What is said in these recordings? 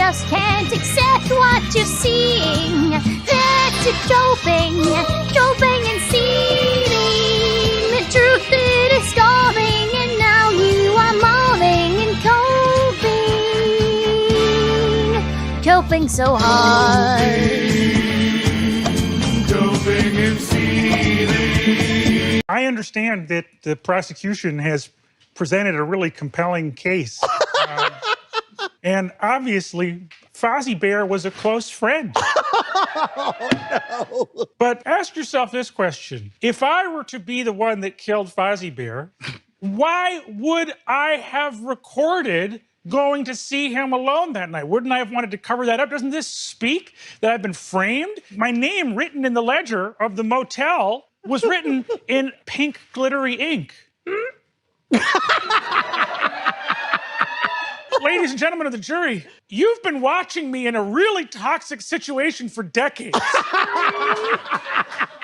just can't accept what you're seeing. That's it, doping and seeding. The truth it is scoring, and now you are molding and coping so hard. Doping and seeding. I understand that the prosecution has presented a really compelling case. And obviously, Fozzie Bear was a close friend. Oh, no. But ask yourself this question. If I were to be the one that killed Fozzie Bear, why would I have recorded going to see him alone that night? Wouldn't I have wanted to cover that up? Doesn't this speak that I've been framed? My name written in the ledger of the motel was written in pink glittery ink. Ladies and gentlemen of the jury, you've been watching me in a really toxic situation for decades.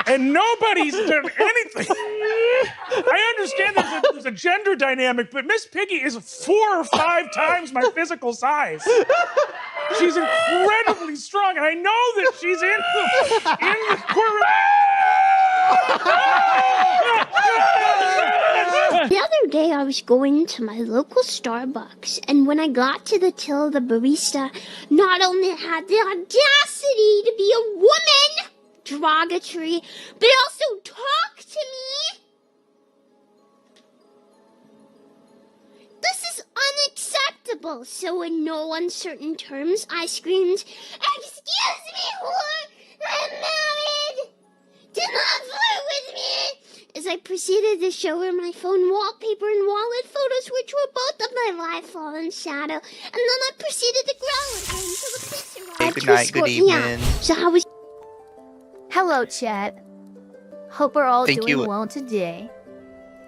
And nobody's done anything. I understand there's a gender dynamic, but Miss Piggy is 4 or 5 times my physical size. She's incredibly strong, and I know that she's in the courtroom. The other day I was going to my local Starbucks, and when I got to the till, the barista not only had the audacity to be a woman, derogatory, but also talk to me. This is unacceptable. So in no uncertain terms, I screamed, "Excuse me, whore! I'm married! Do not flirt with me!" As I proceeded to show her my phone wallpaper and wallet photos, which were both of my life fallen shadow. And then I proceeded to growl at her until the police arrived Good night, to good escort me evening. out. So I was... Hello, chat. Hope we're all Thank doing you. well today.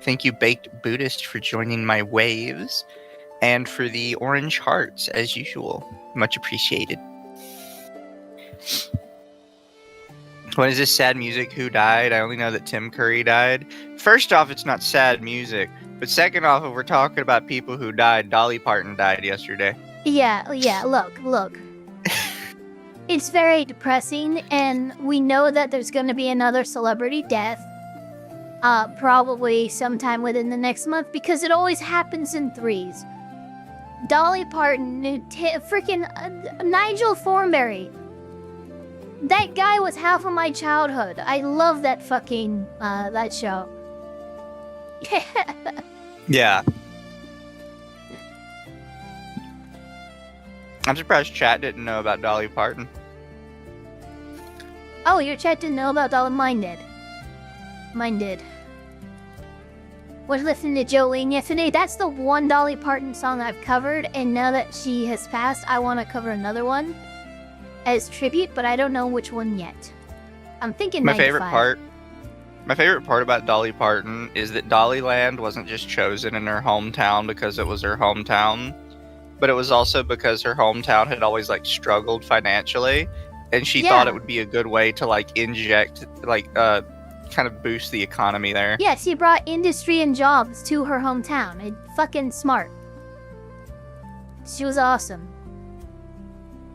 Thank you, Baked Buddhist, for joining my waves, and for the orange hearts, as usual. Much appreciated. What is this sad music? Who died? I only know that Tim Curry died. First off, it's not sad music. But second off, if we're talking about people who died, Dolly Parton died yesterday. Yeah, look. It's very depressing, and we know that there's going to be another celebrity death. Probably sometime within the next month, because it always happens in threes. Dolly Parton, freaking Nigel Thornberry. That guy was half of my childhood. I love that fucking, that show. Yeah. I'm surprised chat didn't know about Dolly Parton. Oh, your chat didn't know about Dolly. Mine did. Mine did. Was listening to Jolene yesterday. That's the one Dolly Parton song I've covered, and now that she has passed, I want to cover another one as tribute, but I don't know which one yet. I'm thinking My 95. favorite part about Dolly Parton is that Dollyland wasn't just chosen in her hometown because it was her hometown, but it was also because her hometown had always like struggled financially, and she thought it would be a good way to like inject like kind of boost the economy there. Yeah, she brought industry and jobs to her hometown. It's fucking smart. She was awesome.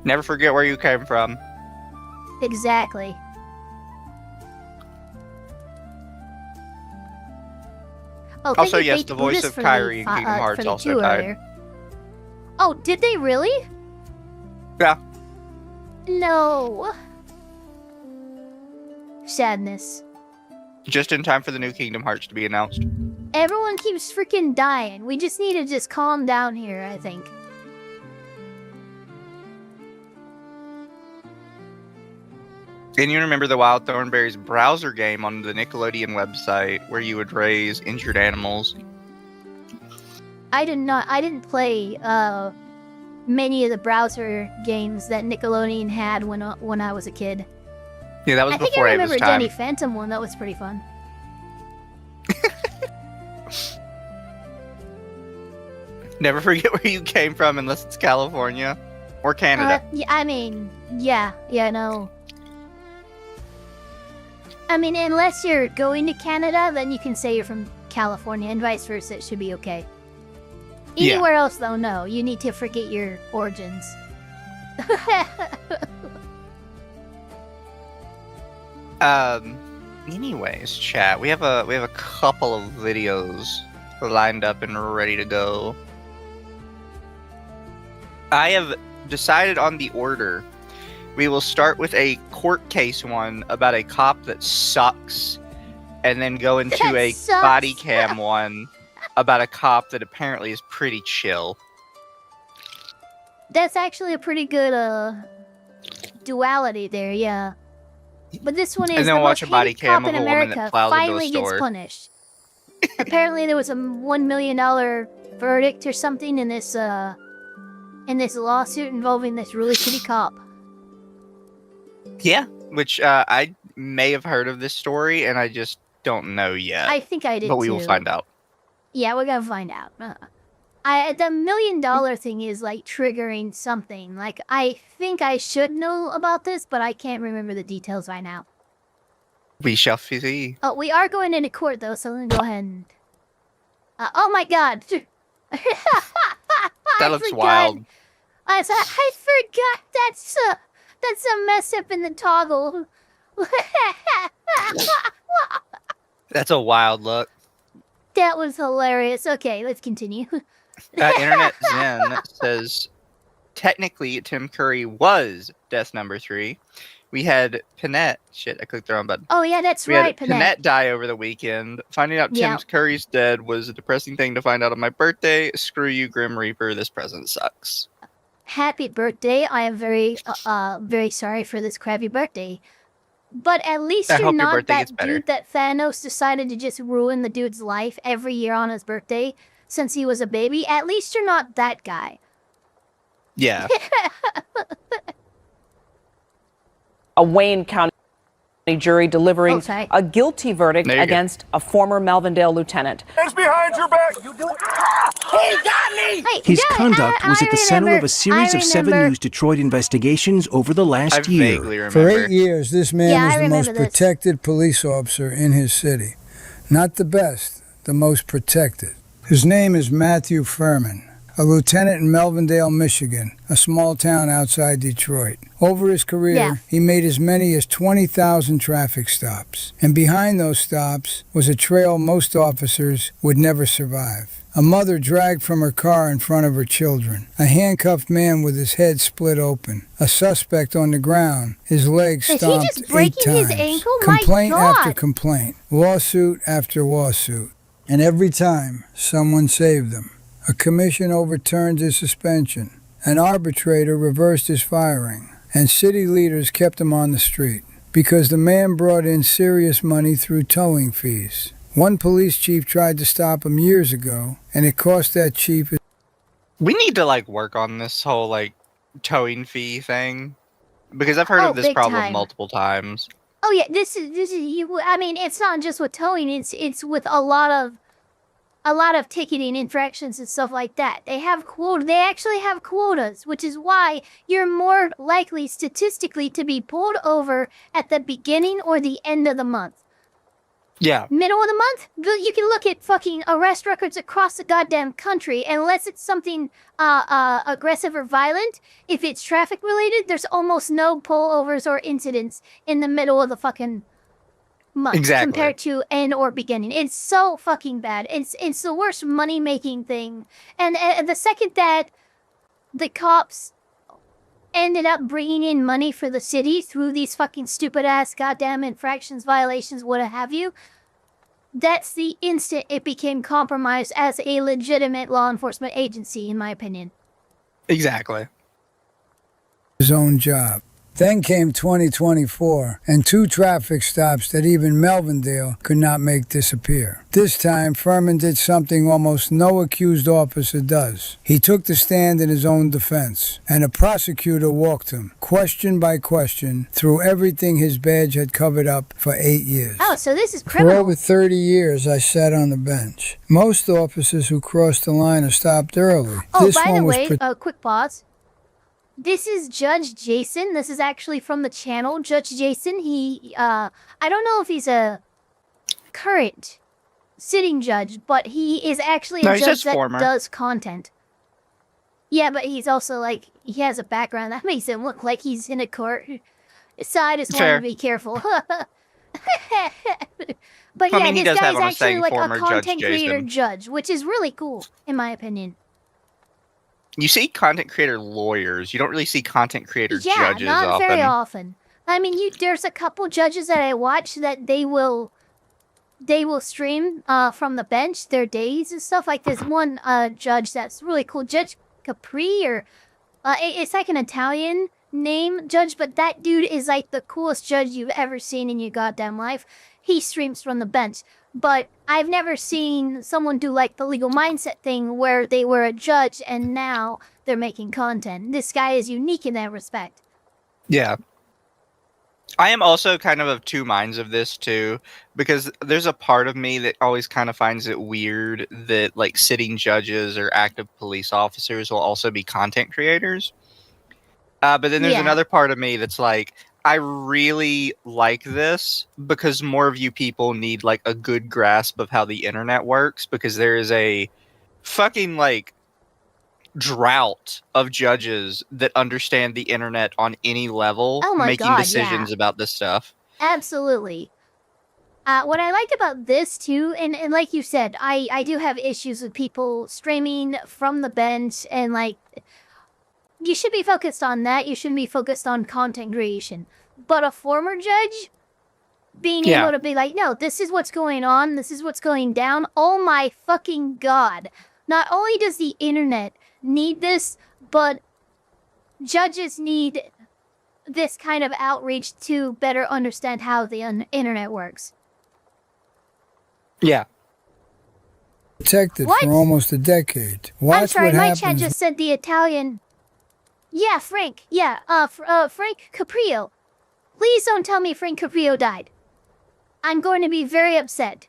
Never forget where you came from. Exactly. Oh, Also, thank you, yes, Baked the voice Buddhist, of for Kyrie the, in Kingdom Hearts for the also 2 died. earlier. Oh, did they really? Yeah. No. Sadness. Just in time for the new Kingdom Hearts to be announced. Everyone keeps freaking dying. We just need to just calm down here, I think. And you remember the Wild Thornberries browser game on the Nickelodeon website where you would raise injured animals? I didn't play many of the browser games that Nickelodeon had when I was a kid. Yeah, that was I think I before remember Ava's time. Danny Phantom one. That was pretty fun. Never forget where you came from unless it's California or Canada. Yeah, I mean, yeah, no. I mean, unless you're going to Canada, then you can say you're from California, and vice versa. It should be okay. Yeah. Anywhere else, though, no. You need to forget your origins. Anyways, chat, we have a couple of videos lined up and ready to go. I have decided on the order. We will start with a court case one about a cop that sucks, and then go into That a sucks. body cam one about a cop that apparently is pretty chill. That's actually a pretty good duality there, yeah. But this one And is then the we'll watch most a body hated cam cop of in a woman that America plows into a finally gets store. punished. Apparently there was a $1 million verdict or something in this lawsuit involving this really shitty cop. Yeah, which I may have heard of this story, and I just don't know yet. I think I did but we too. will find out. Yeah, we're gonna find out. The $1 million thing is like triggering something. Like, I think I should know about this, but I can't remember the details right now. We shall see. Oh, we are going into court though, so let me go ahead and. Oh my god! That looks wild. I forgot that's a mess up in the toggle. That's a wild look. That was hilarious. Okay, let's continue. Internet Zen says, technically, Tim Curry was death number 3. We had Panette. Shit, I clicked the wrong button. Oh yeah, that's We right, had Panette. Panette die over the weekend. Finding out Yeah. Tim Curry's dead was a depressing thing to find out on my birthday. Screw you, Grim Reaper. This present sucks. Happy birthday! I am very sorry for this crappy birthday. But at least I you're hope your not birthday gets that better. dude that Thanos decided to just ruin the dude's life every year on his birthday since he was a baby. At least you're not that guy. Yeah. A Wayne County jury delivering Okay. a guilty verdict There you go. against a former Melvindale lieutenant. Hands behind your back. You do it. Hey, His yeah, conduct was I at the center of remember- a series I of 7 remember- News Detroit investigations over the I last year. vaguely For remember. 8 years, this man Yeah, I was the most remember this. protected police officer in his city. Not the best, the most protected. His name is Matthew Furman, a lieutenant in Melvindale, Michigan, a small town outside Detroit. Over his career, Yeah. he made as many as 20,000 traffic stops. And behind those stops was a trail most officers would never survive. A mother dragged from her car in front of her children. A handcuffed man with his head split open. A suspect on the ground, his legs Is he stomped just 8 breaking his times. ankle? My Complaint after God. complaint. Lawsuit after lawsuit. And every time, someone saved him. A commission overturned his suspension. An arbitrator reversed his firing. And city leaders kept him on the street. Because the man brought in serious money through towing fees. One police chief tried to stop him years ago, and it cost that chief. We need to work on this whole towing fee thing, because I've heard Oh, of this big problem time. multiple times. Oh yeah, this is you. I mean, it's not just with towing. It's with a lot of ticketing infractions and stuff like that. They have quota. They actually have quotas, which is why you're more likely statistically to be pulled over at the beginning or the end of the month. Yeah. Middle of the month, you can look at fucking arrest records across the goddamn country. Unless it's something aggressive or violent, if it's traffic related, there's almost no pullovers or incidents in the middle of the fucking month Exactly. compared to end or beginning. It's so fucking bad. It's the worst money making thing. And the second that the cops ended up bringing in money for the city through these fucking stupid ass goddamn infractions, violations, what have you, that's the instant it became compromised as a legitimate law enforcement agency, in my opinion. Exactly. His own job. Then came 2024, and 2 traffic stops that even Melvindale could not make disappear. This time, Furman did something almost no accused officer does. He took the stand in his own defense, and a prosecutor walked him, question by question, through everything his badge had covered up for 8 years. Oh, so this is For criminal. over 30 years, I sat on the bench. Most officers who crossed the line are stopped early. Oh, This by the one was way, quick pause. This is Judge Jason. This is actually from the channel. Judge Jason, I don't know if he's a current sitting judge, but he is actually No, a he judge says that former. does content. Yeah, but he's also like, he has a background that makes him look like he's in a court. So I just wanted Fair. to be careful. I But yeah, mean, he this does have guy's on a actually saying like a former Judge content creator Jason. judge, which is really cool, in my opinion. You see content creator lawyers. You don't really see content creator Yeah, judges not often. very often. I mean, there's a couple judges that I watch that they will stream from the bench their days and stuff. Like there's one judge that's really cool, Judge Capri, or it's like an Italian name judge, but that dude is like the coolest judge you've ever seen in your goddamn life. He streams from the bench. But I've never seen someone do like the legal mindset thing where they were a judge and now they're making content. This guy is unique in that respect. Yeah. I am also kind of two minds of this too, because there's a part of me that always kind of finds it weird that like sitting judges or active police officers will also be content creators. But then there's another part of me that's like, I really like this because more of you people need like a good grasp of how the internet works, because there is a fucking like drought of judges that understand the internet on any level, making decisions about this stuff. Absolutely. What I like about this too, and like you said, I do have issues with people streaming from the bench, and like, you should be focused on that. You shouldn't be focused on content creation. But a former judge being able to be like, no, this is what's going on. This is what's going down. Oh my fucking God. Not only does the internet need this, but judges need this kind of outreach to better understand how the internet works. Yeah. Protected for almost a decade. I'm sorry, my chat just said the Italian. Yeah, Frank. Yeah, Frank Caprio. Please don't tell me Frank Caprio died. I'm going to be very upset.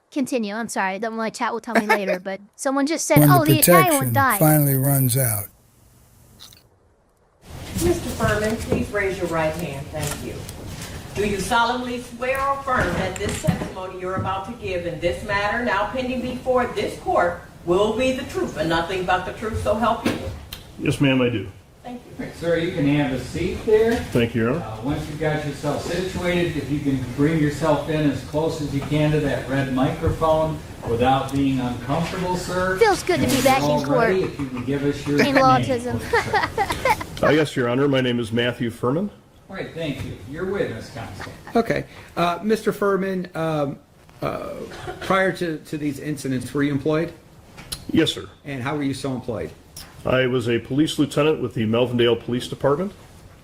Continue. I'm sorry. My chat will tell me later, but someone just said, when oh, the Italian one protection died. finally runs out. Mr. Furman, please raise your right hand. Thank you. Do you solemnly swear or affirm that this testimony you're about to give in this matter, now pending before this court, will be the truth and nothing but the truth, so help you? Yes, ma'am, I do. Thank you. Right, sir, you can have a seat there. Thank you, Your Honor. Once you've got yourself situated, if you can bring yourself in as close as you can to that red microphone without being uncomfortable, sir. Feels good to be back in court. If you can give us your In name, Lawtism. Yes, Your Honor. My name is Matthew Furman. All right, thank you. Your witness, counsel. Okay. Mr. Furman, prior to these incidents, were you employed? Yes, sir. And how were you so employed? I was a police lieutenant with the Melvindale Police Department.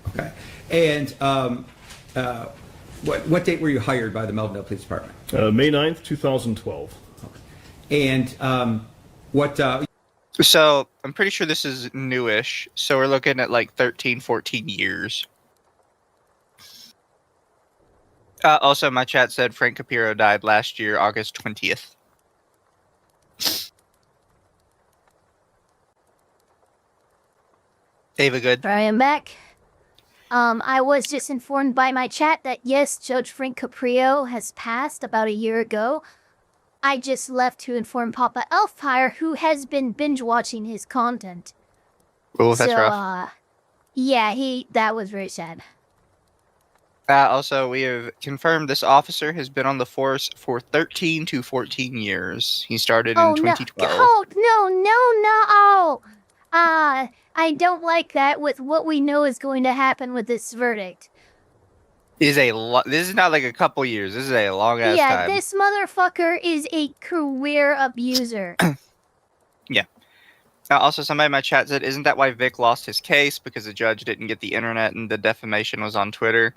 Okay. And what date were you hired by the Melvindale Police Department? May 9th, 2012. Okay. And what... So, I'm pretty sure this is newish, so we're looking at like 13, 14 years. Also, my chat said Frank Capiro died last year, August 20th. Ava Good. I am back. I was just informed by my chat that yes, Judge Frank Caprio has passed about a year ago. I just left to inform Papa Elfpire, who has been binge watching his content. Oh, that's rough. Yeah, that was very sad. Also, we have confirmed this officer has been on the force for 13 to 14 years. He started in 2012. No. I don't like that with what we know is going to happen with this verdict. This is not like a couple years. This is a long ass time. Yeah, this motherfucker is a career abuser. Yeah. Also, somebody in my chat said, isn't that why Vic lost his case? Because the judge didn't get the internet and the defamation was on Twitter.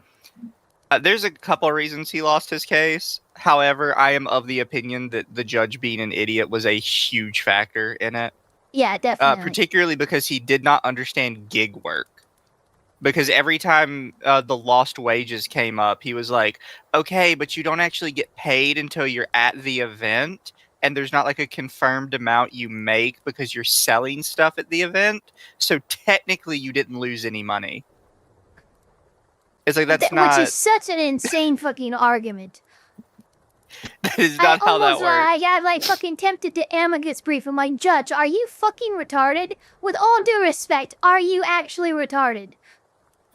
There's a couple reasons he lost his case. However, I am of the opinion that the judge being an idiot was a huge factor in it. Yeah, definitely. Particularly because he did not understand gig work. Because every time the lost wages came up, he was like, okay, but you don't actually get paid until you're at the event. And there's not like a confirmed amount you make because you're selling stuff at the event. So technically you didn't lose any money. It's like, that's not... Which is such an insane fucking argument. That is not how that works. I got like fucking tempted to amicus brief. I'm like, Judge, are you fucking retarded? With all due respect, are you actually retarded?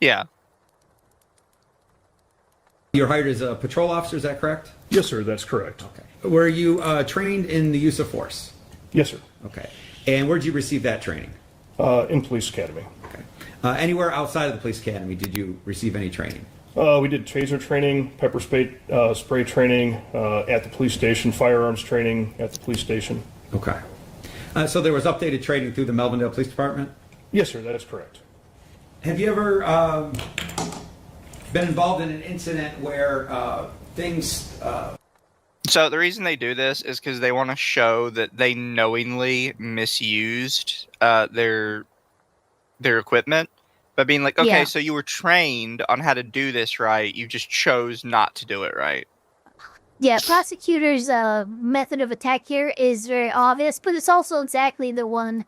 Yeah. You're hired as a patrol officer, is that correct? Yes, sir, that's correct. Okay. Were you trained in the use of force? Yes, sir. Okay. And where did you receive that training? In police academy. Okay. Anywhere outside of the police academy, did you receive any training? We did taser training, pepper spray training at the police station, firearms training at the police station. Okay. So there was updated training through the Melvindale Police Department? Yes, sir, that is correct. Have you ever been involved in an incident where things... So the reason they do this is because they want to show that they knowingly misused their equipment by being like, okay, so you were trained on how to do this right, you just chose not to do it right. Yeah, prosecutors' method of attack here is very obvious, but it's also exactly the route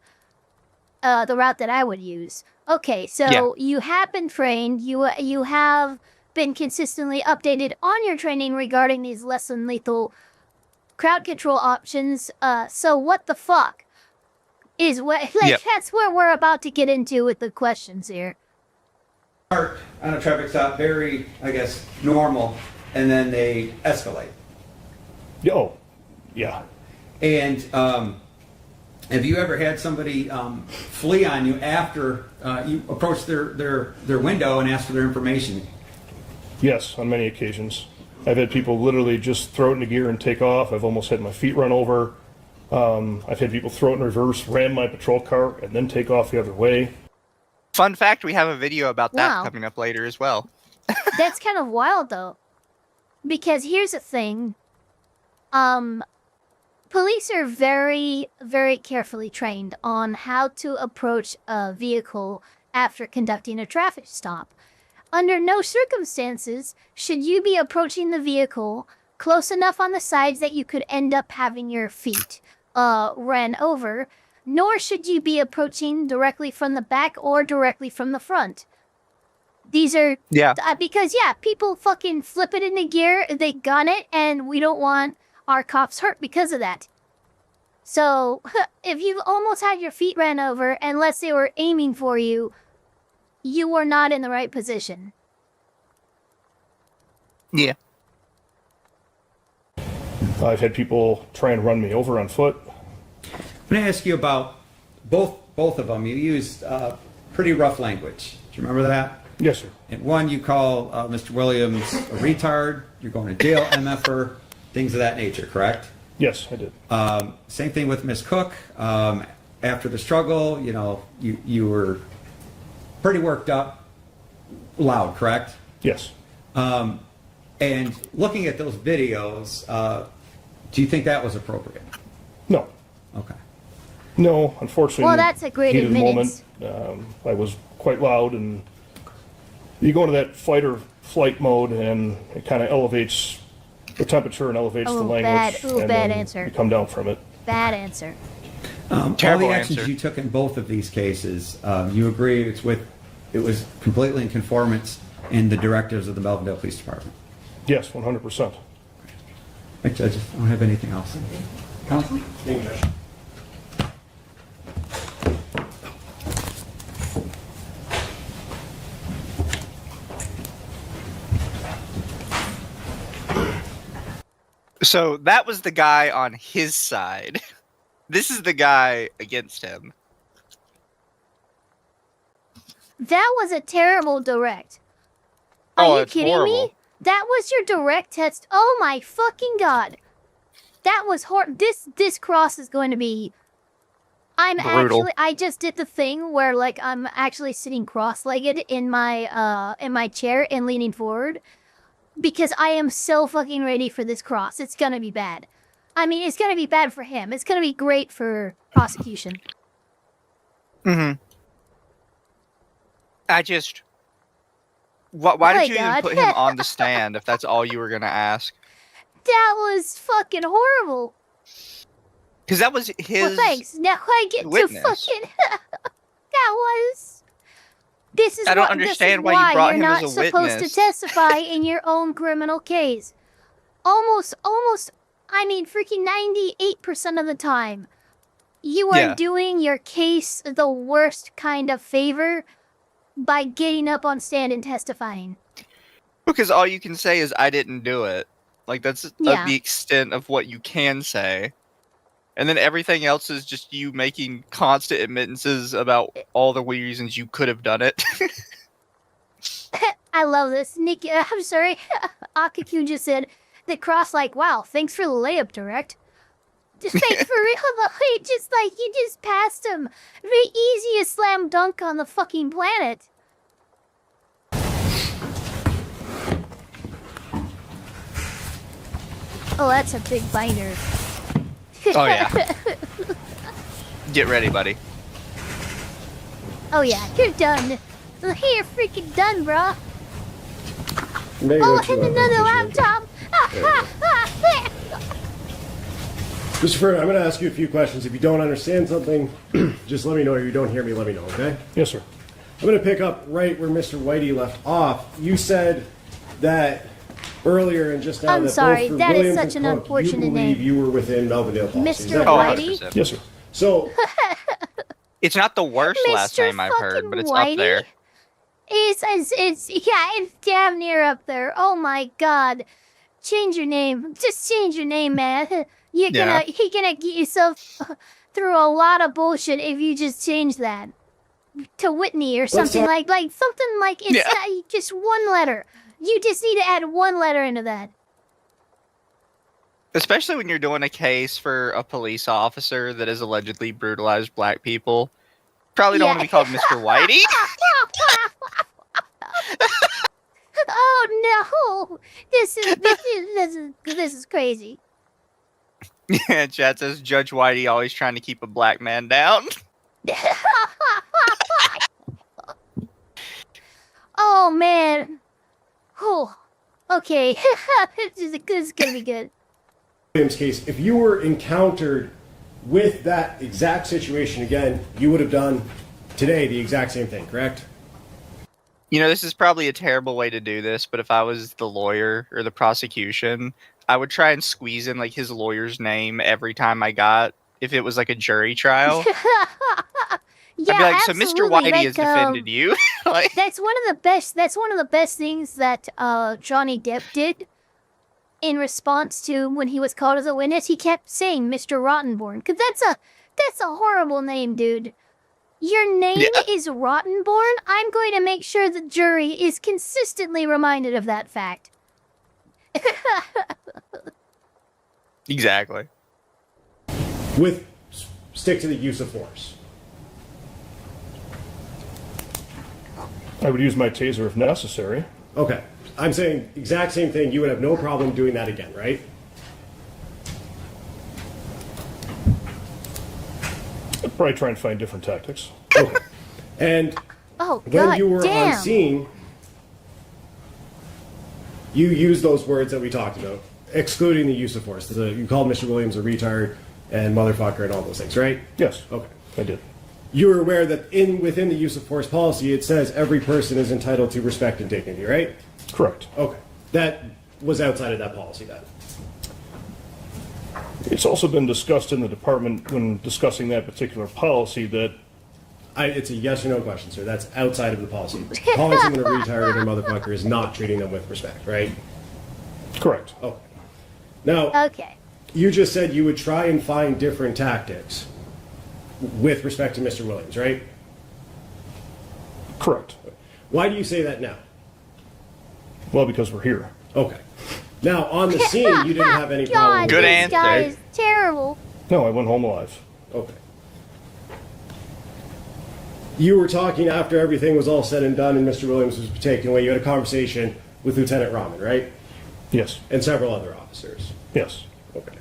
that I would use. Okay, so you have been trained, you have been consistently updated on your training regarding these less than lethal crowd control options. So what the fuck is what? Like that's where we're about to get into with the questions here. On a traffic stop, very, I guess, normal, and then they escalate. Oh, yeah. And have you ever had somebody flee on you after you approached their window and asked for their information? Yes, on many occasions. I've had people literally just throw it into gear and take off. I've almost had my feet run over. I've had people throw it in reverse, ram my patrol car, and then take off the other way. Fun fact, we have a video about that coming up later as well. That's kind of wild, though. Because here's the thing. Police are very, very carefully trained on how to approach a vehicle after conducting a traffic stop. Under no circumstances should you be approaching the vehicle close enough on the sides that you could end up having your feet ran over, nor should you be approaching directly from the back or directly from the front. These are... because, people fucking flip it into gear, they gun it, and we don't want our cops hurt because of that. So, if you've almost had your feet ran over, unless they were aiming for you, you were not in the right position. Yeah. I've had people try and run me over on foot. I'm going to ask you about both of them. You used pretty rough language. Do you remember that? Yes, sir. And one, you call Mr. Williams a retard. You're going to jail, MFer, things of that nature, correct? Yes, I did. Same thing with Miss Cook. After the struggle, you were pretty worked up, loud, correct? Yes. And looking at those videos, do you think that was appropriate? No. Okay. No, unfortunately. Well, that's a great moment. I was quite loud, and you go into that fight or flight mode, and it kind of elevates the temperature and elevates the language. Bad answer. You come down from it. Bad answer. All the actions you took in both of these cases, you agree it was completely in conformance in the directives of the Melvindale Police Department? Yes, 100%. Thank you, judges. I don't have anything else. Counsel? So that was the guy on his side. This is the guy against him. That was a terrible direct. Are you kidding me? That was your direct test. Oh my fucking god. That was this cross is going to be... I just did the thing where like I'm actually sitting cross-legged in my chair and leaning forward. Because I am so fucking ready for this cross. It's gonna be bad. I mean, it's gonna be bad for him. It's gonna be great for prosecution. Mm-hmm. Why did you even put him on the stand if that's all you were gonna ask? That was fucking horrible. Because that was his. Well, thanks. Now I get witness. to fucking. That was. This is I don't understand why you brought him as a you're not supposed to witness. testify in your own criminal case. almost, I mean, freaking 98% of the time, you are doing your case the worst kind of favor by getting up on stand and testifying. Because all you can say is, I didn't do it. Like, that's the extent of what you can say. And then everything else is just you making constant admittances about all the reasons you could have done it. I love this. Nikki, I'm sorry. Akaku just said that Cross like, wow, thanks for the layup, direct. Just like, for real, though, just like, you just passed him. The easiest slam dunk on the fucking planet. Oh, that's a big binder. Oh, yeah. Get ready, buddy. Oh, yeah, you're done. You're freaking done, bro. Oh, and another laptop. Christopher, I'm going to ask you a few questions. If you don't understand something, just let me know. Or you don't hear me, let me know, okay? Yes, sir. I'm going to pick up right where Mr. Whitey left off. You said that earlier and just now I'm that sorry, both for that is Williams such and an Cook, unfortunate you believe name. you were within Melvindale policy. Is Mr. that Whitey? correct? Yes, sir. So, It's not the worst last Mr. name I've heard, but it's Whitey? up there. It's damn near up there. Oh my god. Change your name. Just change your name, man. You're gonna get yourself through a lot of bullshit if you just change that to Whitney or something like something like it's not, just one letter. You just need to add one letter into that. Especially when you're doing a case for a police officer that has allegedly brutalized black people. Probably don't want to be called Mr. Whitey. Oh no! This is crazy. Yeah, chat says Judge Whitey always trying to keep a black man down. Oh man. Oh, okay. This is gonna be good. Williams' case, if you were encountered with that exact situation again, you would have done today the exact same thing, correct? You know, this is probably a terrible way to do this, but if I was the lawyer or the prosecution, I would try and squeeze in like his lawyer's name every time I got, if it was like a jury trial. Yeah, I'd be like, absolutely. so Mr. Whitey has defended you. Like, That's one of the best things that Johnny Depp did in response to when he was called as a witness. He kept saying Mr. Rottenborn, because that's a horrible name, dude. Your name is Rottenborn. I'm going to make sure the jury is consistently reminded of that fact. Exactly. Stick to the use of force. I would use my taser if necessary. Okay. I'm saying exact same thing. You would have no problem doing that again, right? I'd probably try and find different tactics. Okay. And when you were on scene, you used those words that we talked about, excluding the use of force. You called Mr. Williams a retard and motherfucker and all those things, right? Yes. Okay. I did. You were aware that within the use of force policy, it says every person is entitled to respect and dignity, right? Correct. Okay. That was outside of that policy then. It's also been discussed in the department when discussing that particular policy that... It's a yes or no question, sir. That's outside of the policy. Calling someone a retard or a motherfucker is not treating them with respect, right? Correct. Okay. Now, you just said you would try and find different tactics with respect to Mr. Williams, right? Correct. Why do you say that now? Well, because we're here. Okay. Now, on the scene, you didn't have any problem. Good answer. This guy is terrible. No, I went home alive. Okay. You were talking after everything was all said and done and Mr. Williams was taken away. You had a conversation with Lieutenant Rahman, right? Yes. And several other officers. Yes. Okay.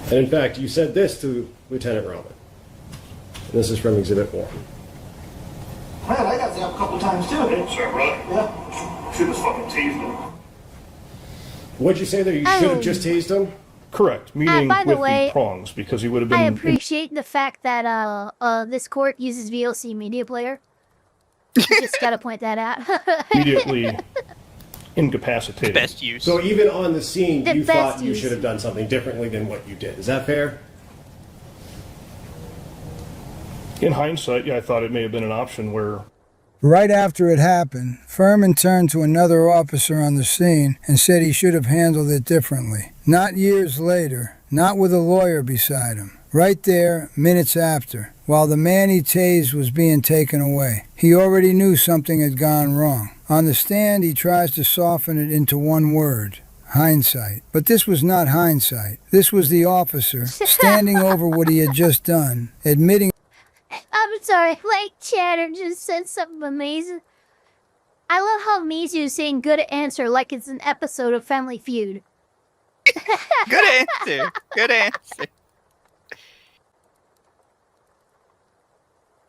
And in fact, you said this to Lieutenant Rahman. And this is from Exhibit 1. Man, I got that a couple times too. Sure, right? Yeah. Should have fucking tased him. What'd you say there? You should have just tased him? Correct. Meaning by the with way, the prongs, because he would have been... I appreciate the fact that this court uses VLC Media Player. You just gotta point that out. Immediately incapacitated. Best use. So even on the scene, The you best thought you use. should have done something differently than what you did. Is that fair? In hindsight, yeah, I thought it may have been an option where Right after it happened, Furman turned to another officer on the scene and said he should have handled it differently. Not years later, not with a lawyer beside him. Right there, minutes after, while the man he tased was being taken away. He already knew something had gone wrong. On the stand, he tries to soften it into one word: hindsight. But this was not hindsight. This was the officer standing over what he had just done, admitting. I'm sorry, like Chatter just said something amazing. I love how Mizu's saying good answer like it's an episode of Family Feud. Good answer. Good answer.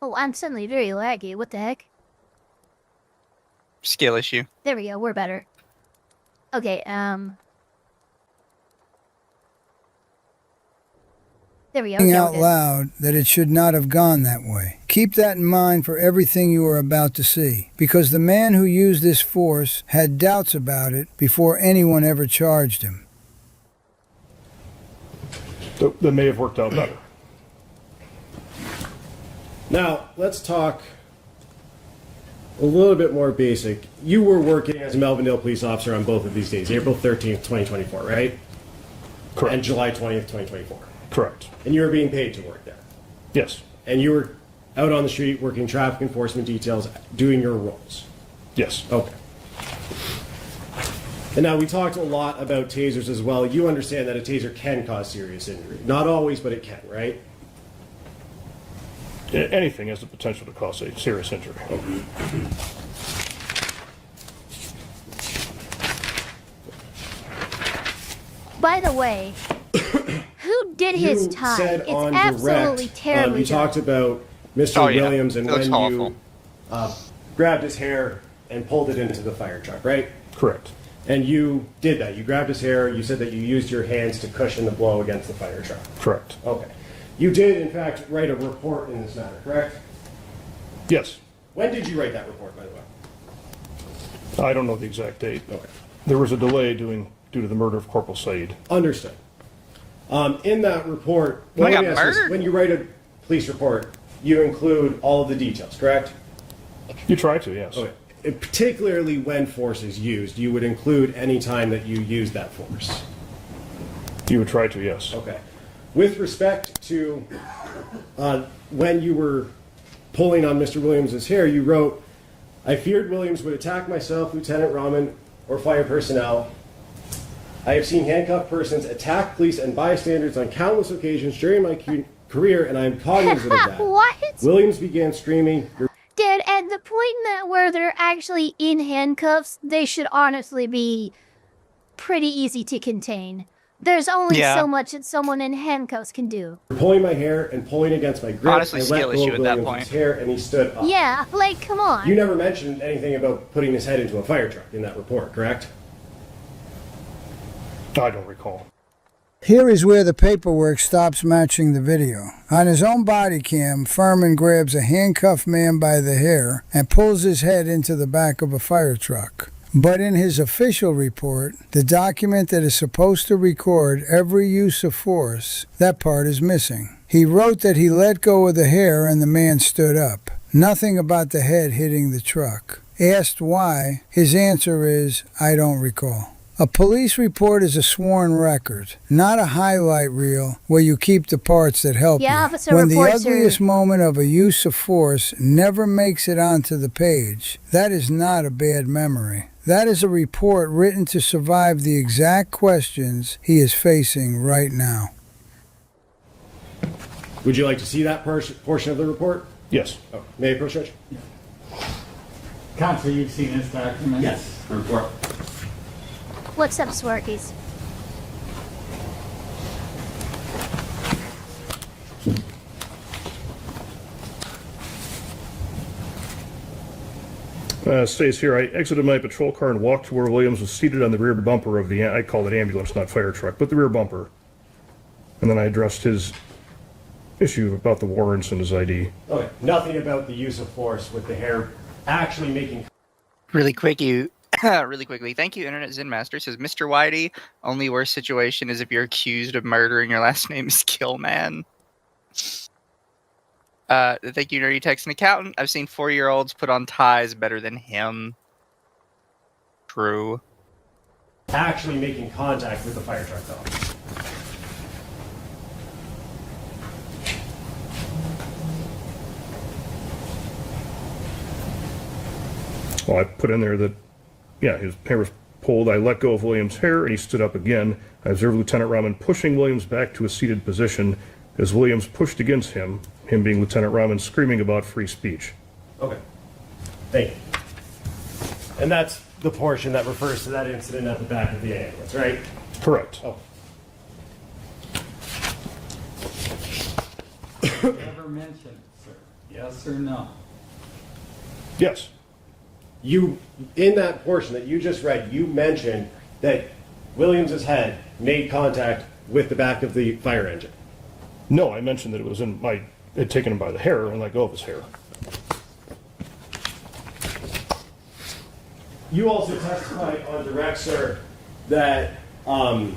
Oh, I'm suddenly very laggy. What the heck? Skill issue. There we go, we're better. Okay, there we go. Okay, out we're good. loud that it should not have gone that way. Keep that in mind for everything you are about to see, because the man who used this force had doubts about it before anyone ever charged him. that may have worked out better. Now, let's talk a little bit more basic. You were working as a Melvindale police officer on both of these days, April 13th, 2024, right? Correct. And July 20th, 2024. Correct. And you were being paid to work there. Yes. And you were out on the street working traffic enforcement details, doing your roles. Yes. Okay. And now we talked a lot about tasers as well. You understand that a taser can cause serious injury. Not always, but it can, right? Anything has the potential to cause a serious injury. By the way, who did his You time? said It's on absolutely direct, terribly you talked done. about Mr. Oh, yeah. Williams and It looks when you awful. grabbed his hair and pulled it into the fire truck, right? Correct. And you did that. You grabbed his hair. You said that you used your hands to cushion the blow against the fire truck. Correct. Okay. You did, in fact, write a report in this matter, correct? Yes. When did you write that report, by the way? I don't know the exact date. Okay. There was a delay due to the murder of Corporal Said. Understood. In that report, I let got me ask this. murdered? When you write a police report, you include all of the details, correct? You try to, yes. Okay. Particularly when force is used, you would include any time that you use that force. You would try to, yes. Okay. With respect to when you were pulling on Mr. Williams' hair, you wrote, "I feared Williams would attack myself, Lieutenant Rahman, or fire personnel. I have seen handcuffed persons attack police and bystanders on countless occasions during my career, and I am cognizant of that." What? Williams began screaming, Dude, at the point that where they're actually in handcuffs, they should honestly be pretty easy to contain. There's only Yeah. so much that someone in handcuffs can do. "You're pulling my hair and pulling against my grip." Honestly, I let skill go issue of at that Williams' point. hair, and he stood up. Yeah, like, come on. You never mentioned anything about putting his head into a fire truck in that report, correct? I don't recall. Here is where the paperwork stops matching the video. On his own body cam, Furman grabs a handcuffed man by the hair and pulls his head into the back of a fire truck. But in his official report, the document that is supposed to record every use of force, that part is missing. He wrote that he let go of the hair and the man stood up. Nothing about the head hitting the truck. Asked why, his answer is, "I don't recall." A police report is a sworn record, not a highlight reel where you keep the parts that help Yeah, you. officer When the reports are- ugliest moment of a use of force never makes it onto the page, that is not a bad memory. That is a report written to survive the exact questions he is facing right now. Would you like to see that portion of the report? Yes. Oh, may I approach, Judge? Counselor, you've seen this document? Yes, report. What's up, Swarkies? Stays here, I exited my patrol car and walked to where Williams was seated on the rear bumper of the, I call it ambulance, not fire truck, but the rear bumper. And then I addressed his issue about the warrants and his ID. Okay. Nothing about the use of force with the hair actually making. Really quickly, thank you, Internet Zen Master. Says, Mr. Whitey, only worst situation is if you're accused of murder and your last name is Killman. Thank you, Nerdy Text and Accountant. I've seen 4-year-olds put on ties better than him. True. Actually making contact with the fire truck, though. Well, I put in there that, yeah, his hair was pulled. I let go of Williams' hair, and he stood up again. I observed Lieutenant Rahman pushing Williams back to a seated position as Williams pushed against him being Lieutenant Rahman, screaming about free speech. Okay. Thank you. And that's the portion that refers to that incident at the back of the ambulance, right? Correct. Oh. Never mentioned it, sir. Yes or no? Yes. You, in that portion that you just read, you mentioned that Williams's head made contact with the back of the fire engine. No, I mentioned that it was in my, had taken him by the hair and let go of his hair. You also testified on direct, sir, that, well,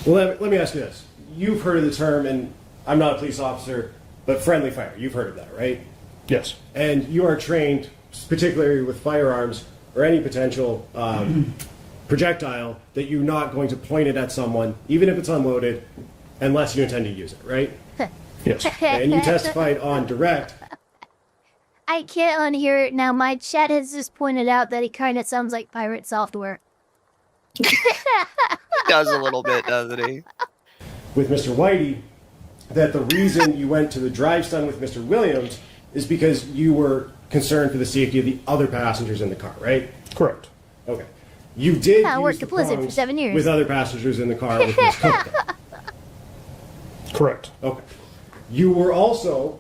let me ask you this. You've heard of the term, and I'm not a police officer, but friendly fire. You've heard of that, right? Yes. And you are trained, particularly with firearms or any potential projectile, that you're not going to point it at someone, even if it's unloaded, unless you intend to use it, right? Yes. And you testified on direct. I can't unhear it now. My chat has just pointed out that he kind of sounds like pirate software. Does a little bit, doesn't he? With Mr. Whitey, that the reason you went to the drive stun with Mr. Williams is because you were concerned for the safety of the other passengers in the car, right? Correct. Okay. You did I use worked the at Blizzard for prongs 7 years. with other passengers in the car with Ms. Cook. Correct. Okay. You were also,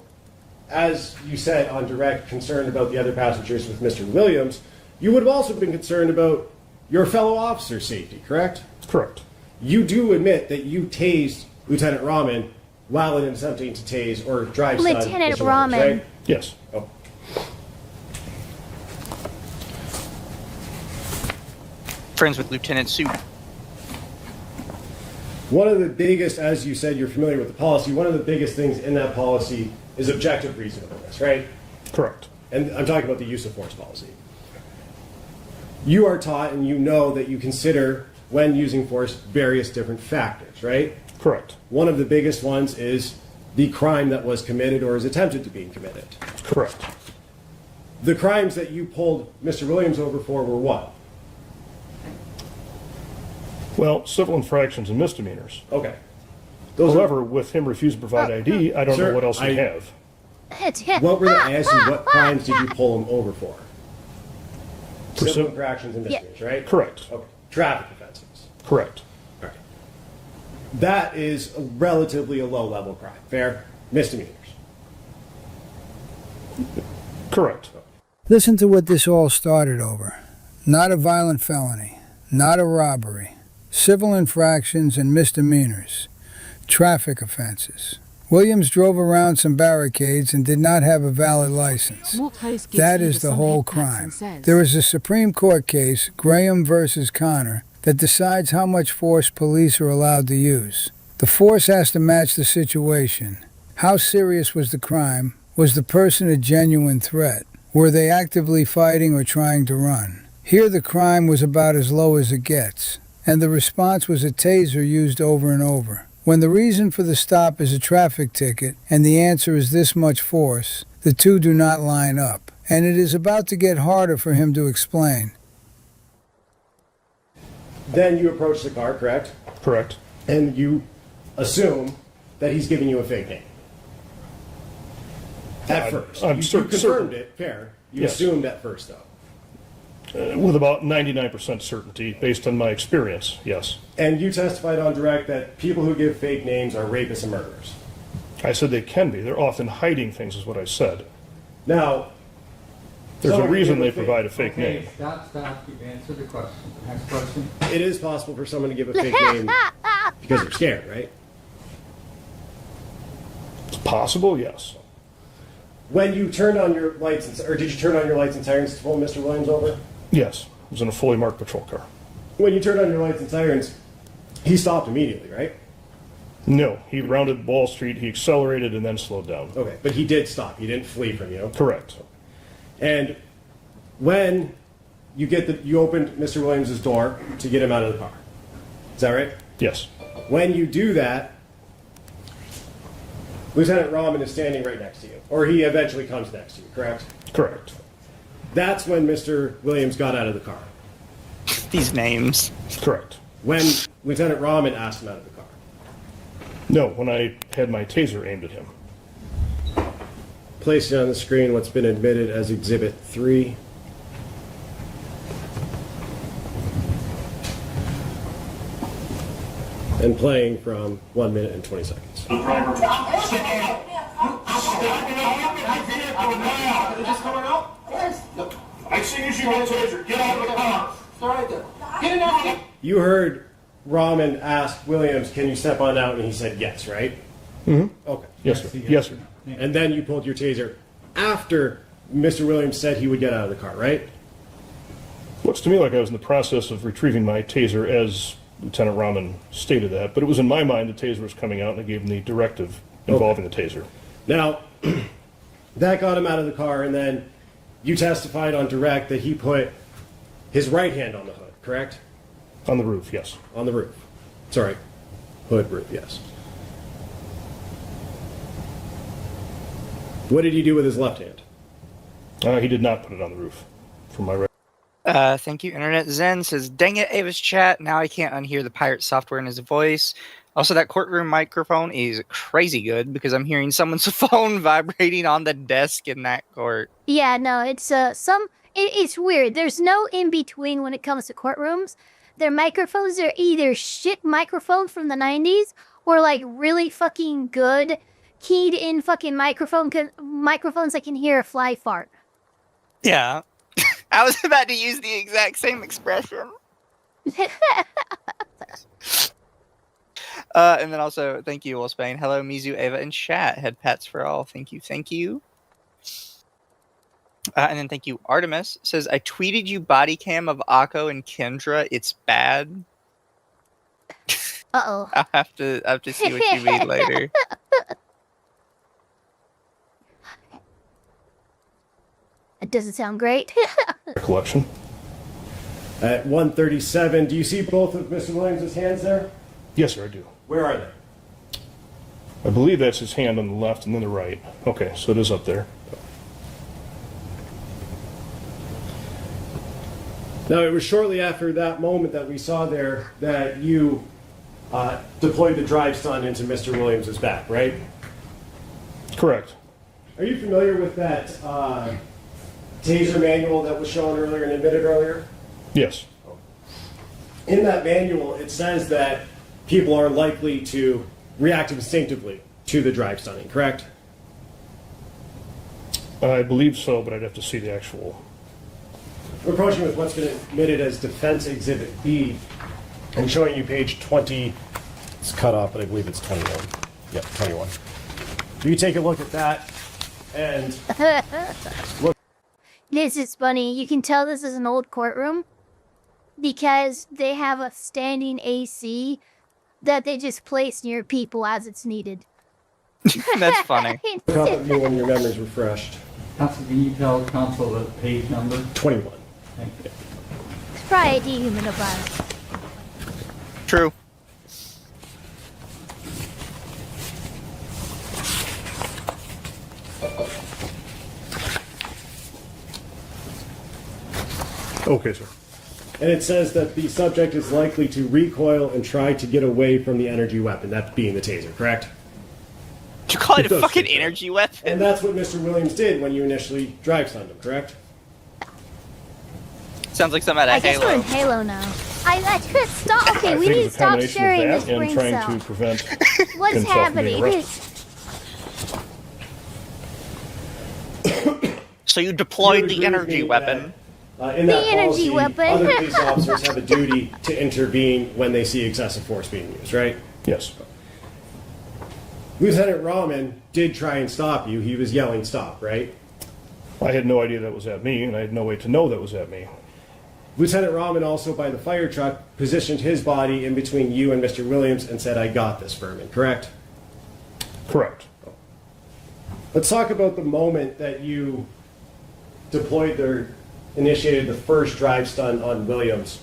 as you said on direct, concerned about the other passengers with Mr. Williams. You would have also been concerned about your fellow officer's safety, correct? Correct. You do admit that you tased Lieutenant Rahman while attempting to tase or drive stun Lieutenant Mr. Williams, Rahman. right? Yes. Oh. Friends with Lieutenant Soup. One of the biggest, as you said, you're familiar with the policy, one of the biggest things in that policy is objective reasonableness, right? Correct. And I'm talking about the use of force policy. You are taught and you know that you consider, when using force, various different factors, right? Correct. One of the biggest ones is the crime that was committed or is attempted to be committed. Correct. The crimes that you pulled Mr. Williams over for were what? Well, civil infractions and misdemeanors. Okay. However, with him refusing to provide ID, I don't Sir, know what else we have. What were the, I asked you, what crimes did you pull him over for? For Civil civ- infractions and misdemeanors, right? Correct. Okay. Traffic offenses. Correct. All right. That is relatively a low-level crime. Fair? Misdemeanors. Correct. Listen to what this all started over. Not a violent felony, not a robbery, civil infractions and misdemeanors, traffic offenses. Williams drove around some barricades and did not have a valid license. That is the whole crime. There is a Supreme Court case, Graham versus Connor, that decides how much force police are allowed to use. The force has to match the situation. How serious was the crime? Was the person a genuine threat? Were they actively fighting or trying to run? Here the crime was about as low as it gets, and the response was a taser used over and over. When the reason for the stop is a traffic ticket and the answer is this much force, the two do not line up, and it is about to get harder for him to explain. Then you approach the car, correct? Correct. And you assume that he's giving you a fake name. At first. I'm you certain. confirmed it, fair. You Yes. assumed at first, though. With about 99% certainty, based on my experience, yes. And you testified on direct that people who give fake names are rapists and murderers. I said they can be. They're often hiding things, is what I said. Now, there's a someone reason can they give a provide a fake Okay, name. stop. You've answered the question. Next question. It is possible for someone to give a fake name because they're scared, right? It's possible, yes. When you turned on your lights, or did you turn on your lights and sirens to pull Mr. Williams over? Yes, it was in a fully marked patrol car. When you turned on your lights and sirens, he stopped immediately, right? No, he rounded Wall Street, he accelerated and then slowed down. Okay, but he did stop. He didn't flee from you. Correct. And when you opened Mr. Williams' door to get him out of the car. Is that right? Yes. When you do that, Lieutenant Rahman is standing right next to you, or he eventually comes next to you, correct? Correct. That's when Mr. Williams got out of the car. These names. Correct. When Lieutenant Rahman asked him out of the car. No, when I had my taser aimed at him. Placing on the screen what's been admitted as Exhibit 3. And playing from 1 minute and 20 seconds. Just coming out? Yes. I see you shoot my taser. Get out of the car. All right then. Get in there. You heard Rahman ask Williams, can you step on out? And he said yes, right? Mm-hmm. Okay. Yes, sir. Yes, sir. And then you pulled your taser after Mr. Williams said he would get out of the car, right? Looks to me like I was in the process of retrieving my taser as Lieutenant Rahman stated that, but it was in my mind the taser was coming out and I gave him the directive involving the taser. Now, that got him out of the car, and then you testified on direct that he put his right hand on the hood, correct? On the roof, yes. On the roof. Sorry. Hood, roof, yes. What did he do with his left hand? He did not put it on the roof from my right. Thank you, Internet Zen says, dang it, Ava's chat. Now I can't unhear the pirate software in his voice. Also, that courtroom microphone is crazy good because I'm hearing someone's phone vibrating on the desk in that court. Yeah, no, it's it's weird. There's no in between when it comes to courtrooms. Their microphones are either shit microphones from the 90s or like really fucking good keyed in fucking microphones that can hear a fly fart. Yeah. I was about to use the exact same expression. And then also, thank you, Will Spain. Hello, Mizu, Ava, and chat. Head pats for all. Thank you, thank you. And then thank you, Artemis. Says, I tweeted you body cam of Akko and Kendra. It's bad. Uh-oh. I'll have to see what you mean later. It doesn't sound great. Collection. At 137, do you see both of Mr. Williams' hands there? Yes, sir, I do. Where are they? I believe that's his hand on the left and then the right. Okay, so it is up there. Now, it was shortly after that moment that we saw there that you deployed the drive stun into Mr. Williams' back, right? Correct. Are you familiar with that taser manual that was shown earlier and admitted earlier? Yes. In that manual, it says that people are likely to react instinctively to the drive stunning, correct? I believe so, but I'd have to see the actual. We're approaching with what's been admitted as Defense Exhibit B and showing you page 20. It's cut off, but I believe it's 21. Yep, 21. You take a look at that and look. This is funny. You can tell this is an old courtroom because they have a standing AC that they just place near people as it's needed. That's funny. Look up at me when your memory's refreshed. Counsel, can you tell counsel the page number? 21. Thank you. It's probably a dehumidifier. True. Okay, sir. And it says that the subject is likely to recoil and try to get away from the energy weapon, that being the taser, correct? You call it a fucking energy weapon? And that's what Mr. Williams did when you initially drive stunned him, correct? Sounds like something out I of guess Halo. we're in Halo now. I could stop. Okay, I we think need to it's a stop combination sharing of this that brain and trying cell. to prevent What's himself from happening? being arrested. So you deployed the agree with energy me weapon. In that The energy policy, weapon. Other police officers have a duty to intervene when they see excessive force being used, right? Yes. Lieutenant Rahman did try and stop you, he was yelling stop, right? I had no idea that was at me, and I had no way to know that was at me. Lieutenant Rahman also, by the fire truck, positioned his body in between you and Mr. Williams and said, I got this, Furman, correct? Correct. Let's talk about the moment that you deployed or initiated the first drive stun on Williams.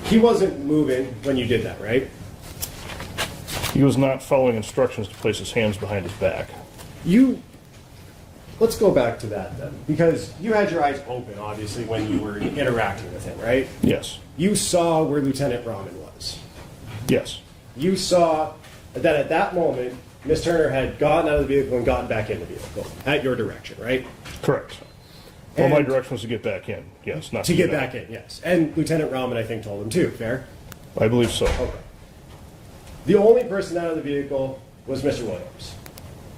He wasn't moving when you did that, right? He was not following instructions to place his hands behind his back. Let's go back to that then, because you had your eyes open, obviously, when you were interacting with him, right? Yes. You saw where Lieutenant Rahman was. Yes. You saw that at that moment, Miss Turner had gotten out of the vehicle and gotten back in the vehicle at your direction, right? Correct. Well, my direction was to get back in, yes, not to get back in, yes. And Lieutenant Rahman, I think, told him too, fair? I believe so. Okay. The only person out of the vehicle was Mr. Williams.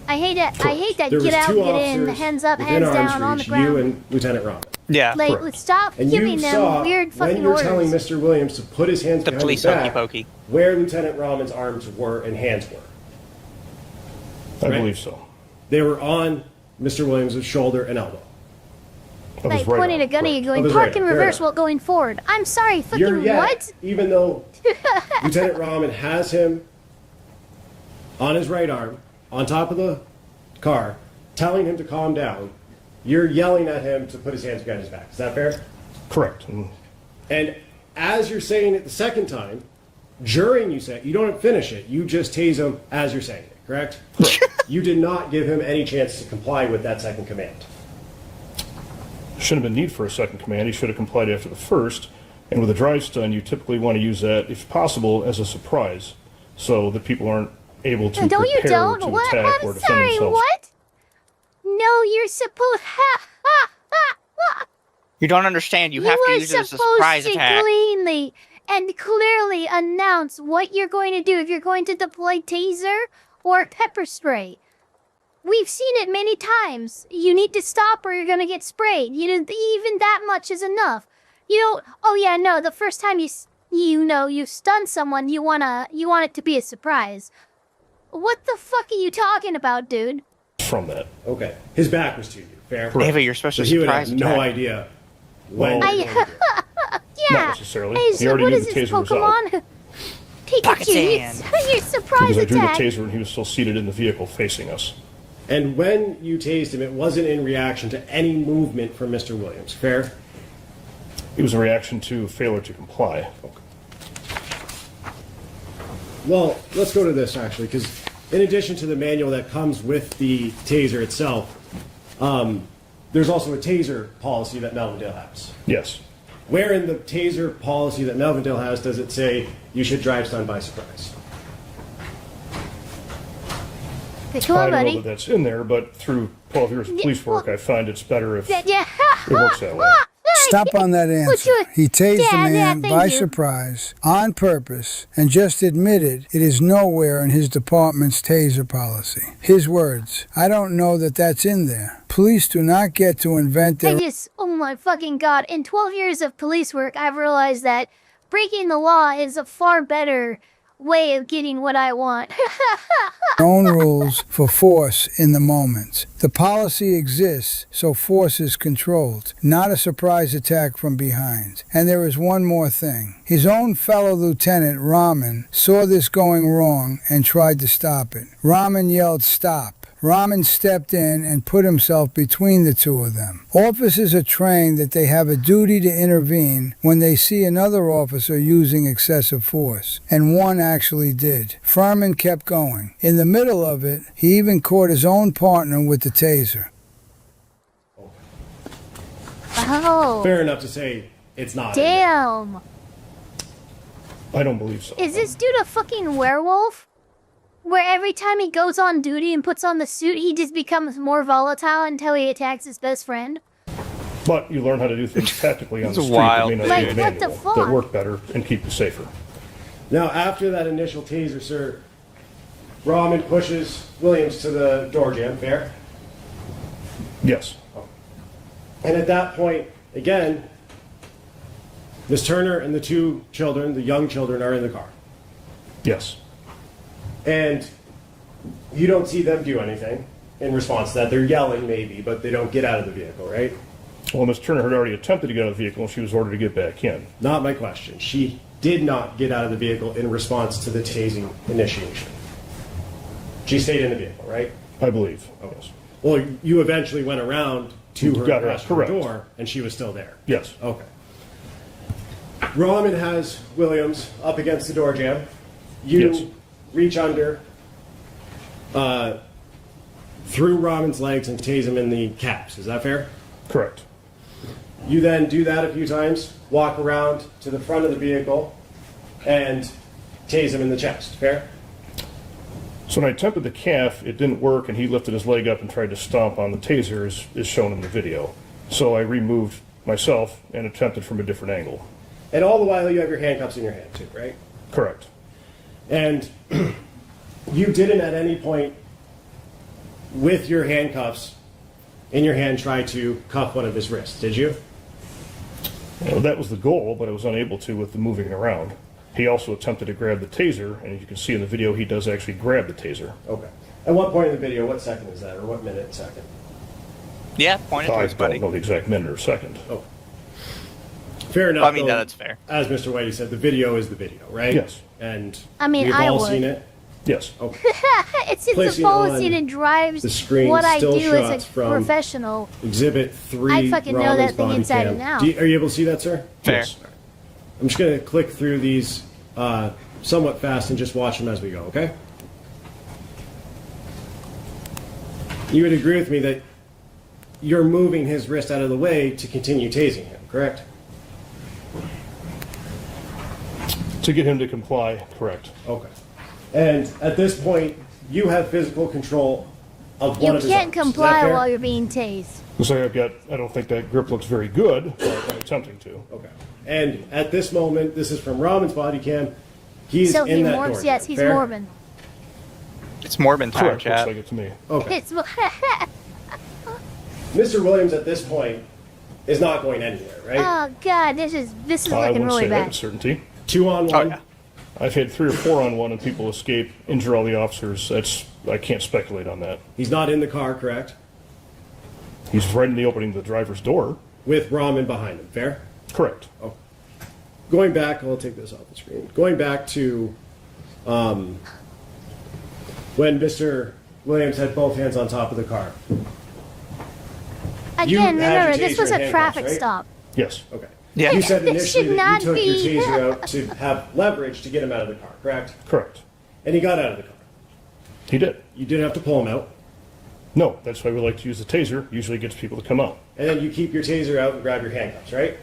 I hate that. I hate that. There Get was out, two get in, officers hands up, within hands arm's down, on the reach, ground. You and Lieutenant Rahman. Yeah. Like, Correct. stop And giving you them saw weird fucking when you were orders. telling Mr. Williams to put his hands The behind police his back, hokey-pokey. where Lieutenant Rahman's arms were and hands were. I Right? believe so. They were on Mr. Williams' shoulder and elbow. Of his Like right pointing arm, a gun at you, correct. going Of his park right in arm, fair reverse enough. while going forward. I'm sorry, fucking what? Even though Lieutenant Rahman has him on his right arm, on top of the car, telling him to calm down, you're yelling at him to put his hands behind his back. Is that fair? Correct. And as you're saying it the second time, during you say, you don't finish it, you just tase him as you're saying it, correct? You did not give him any chance to comply with that second command. Shouldn't have been need for a second command. He should have complied after the first. And with a drive stun, you typically want to use that, if possible, as a surprise, so that people aren't able to No, you prepare don't. to What? attack or I'm defend sorry, themselves. what? No, you're supposed. You don't understand. You have to use it as a surprise to attack. cleanly and clearly announce what you're going to do. If you're going to deploy taser or pepper spray. We've seen it many times. You need to stop or you're going to get sprayed. Even that much is enough. You don't. Oh yeah, no. The first time you stun someone, you want it to be a surprise. What the fuck are you talking about, dude? From that. Okay. His back was to you, fair? Ava, you're supposed So to he would surprise have no attack. idea when. Well, you're going to do it. Yeah. Not necessarily. Hey, He so already what knew is the this taser was out. Pokemon? Pocket Pikachu, sand. your surprise Because I drew the attack. taser when he was still seated in the vehicle facing us. And when you tased him, it wasn't in reaction to any movement from Mr. Williams, fair? It was a reaction to failure to comply. Well, let's go to this actually, because in addition to the manual that comes with the taser itself, there's also a taser policy that Melvindale has. Yes. Where in the taser policy that Melvindale has does it say you should drive stun by surprise? Okay, come I on, don't know buddy. that that's in there, but through 12 years of police work, I find it's better if it Yeah. works that way. Stop on that answer. He tased the man thank by you. surprise, on purpose, and just admitted it is nowhere in his department's taser policy. His words, I don't know that that's in there. Police do not get to invent their Oh my fucking god. In 12 years of police work, I've realized that breaking the law is a far better way of getting what I want. own rules for force in the moment. The policy exists, so force is controlled, not a surprise attack from behind. And there is one more thing. His own fellow Lieutenant Rahman saw this going wrong and tried to stop it. Rahman yelled, "Stop." Rahman stepped in and put himself between the two of them. Officers are trained that they have a duty to intervene when they see another officer using excessive force, and one actually did. Furman kept going. In the middle of it, he even caught his own partner with the taser. Oh. Fair enough to say it's not. Damn. I don't believe so. Is this dude a fucking werewolf? Where every time he goes on duty and puts on the suit, he just becomes more volatile until he attacks his best friend? But you learn how to do things tactically on the It's street wild. that may not Like, be a what the manual, fuck? that work better and keep you safer. Now, after that initial taser, sir, Rahman pushes Williams to the door jam, fair? Yes. And at that point, again, Miss Turner and the two children, the young children, are in the car. Yes. And You don't see them do anything in response to that. They're yelling maybe, but they don't get out of the vehicle, right? Well, Ms. Turner had already attempted to get out of the vehicle and she was ordered to get back in. Not my question. She did not get out of the vehicle in response to the tasing initiation. She stayed in the vehicle, right? I believe. Okay. Yes. Well, you eventually went around to her Got her, passenger correct. door, and she was still there. Yes. Okay. Rahman has Williams up against the door jamb. You Yes. reach under, through Rahman's legs and tase him in the caps. Is that fair? Correct. You then do that a few times, walk around to the front of the vehicle, and tase him in the chest. Fair? So when I attempted the calf, it didn't work, and he lifted his leg up and tried to stomp on the taser, as shown in the video. So I removed myself and attempted from a different angle. And all the while, you have your handcuffs in your hand, too, right? Correct. And you didn't at any point, with your handcuffs in your hand, try to cuff one of his wrists, did you? Well, that was the goal, but I was unable to with the moving around. He also attempted to grab the taser, and as you can see in the video, he does actually grab the taser. Okay. At what point in the video, what second is that, or what minute, second? Yeah, point it to I us, buddy. don't know the exact minute or second. Oh. Fair enough. Well, I mean, though, that's fair. As Mr. Whitey said, the video is the video, right? Yes. And I mean, we've I all would. seen it. Yes. Okay. It's the Placing policy on that drives the screen what I still do as shots a from professional. Exhibit 3. I fucking know Rahman's that thing body inside cam. and out. Are you able to see that, sir? Fair. Yes. I'm just going to click through these somewhat fast and just watch them as we go, okay? You would agree with me that you're moving his wrist out of the way to continue tasing him, correct? To get him to comply, correct. Okay. And at this point, you have physical control of one You of his can't arms. Is that comply fair? while you're being tased. So I don't think that grip looks very good, but I'm attempting to. Okay. And at this moment, this is from Rahman's body cam. He's So in he that morbs. door. Yes, he's fair? morbid. It's Morbin time, Correct, looks chat. like it to me. Okay. It's Mr. Williams at this point is not going anywhere, right? oh god, this is I looking wouldn't really say that bad. with certainty. 2-on-1. Oh, yeah. I've had 3 or 4-on-1 and people escape, injure all the officers. I can't speculate on that. He's not in the car, correct? He's right in the opening of the driver's door. With Rahman behind him, fair? Correct. Oh. Going back, I'll take this off the screen. Going back to when Mr. Williams had both hands on top of the car. You Again, had remember, your this taser was in a handcuffs, traffic right? stop. Yes. Okay. Yeah. You said This initially should that not you took your be- taser out to have leverage to get him out of the car, correct? Correct. And he got out of the car. He did. You didn't have to pull him out. No, that's why we like to use the taser. Usually it gets people to come out. And then you keep your taser out and grab your handcuffs, right?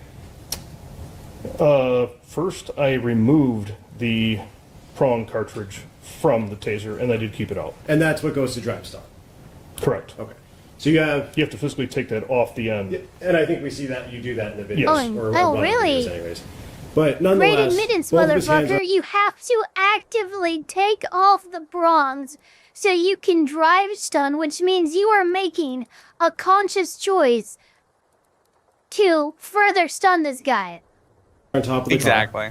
First, I removed the prong cartridge from the taser, and I did keep it out. And that's what goes to drive stop. Correct. Okay. So you have, You have to physically take that off the end. and I think we see that you do that in the video. Yes. Oh, one of the really? videos anyways. But Great nonetheless, admittance, both of his hands motherfucker. You have to actively take off the prongs so you can drive stun, which means you are making a conscious choice to further stun this guy. are on top of the car. Exactly.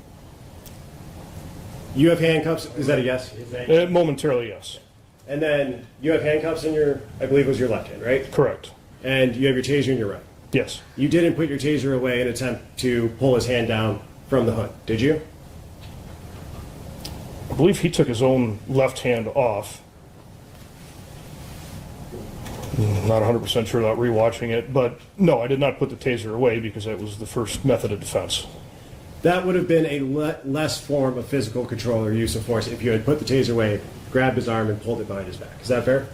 You have handcuffs. Is that a yes? Momentarily, yes. And then you have handcuffs in your, I believe it was your left hand, right? Correct. And you have your taser in your right. Yes. You didn't put your taser away in an attempt to pull his hand down from the hood, did you? I believe he took his own left hand off. Not 100% sure without rewatching it, but no, I did not put the taser away because that was the first method of defense. That would have been a less form of physical control or use of force if you had put the taser away, grabbed his arm, and pulled it behind his back. Is that fair?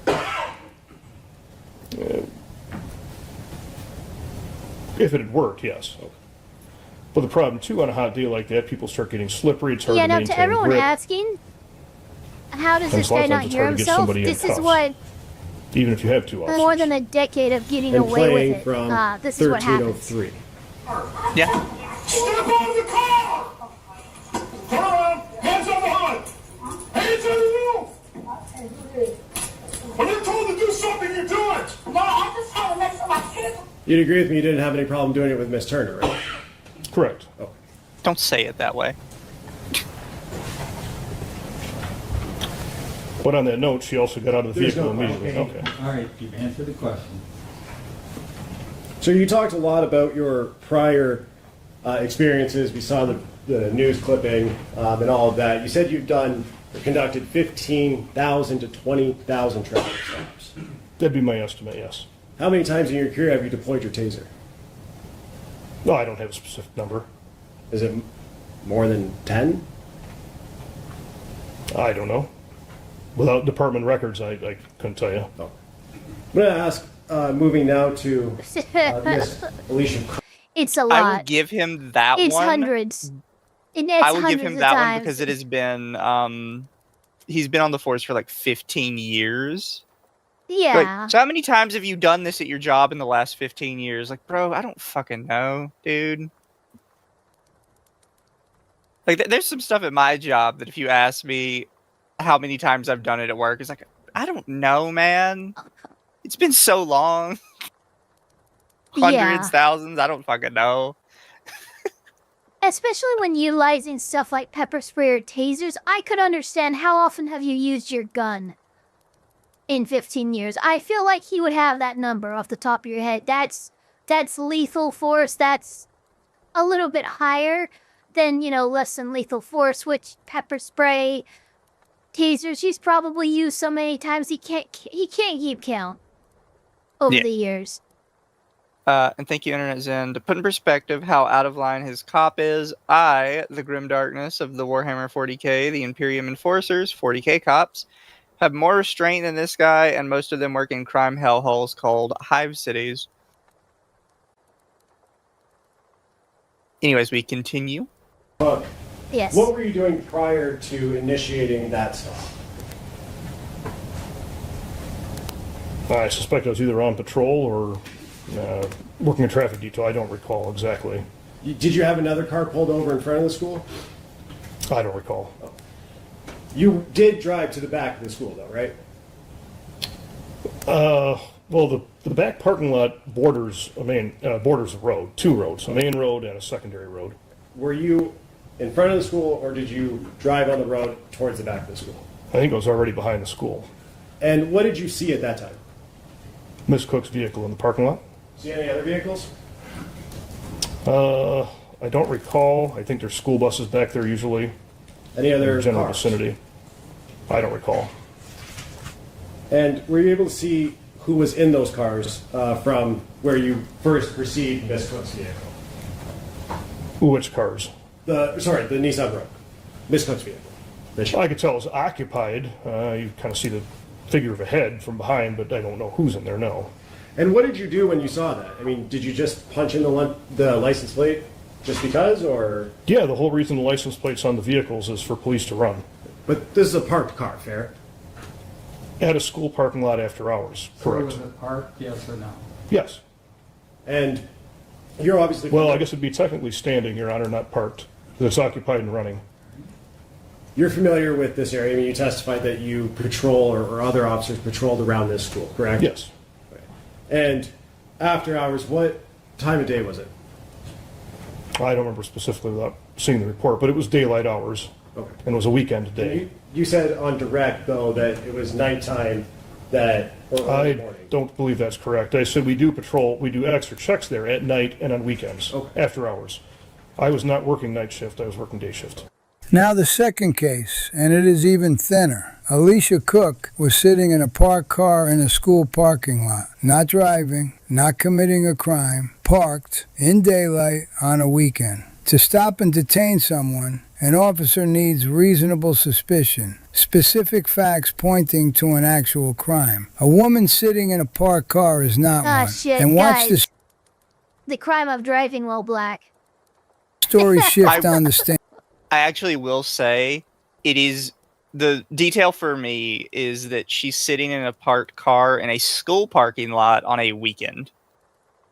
If it had worked, yes. But the problem, too, on a hot day like that, people start getting slippery. It's hard Yeah, to no, maintain to everyone grip. asking, how does And this a lot guy of not times it's hear hard to get himself? somebody in This is cuffs. what Even if you have 2 officers. more than a decade of getting And away playing with it. from This is what happens. 1303. Yeah. Step out of the car! Turn around, hands on the hood! Hands on the roof! When you're told to do something, you do it! No, I just had to make sure my kids... You'd agree with me you didn't have any problem doing it with Miss Turner, right? Correct. Oh. Don't say it that way. But on that note, she also got out of the There's vehicle no immediately. question. Okay. All right, you've answered the question. So you talked a lot about your prior experiences. We saw the news clipping and all of that. You said you've conducted 15,000 to 20,000 traffic stops. That'd be my estimate, yes. How many times in your career have you deployed your taser? No, I don't have a specific number. Is it more than 10? I don't know. Without department records, I couldn't tell you. No. I'm going to ask, moving now to Miss Alicia. It's a lot. I will give him that It's one. hundreds. I will give him that one times. because it has been, he's been on the force for like 15 years. Yeah. Like, so how many times have you done this at your job in the last 15 years? Like, bro, I don't fucking know, dude. Like, there's some stuff at my job that if you ask me how many times I've done it at work, it's like, I don't know, man. It's been so long. Hundreds, thousands, I don't fucking know. Especially when utilizing stuff like pepper spray or tasers, I could understand how often have you used your gun in 15 years. I feel like he would have that number off the top of your head. That's lethal force. That's a little bit higher than, less than lethal force, which pepper spray, tasers, he's probably used so many times he can't keep count over the years. And thank you, Internet Zen. To put in perspective how out of line his cop is, I, the Grim Darkness of the Warhammer 40k, the Imperium Enforcers, 40k cops, have more restraint than this guy, and most of them work in crime hellholes called hive cities. Anyways, we continue. Yes. What were you doing prior to initiating that stop? I suspect I was either on patrol or working a traffic detail. I don't recall exactly. Did you have another car pulled over in front of the school? I don't recall. Oh. You did drive to the back of the school, though, right? Well, the back parking lot borders borders a road, two roads, a main road and a secondary road. Were you in front of the school, or did you drive on the road towards the back of the school? I think I was already behind the school. And what did you see at that time? Miss Cook's vehicle in the parking lot. See any other vehicles? I don't recall. I think there's school buses back there usually. Any other in the general cars? vicinity? I don't recall. And were you able to see who was in those cars from where you first perceived Miss Cook's vehicle? Which cars? The Nissan Rogue. Miss Cook's vehicle. I could tell it was occupied. You kind of see the figure of a head from behind, but I don't know who's in there, no. And what did you do when you saw that? I mean, did you just punch in the license plate just because, or? Yeah, the whole reason the license plate's on the vehicles is for police to run. But this is a parked car, fair? At a school parking lot after hours, correct. So was it parked, yes or no? Yes. And you're obviously... Well, I guess it'd be technically standing, Your Honor, not parked, because it's occupied and running. You're familiar with this area. I mean, you testified that you patrol or other officers patrolled around this school, correct? Yes. Okay. And after hours, what time of day was it? I don't remember specifically without seeing the report, but it was daylight hours. Okay. And it was a weekend day. You said on direct, though, that it was nighttime or early morning. Don't believe that's correct. I said we do patrol, we do extra checks there at night and on weekends, after hours. I was not working night shift, I was working day shift. Now the second case, and it is even thinner. Alicia Cook was sitting in a parked car in a school parking lot, not driving, not committing a crime, parked in daylight on a weekend. To stop and detain someone, an officer needs reasonable suspicion, specific facts pointing to an actual crime. A woman sitting in a parked car is not one. Shit, and watch guys. The crime of driving while black. the story shift on the stand. I actually will say it is the detail for me is that she's sitting in a parked car in a school parking lot on a weekend.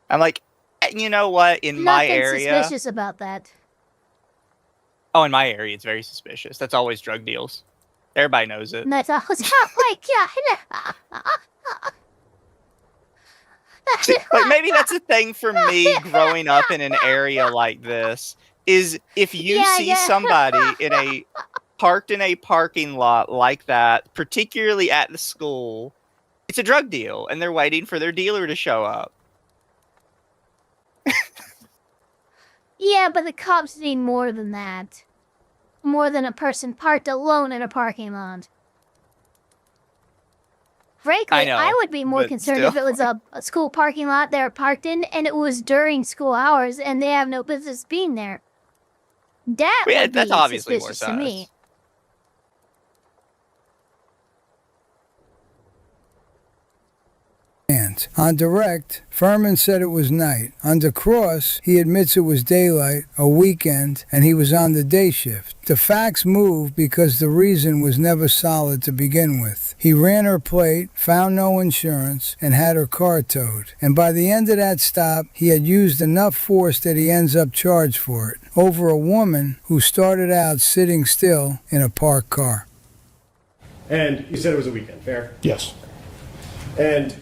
I'm like, you know what? In my area, Nothing suspicious about that. Oh, in my area, it's very suspicious. That's always drug deals. Everybody knows it. That's See, like maybe that's a thing for me growing up in an area like this. Is if you see somebody in a parked in a parking lot like that, particularly at the school, it's a drug deal, and they're waiting for their dealer to show up. Yeah, but the cops need more than that. More than a person parked alone in a parking lot. Frankly, I know, would be more concerned still. if it was a school parking lot they're parked in and it was during school hours and they have no business being there. That would be that's obviously more suspicious to me. On direct, Furman said it was night. Under cross, he admits it was daylight, a weekend, and he was on the day shift. The facts move because the reason was never solid to begin with. He ran her plate, found no insurance, and had her car towed. And by the end of that stop, he had used enough force that he ends up charged for it, over a woman who started out sitting still in a parked car. And you said it was a weekend, fair? Yes. And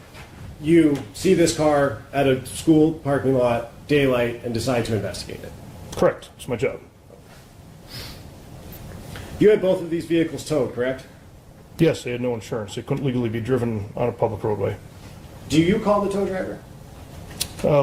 you see this car at a school parking lot, daylight, and decide to investigate it. Correct. It's my job. You had both of these vehicles towed, correct? Yes, they had no insurance. They couldn't legally be driven on a public roadway. Do you call the tow driver?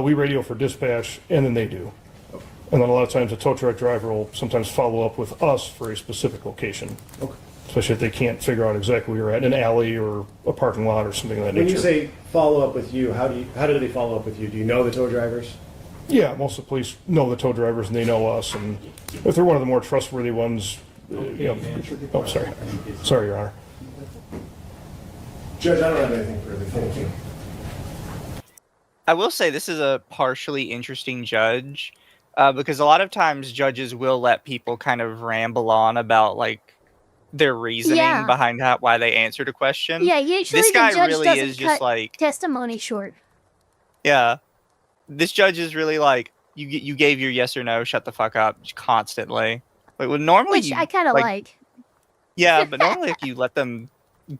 We radio for dispatch, and then they do. Okay. And then a lot of times the tow truck driver will sometimes follow up with us for a specific location. Okay. Especially if they can't figure out exactly where you're at, an alley or a parking lot or something of that nature. When you say follow up with you, how do they follow up with you? Do you know the tow drivers? Yeah, most of the police know the tow drivers and they know us, and if they're one of the more trustworthy ones, oh, sorry, Your Honor. Judge, I don't have anything further. Thank you. I will say this is a partially interesting judge, because a lot of times judges will let people kind of ramble on about like their reasoning behind why they answered a question. Yeah, usually this guy the judge really doesn't is just cut like testimony short. Yeah, this judge is really like you gave your yes or no, shut the fuck up constantly. Like, well, normally Which I kind of like. Yeah, but normally if you let them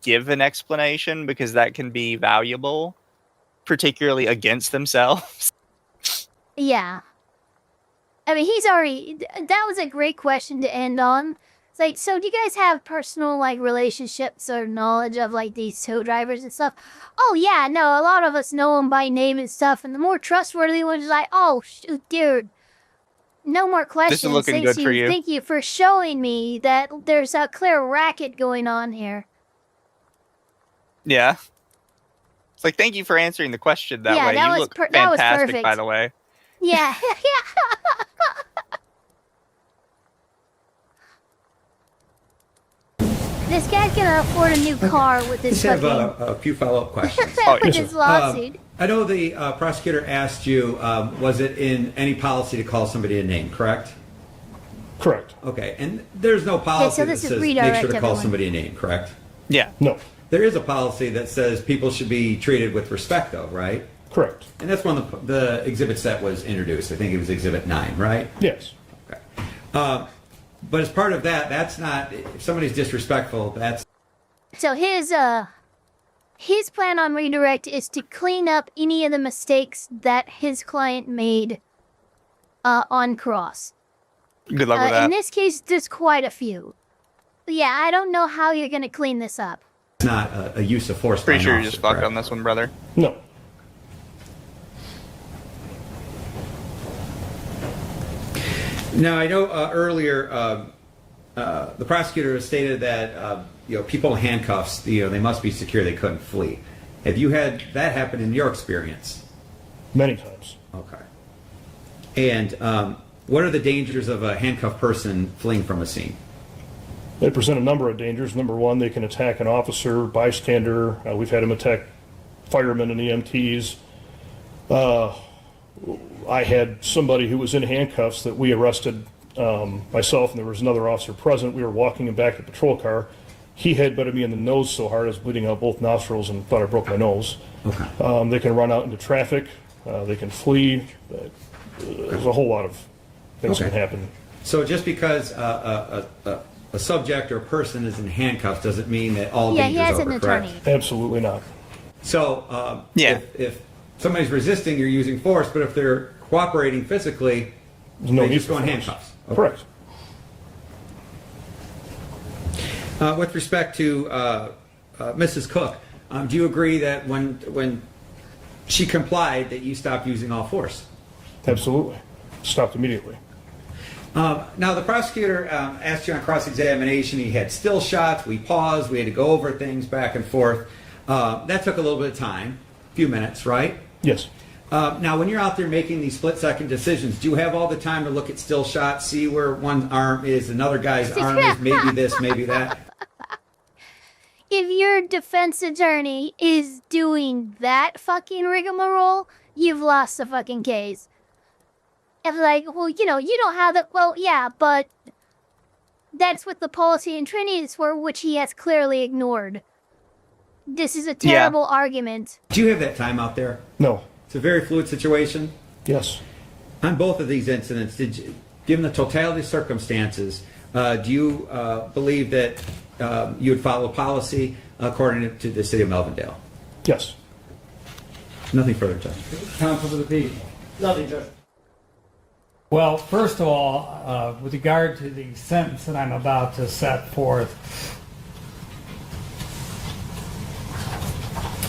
give an explanation, because that can be valuable, particularly against themselves. Yeah. I mean, that was a great question to end on. It's like, so do you guys have personal, like, relationships or knowledge of, like, these tow drivers and stuff? Oh, yeah, no, a lot of us know them by name and stuff, and the more trustworthy ones are like, oh, shoot, dude, no more questions. This is looking good for you. Thank you for showing me that there's a clear racket going on here. Yeah. It's like, thank you for answering the question that way. You look that was fantastic, perfect. by the way. Yeah. This guy can afford a new car with this Just have fucking... a few follow-up questions. with his lawsuit. I know the prosecutor asked you, was it in any policy to call somebody a name, correct? Correct. Okay, and there's no policy so that this is says make redirect sure to call everyone. somebody a name, correct? Yeah. No. There is a policy that says people should be treated with respect, though, right? Correct. And that's one of the exhibits that was introduced. I think it was Exhibit 9, right? Yes. Okay. But as part of that, that's not, if somebody's disrespectful, that's... So his plan on redirect is to clean up any of the mistakes that his client made on cross. Good luck with that. In this case, there's quite a few. But yeah, I don't know how you're going to clean this up. It's not a use of force. Pretty sure by an you just officer, fucked on this one, brother. No. Now, I know earlier the prosecutor has stated that people in handcuffs, they must be secure, they couldn't flee. Have you had that happen in your experience? Many times. Okay. And what are the dangers of a handcuffed person fleeing from a scene? They present a number of dangers. Number one, they can attack an officer, bystander. We've had them attack firemen and EMTs. I had somebody who was in handcuffs that we arrested, myself, and there was another officer present. We were walking him back to the patrol car. He headbutted me in the nose so hard I was bleeding out both nostrils and thought I broke my nose. Okay. They can run out into traffic. They can flee. There's a whole lot of things that can happen. So just because a subject or a person is in handcuffs doesn't mean that all Yeah, danger he is has over, an correct? attorney. Absolutely not. So if somebody's resisting, you're using force, but if they're cooperating physically, There's no they need just for go in force. handcuffs. Correct. With respect to Mrs. Cook, do you agree that when she complied that you stopped using all force? Absolutely. Stopped immediately. Now, the prosecutor asked you on cross-examination. He had still shots. We paused. We had to go over things back and forth. That took a little bit of time, a few minutes, right? Yes. Now, when you're out there making these split-second decisions, do you have all the time to look at still shots, see where one arm is, another guy's arm is, maybe this, maybe that? If your defense attorney is doing that fucking rigmarole, you've lost the fucking case. If like, well, you don't have the, well, yeah, but that's what the policy in Trinity is for, which he has clearly ignored. This is a terrible argument. Do you have that time out there? No. It's a very fluid situation. Yes. On both of these incidents, given the totality of circumstances, do you believe that you would follow policy according to the city of Melvindale? Yes. Nothing further, Judge. Counsel for the people. Nothing, Judge. Well, first of all, with regard to the sentence that I'm about to set forth,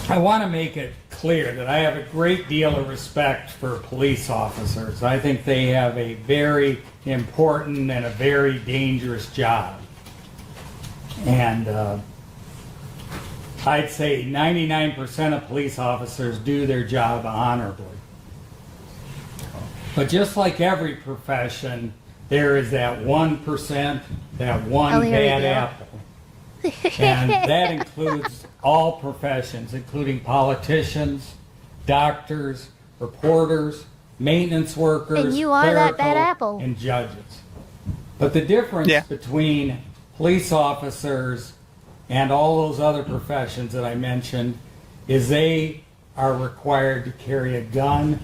I want to make it clear that I have a great deal of respect for police officers. I think they have a very important and a very dangerous job. And I'd say 99% of police officers do their job honorably. But just like every profession, there is that 1%, that one bad apple. And that includes all professions, including politicians, doctors, reporters, maintenance workers, And you are that bad clerical, apple. and judges. But the difference between police officers and all those other professions that I mentioned is they are required to carry a gun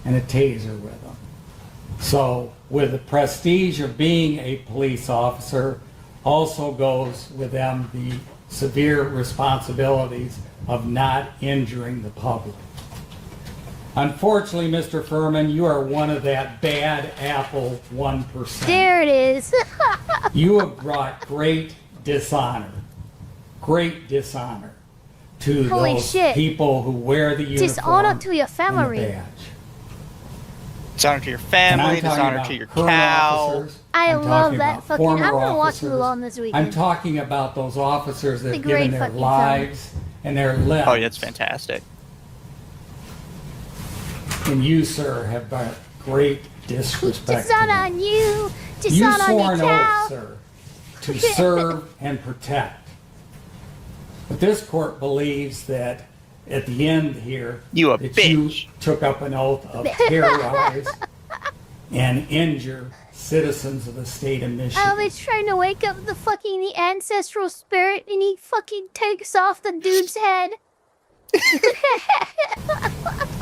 and a taser with them. So with the prestige of being a police officer also goes with them the severe responsibilities of not injuring the public. Unfortunately, Mr. Furman, you are one of that bad apple 1%. There it is. You have brought great dishonor to Holy those shit. people who wear the uniform Dishonor to your and the family. badge. Dishonor to your family, dishonor to your cow. I I'm love talking that about fucking. former I'm gonna watch officers. Mulan this weekend. I'm talking about those officers that It's a have given great their fucking lives and their limbs. Oh, yeah, it's fantastic. And you, sir, have brought great disrespect. to Dishonor them. on you. You Dishonor on swore your an cow. oath, sir, to serve and protect. But this court believes that at the end here, You a that bitch. you took up an oath of terrorize and injure citizens of the state of Michigan. Always trying to wake up the ancestral spirit, and he fucking takes off the dude's head.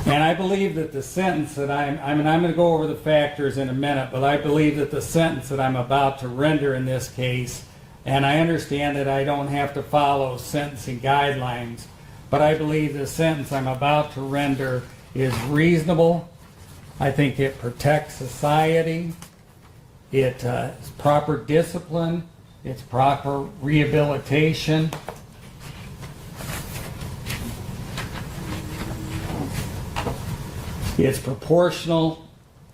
And I believe that the sentence that I'm going to go over the factors in a minute, but I believe that the sentence that I'm about to render in this case, and I understand that I don't have to follow sentencing guidelines, but I believe the sentence I'm about to render is reasonable. I think it protects society. It is proper discipline. It's proper rehabilitation. It's proportional.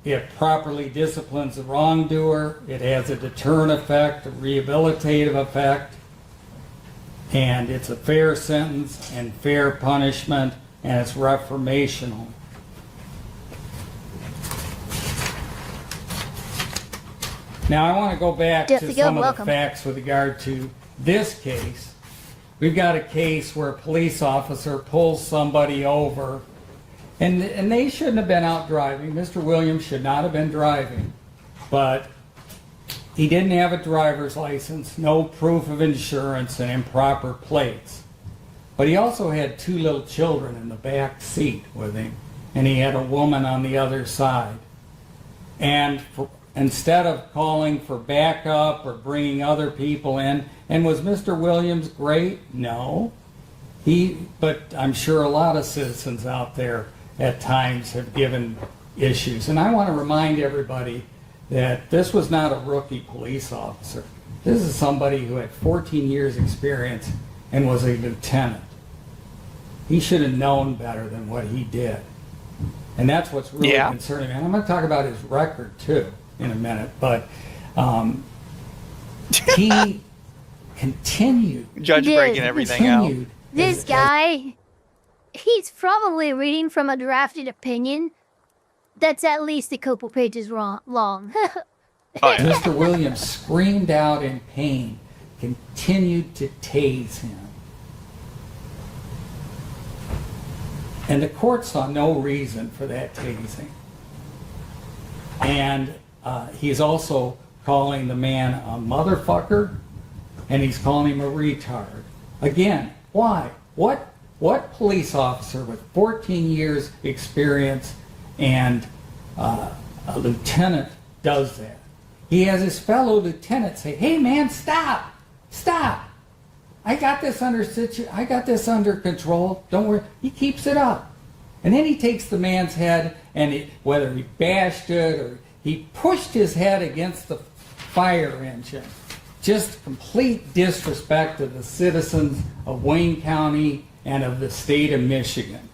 It properly disciplines the wrongdoer. It has a deterrent effect, a rehabilitative effect. And it's a fair sentence and fair punishment, and it's reformational. Now I want to go back to some of the facts with regard to this case. We've got a case where a police officer pulls somebody over, and they shouldn't have been out driving. Mr. Williams should not have been driving, but he didn't have a driver's license, no proof of insurance, and improper plates. But he also had two little children in the back seat with him, and he had a woman on the other side. And instead of calling for backup or bringing other people in, and was Mr. Williams great? No. But I'm sure a lot of citizens out there at times have given issues. And I want to remind everybody that this was not a rookie police officer. This is somebody who had 14 years experience and was a lieutenant. He should have known better than what he did. And that's what's really concerning. And I'm going to talk about his record too in a minute, but he continued. Judge breaking everything out. This guy, he's probably reading from a drafted opinion that's at least a couple pages long. Mr. Williams screamed out in pain, continued to tase him. And the court saw no reason for that tasing. And he's also calling the man a motherfucker, and he's calling him a retard. Again, why? What police officer with 14 years experience and a lieutenant does that? He has his fellow lieutenant say, "Hey man, stop! I got this under control. Don't worry." He keeps it up. And then he takes the man's head, and whether he bashed it or he pushed his head against the fire engine. Just complete disrespect of the citizens of Wayne County and of the state of Michigan.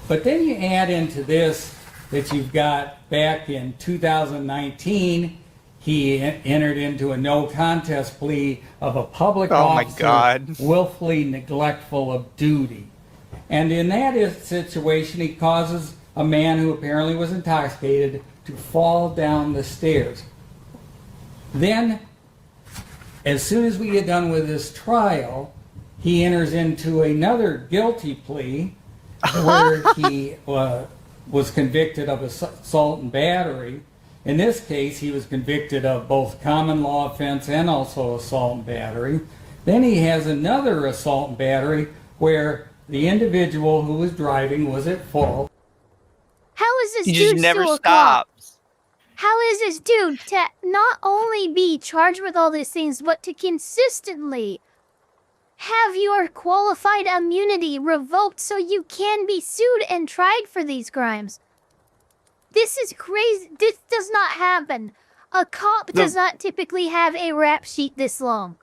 But then you add into this that you've got back in 2019, he entered into a no contest plea of a public officer willfully neglectful of duty. And in that situation, he causes a man who apparently was intoxicated to fall down the stairs. Then, as soon as we get done with this trial, he enters into another guilty plea where he was convicted of assault and battery. In this case, he was convicted of both common law offense and also assault and battery. Then he has another assault and battery where the individual who was driving was at fault. How is this He dude just never still a cop? stops. How is this dude to not only be charged with all these things, but to consistently have your qualified immunity revoked so you can be sued and tried for these crimes? This is crazy. This does not happen. A cop does not typically have a rap sheet this long.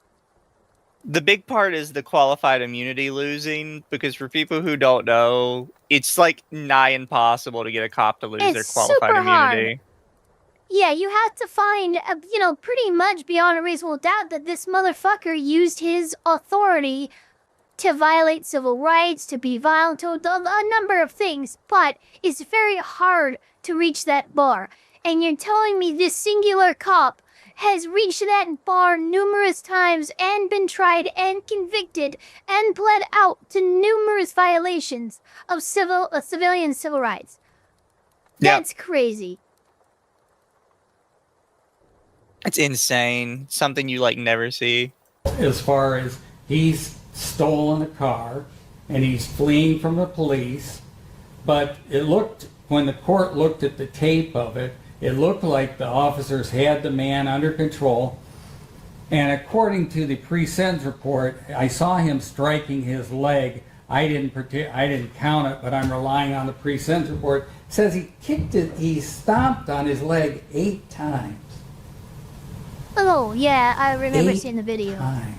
The big part is the qualified immunity losing, because for people who don't know, it's like nigh impossible to get a cop to lose their qualified super immunity. hard. Yeah, you have to find, pretty much beyond a reasonable doubt that this motherfucker used his authority to violate civil rights, to be violent, to a number of things, but it's very hard to reach that bar. And you're telling me this singular cop has reached that bar numerous times and been tried and convicted and pled out to numerous violations of civilian civil rights. That's crazy. It's insane. Something you never see. As far as he's stolen a car and he's fleeing from the police, but it looked, when the court looked at the tape of it, it looked like the officers had the man under control. And according to the pre-sentence report, I saw him striking his leg. I didn't count it, but I'm relying on the pre-sentence report. It says he stomped on his leg 8 times. Oh, yeah, I remember 8 seeing the video. times.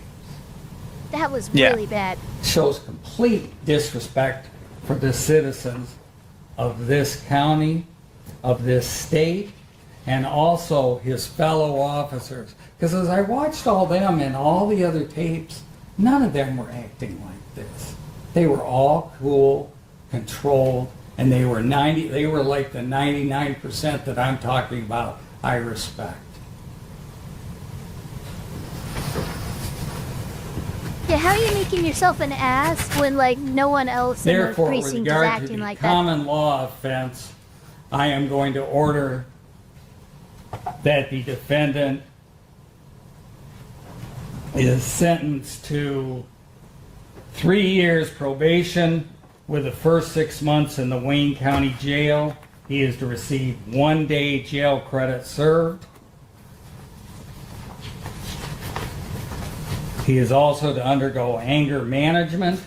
That was really bad. Shows complete disrespect for the citizens of this county, of this state, and also his fellow officers. Because as I watched all them and all the other tapes, none of them were acting like this. They were all cool, controlled, and they were like the 99% that I'm talking about I respect. Yeah, how are you making yourself an ass when, no one else in the precinct is acting like that? Common law offense, I am going to order that the defendant is sentenced to 3 years probation with the first 6 months in the Wayne County Jail. He is to receive 1 day jail credit served. He is also to undergo anger management.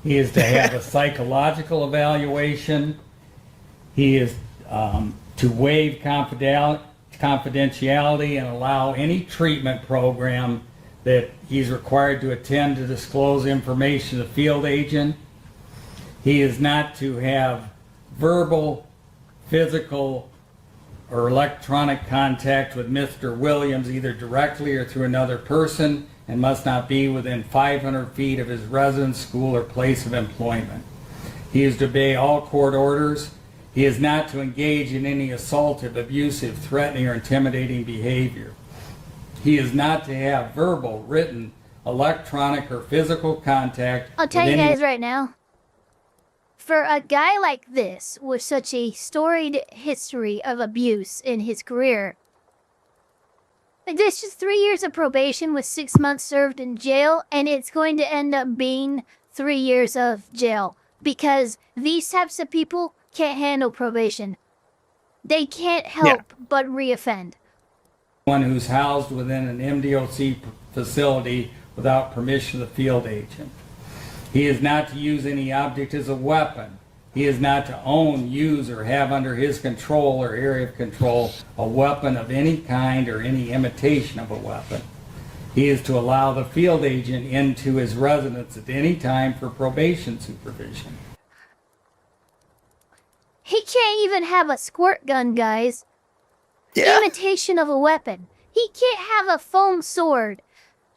He is to have a psychological evaluation. He is to waive confidentiality and allow any treatment program that he's required to attend to disclose information to the field agent. He is not to have verbal, physical, or electronic contact with Mr. Williams, either directly or through another person, and must not be within 500 feet of his residence, school, or place of employment. He is to obey all court orders. He is not to engage in any assaultive, abusive, threatening, or intimidating behavior. He is not to have verbal, written, electronic, or physical contact. I'll tell you guys right now, for a guy like this with such a storied history of abuse in his career, this is 3 years of probation with 6 months served in jail, and it's going to end up being 3 years of jail because these types of people can't handle probation. They can't help but reoffend. One who's housed within an MDOC facility without permission of the field agent. He is not to use any object as a weapon. He is not to own, use, or have under his control or area of control a weapon of any kind or any imitation of a weapon. He is to allow the field agent into his residence at any time for probation supervision. He can't even have a squirt gun, guys. Imitation of a weapon. He can't have a foam sword.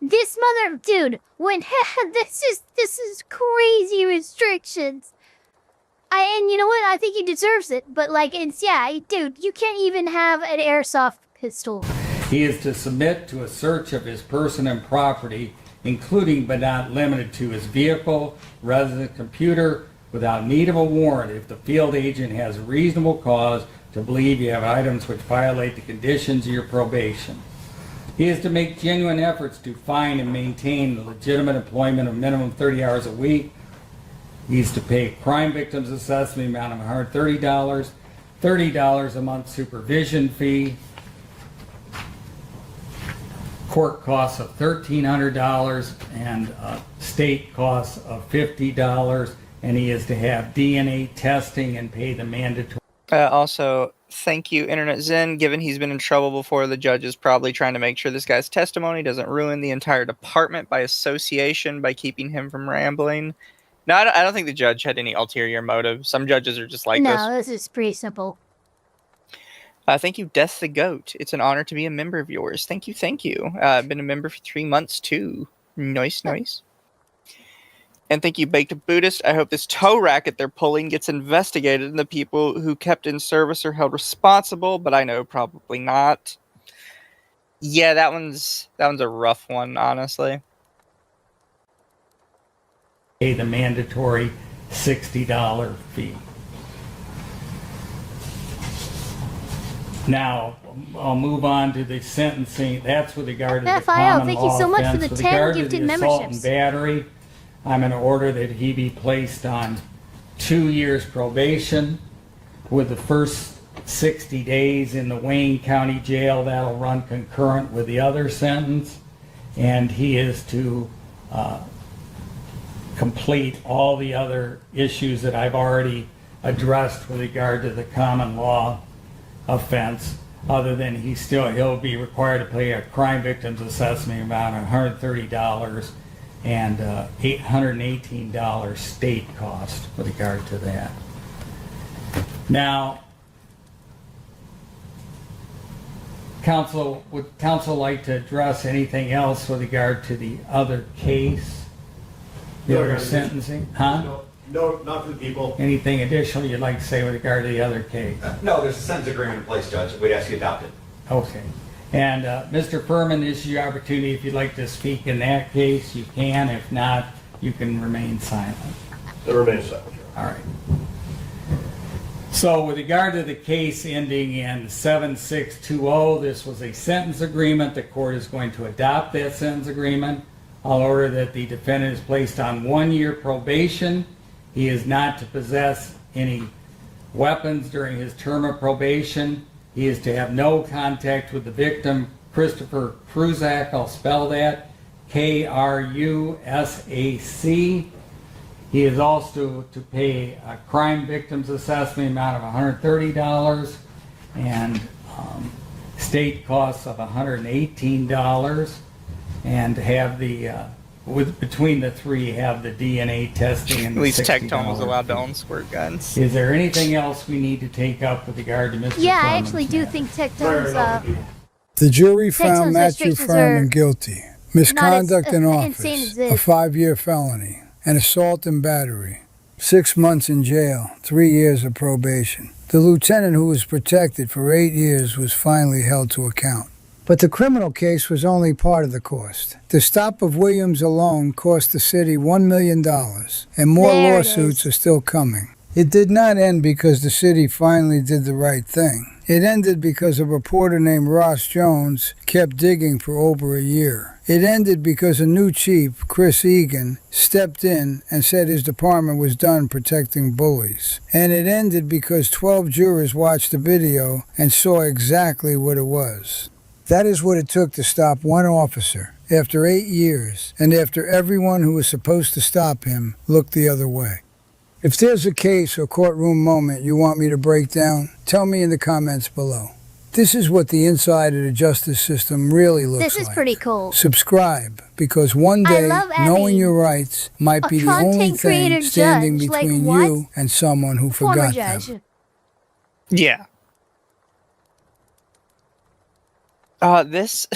This mother, dude, when this is crazy restrictions. And you know what? I think he deserves it. But like, it's dude, you can't even have an airsoft pistol. He is to submit to a search of his person and property, including but not limited to his vehicle, resident computer, without need of a warrant if the field agent has reasonable cause to believe you have items which violate the conditions of your probation. He is to make genuine efforts to find and maintain the legitimate employment of minimum 30 hours a week. He is to pay crime victims assessment amount of $130, $30 a month supervision fee, court costs of $1,300, and state costs of $50. And he is to have DNA testing and pay the mandatory. Also, thank you, Internet Zen. Given he's been in trouble before, the judge is probably trying to make sure this guy's testimony doesn't ruin the entire department by association by keeping him from rambling. No, I don't think the judge had any ulterior motive. Some judges are just like this. No, this is pretty simple. Thank you, Death the Goat. It's an honor to be a member of yours. Thank you, thank you. I've been a member for 3 months, too. Nice, nice. And thank you, Baked Buddhist. I hope this tow racket they're pulling gets investigated and the people who kept in service are held responsible, but I know probably not. Yeah, that one's a rough one, honestly. Pay the mandatory $60 fee. Now, I'll move on to the sentencing. That's with regard to the common thank law you so much offense. for the With 10 regard to gifted the assault and memberships. battery, I'm in order that he be placed on 2 years probation with the first 60 days in the Wayne County Jail. That'll run concurrent with the other sentence. And he is to complete all the other issues that I've already addressed with regard to the common law offense, other than he'll be required to pay a crime victims assessment amount of $130 and $818 state cost with regard to that. Now, would counsel like to address anything else with regard to the other case? The other sentencing? Huh? No, not for the people. Anything additional you'd like to say with regard to the other case? No, there's a sentence agreement in place, Judge. We'd ask you to adopt it. Okay. And Mr. Furman, this is your opportunity. If you'd like to speak in that case, you can. If not, you can remain silent. It remains silent. All right. So with regard to the case ending in 7620, this was a sentence agreement. The court is going to adopt that sentence agreement. I'll order that the defendant is placed on 1 year probation. He is not to possess any weapons during his term of probation. He is to have no contact with the victim, Christopher Kruzak. I'll spell that, K-R-U-S-A-C. He is also to pay a crime victims assessment amount of $130 and state costs of $118, and have the between the three have the DNA testing and At least the Tectone was $60 allowed to fee. own squirt guns. Is there anything else we need to take up with regard to Mr. Yeah, I Furman's actually do matter? think Tectone's The jury found Tectone's Matthew restrictions Furman are guilty. Misconduct in insane office, as a this. 5-year felony, and assault and battery. 6 months in jail, 3 years of probation. The lieutenant who was protected for 8 years was finally held to account. But the criminal case was only part of the cost. The stop of Williams alone cost the city $1 million, and more There it lawsuits is. are still coming. It did not end because the city finally did the right thing. It ended because a reporter named Ross Jones kept digging for over a year. It ended because a new chief, Chris Egan, stepped in and said his department was done protecting bullies. And it ended because 12 jurors watched the video and saw exactly what it was. That is what it took to stop one officer after 8 years, and after everyone who was supposed to stop him looked the other way. If there's a case or courtroom moment you want me to break down, tell me in the comments below. This is what the inside of the justice system really looks like. This is pretty cool. Subscribe, because one I day love knowing having your rights might a be the only content thing creator standing judge, like, between what? you and someone who Former forgot judge. them. Yeah. This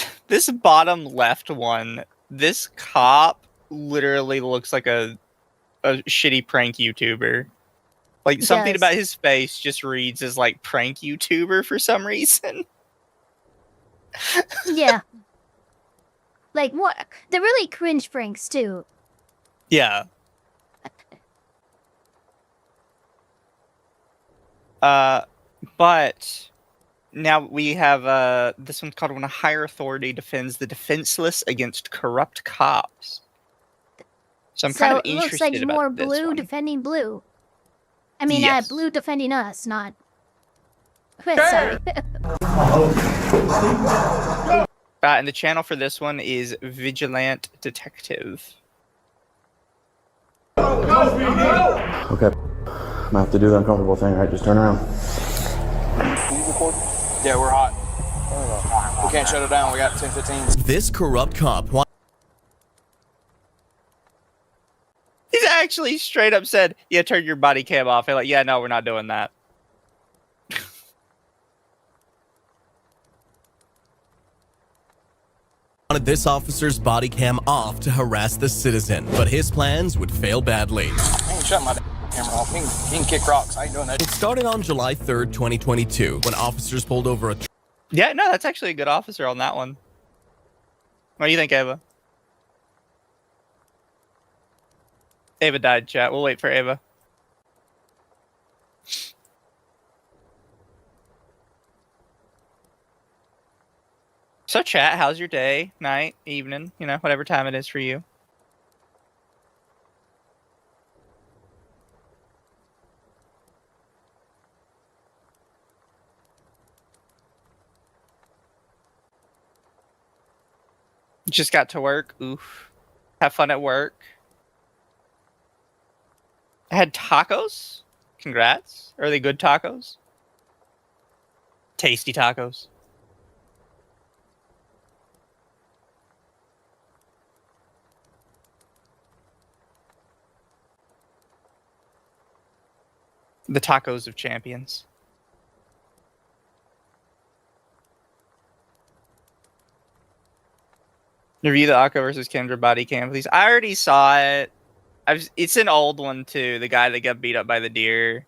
bottom left one, this cop literally looks like a shitty prank YouTuber. Like, something does. about his face just reads as like prank YouTuber for some reason. Yeah. Like, what? They're really cringe pranks, too. Yeah. But now we have this one's called When a Higher Authority Defends the Defenseless Against Corrupt Cops. So I'm kind of it looks interested like about more this blue one. defending blue. I mean, Yes. blue defending us, not... Sorry. And the channel for this one is Vigilant Detective. Okay. I'm gonna have to do the uncomfortable thing, right? Just turn around. Yeah, we're hot. We can't shut it down. We got 10-15. This corrupt cop He's actually straight up said, yeah, turn your body cam off. I'm like, yeah, no, we're not doing that. wanted this officer's body cam off to harass the citizen, but his plans would fail badly. I ain't shutting my camera off. He can kick rocks. I ain't doing that. It started on July 3rd, 2022, when officers pulled over a Yeah, no, that's actually a good officer on that one. What do you think, Ava? Ava died, chat. We'll wait for Ava. So, chat, how's your day, night, evening, you know, whatever time it is for you? Just got to work. Oof. Have fun at work. I had tacos. Congrats. Are they good tacos? Tasty tacos. The tacos of champions. Review the Occo versus Kendra body cam, please. I already saw it. It's an old one, too. The guy that got beat up by the deer.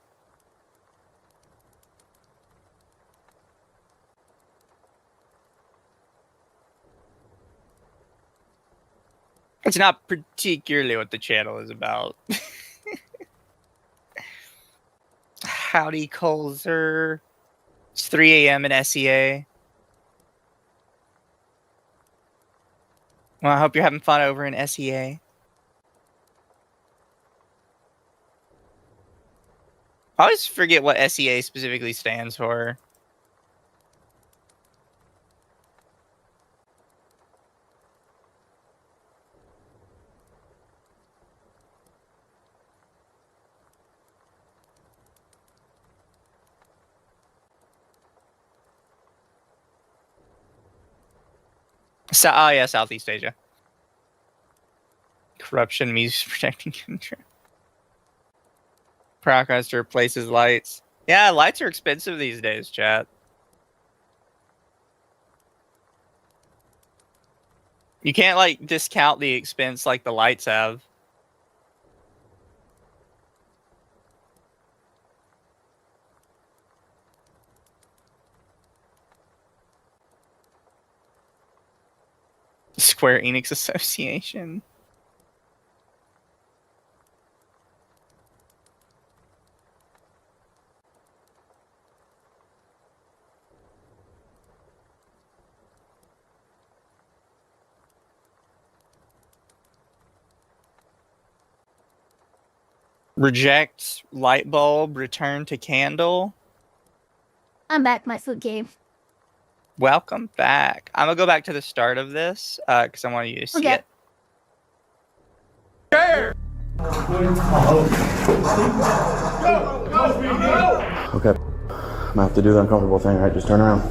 It's not particularly what the channel is about. Howdy, Colzer. It's 3 a.m. in SEA. Well, I hope you're having fun over in SEA. I always forget what SEA specifically stands for. Oh yeah, Southeast Asia. Corruption means protecting country. Progress to replace his lights. Yeah, lights are expensive these days, chat. You can't like discount the expense like the lights have. Square Enix Association. Reject light bulb, return to candle. I'm back, my food game. Welcome back. I'm gonna go back to the start of this because I want you to see it. Share. Okay. I'm gonna have to do the uncomfortable thing, right? Just turn around.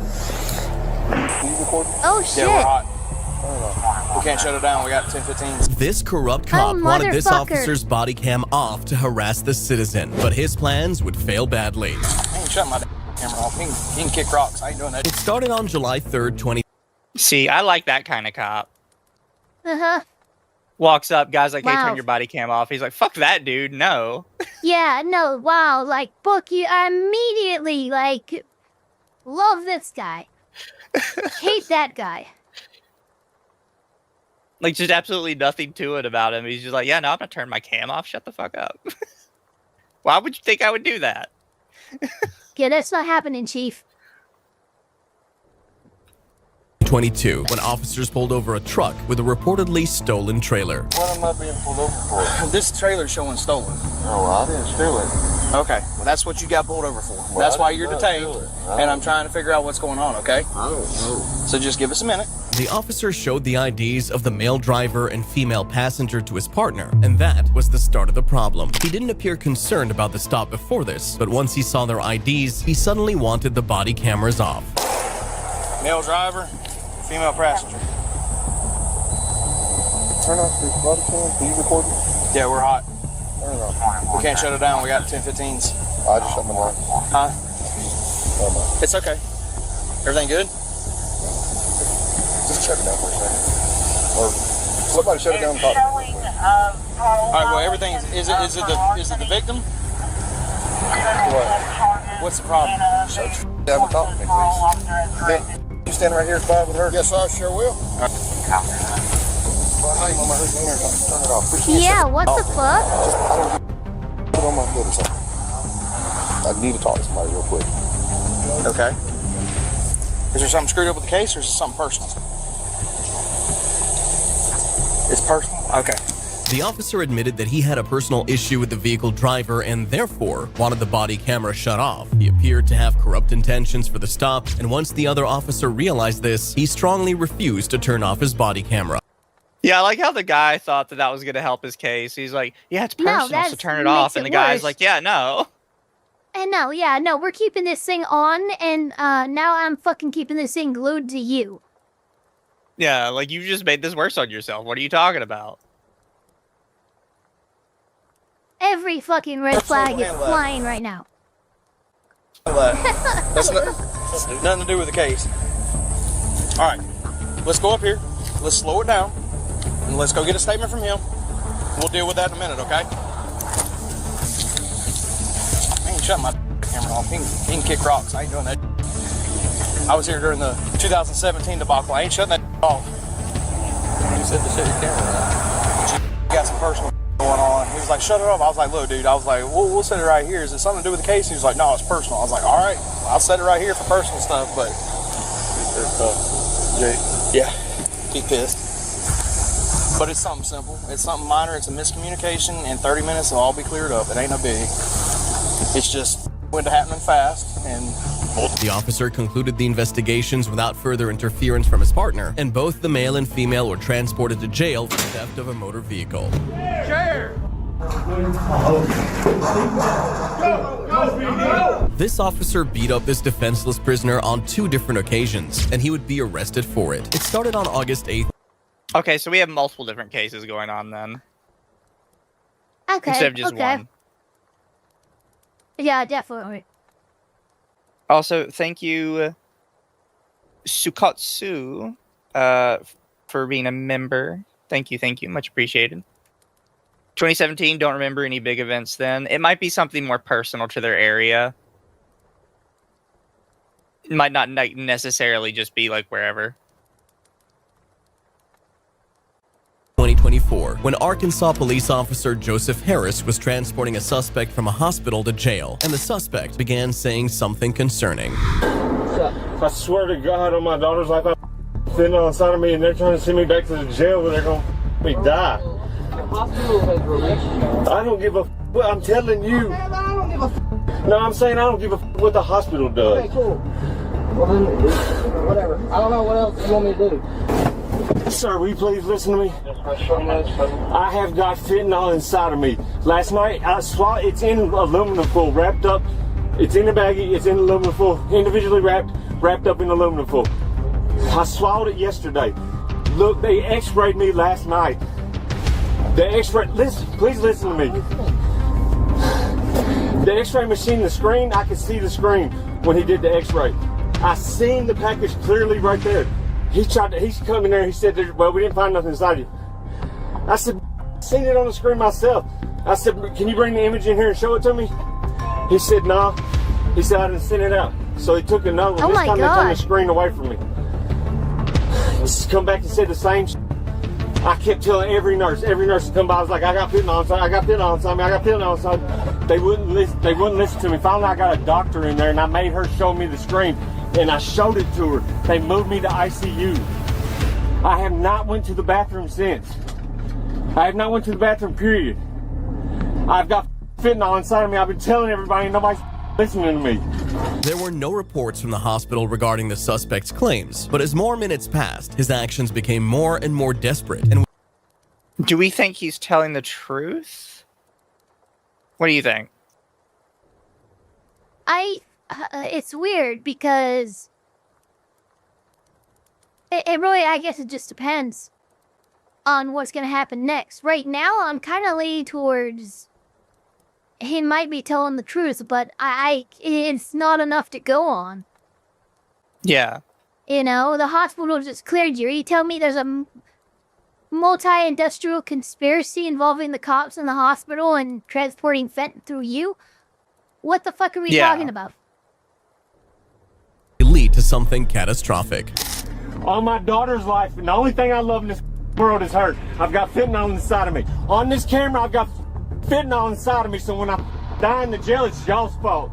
Oh shit! Yeah, we're hot. We can't shut it down. We got 10-15. This corrupt cop wanted this motherfucker. officer's body cam off to harass the citizen, but his plans would fail badly. I ain't shutting my camera off. He can kick rocks. I ain't doing that. It started on July 3rd, 20. See, I like that kind of cop. Uh-huh. Walks up, guys like, hey, Wow. turn your body cam off. He's like, fuck that dude, no. Yeah, no, wow, like, book you, I immediately, like, love this guy. Hate that guy. Like, just absolutely nothing to it about him. He's just like, yeah, no, I'm gonna turn my cam off. Shut the fuck up. Why would you think I would do that? Yeah, that's not happening, Chief. 22, when officers pulled over a truck with a reportedly stolen trailer. What am I being pulled over for? This trailer's showing stolen. Oh, I didn't steal it. Okay, well, that's what you got pulled over for. Well, that's I why did you're not detained, steal it. and I'm trying to figure out what's going on, okay? I don't know. So just give us a minute. The officer showed the IDs of the male driver and female passenger to his partner, and that was the start of the problem. He didn't appear concerned about the stop before this, but once he saw their IDs, he suddenly wanted the body cameras off. Male driver, female passenger. Turn off the body cam. Are you recording? Yeah, we're hot. Turn it off. We can't shut it down. We got 10-15s. I just shut them off. Huh? Never mind. It's okay. Everything good? Just shut it down for a second. Or somebody shut it down and talk. All right. Well, everything is it the victim? What? What's the problem? Shut down and talk to me, please. You stand right here at 5 with her? Yes, I sure will. Hey, Mama, turn it off. Yeah, what the fuck? Put on my foot or something. I need to talk to somebody real quick. Okay. Is there something screwed up with the case, or is it something personal? It's personal? Okay. The officer admitted that he had a personal issue with the vehicle driver and therefore wanted the body camera shut off. He appeared to have corrupt intentions for the stop, and once the other officer realized this, he strongly refused to turn off his body camera. Yeah, I like how the guy thought that was going to help his case. He's like, yeah, it's personal, so turn it off. And the guy's like, yeah, no. And no, yeah, no, we're keeping this thing on, and now I'm fucking keeping this thing glued to you. Yeah, like you just made this worse on yourself. What are you talking about? Every fucking red flag is flying right now. That's nothing to do with the case. All right, let's go up here. Let's slow it down, and let's go get a statement from him. We'll deal with that in a minute, okay? I ain't shutting my camera off. He can kick rocks. I ain't doing that. I was here during the 2017 debacle. I ain't shutting that off. You said to shut your camera off. You got some personal going on. He was like, shut it off. I was like, look, dude. I was like, we'll set it right here. Is it something to do with the case? He was like, no, it's personal. I was like, all right, I'll set it right here for personal stuff, but yeah, keep pissed. But it's something simple. It's something minor. It's a miscommunication. In 30 minutes, it'll all be cleared up. It ain't no big. It's just went to happening fast, and the officer concluded the investigations without further interference from his partner, and both the male and female were transported to jail for theft of a motor vehicle. Share! This officer beat up this defenseless prisoner on 2 different occasions, and he would be arrested for it. It started on August 8th. Okay, so we have multiple different cases going on then. Okay. Instead of just one. Yeah, definitely. Also, thank you, Sukatsu, for being a member. Thank you, much appreciated. 2017, don't remember any big events then. It might be something more personal to their area. It might not necessarily just be like wherever. 2024, when Arkansas police officer Joseph Harris was transporting a suspect from a hospital to jail, and the suspect began saying something concerning. I swear to God on my daughter's life, I'm sitting on the side of me and they're trying to send me back to the jail where they're going to make me die. The hospital has released you. I don't give a well, I'm telling you. I don't give a No, I'm saying I don't give a what the hospital does. Okay, cool. Well then, whatever. I don't know what else you want me to do. Sir, will you please listen to me? I have got fentanyl inside of me. Last night, I swallowed, it's in aluminum foil, wrapped up. It's in a baggie, it's in aluminum foil, individually wrapped up in aluminum foil. I swallowed it yesterday. Look, they x-rayed me last night. The x-ray, listen, please listen to me. The x-ray machine, the screen, I could see the screen when he did the x-ray. I seen the package clearly right there. He's come in there, he said, well, we didn't find nothing inside you. I said, seen it on the screen myself. I said, can you bring the image in here and show it to me? He said, no. He said, I didn't send it out. So he took another one. Oh this my time God. they turned the screen away from me. He's come back and said the same I kept telling every nurse to come by. I was like, I got fentanyl inside, I got fentanyl inside me, I got fentanyl inside. They wouldn't listen to me. Finally, I got a doctor in there and I made her show me the screen. And I showed it to her. They moved me to ICU. I have not went to the bathroom since. I have not went to the bathroom, period. I've got fentanyl inside of me. I've been telling everybody and nobody's listening to me. There were no reports from the hospital regarding the suspect's claims, but as more minutes passed, his actions became more and more desperate. And do we think he's telling the truth? What do you think? It's weird because it really, I guess it just depends on what's going to happen next. Right now, I'm kind of leaning towards he might be telling the truth, but it's not enough to go on. Yeah. You know, the hospital just cleared you. You tell me there's a multi-industrial conspiracy involving the cops in the hospital and transporting fentanyl through you? What the fuck are we talking about? lead to something catastrophic. On my daughter's life, and the only thing I love in this world is her. I've got fentanyl inside of me. On this camera, I've got fentanyl inside of me, so when I die in the jail, it's y'all's fault.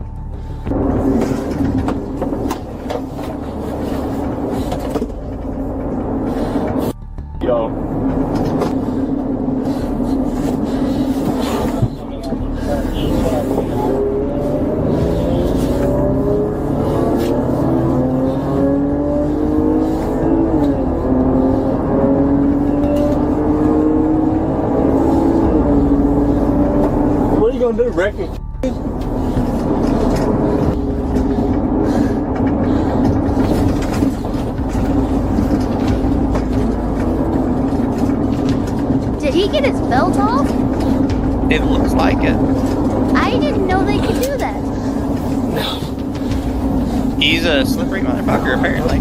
Yo. What are you gonna do, wreck me? Did he get his belt off? It looks like it. I didn't know they could do that. He's a slippery motherfucker, apparently.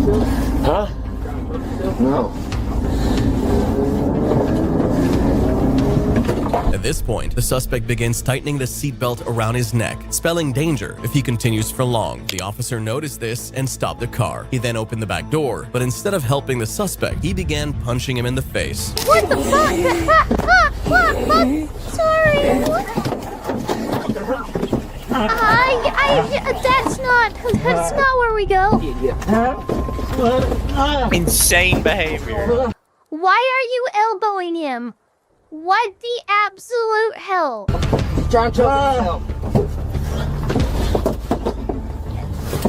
Huh? No. At this point, the suspect begins tightening the seatbelt around his neck, spelling danger if he continues for long. The officer noticed this and stopped the car. He then opened the back door, but instead of helping the suspect, he began punching him in the face. What the fuck? Sorry. That's not where we go. Insane behavior. Why are you elbowing him? What the absolute hell? He's trying to help.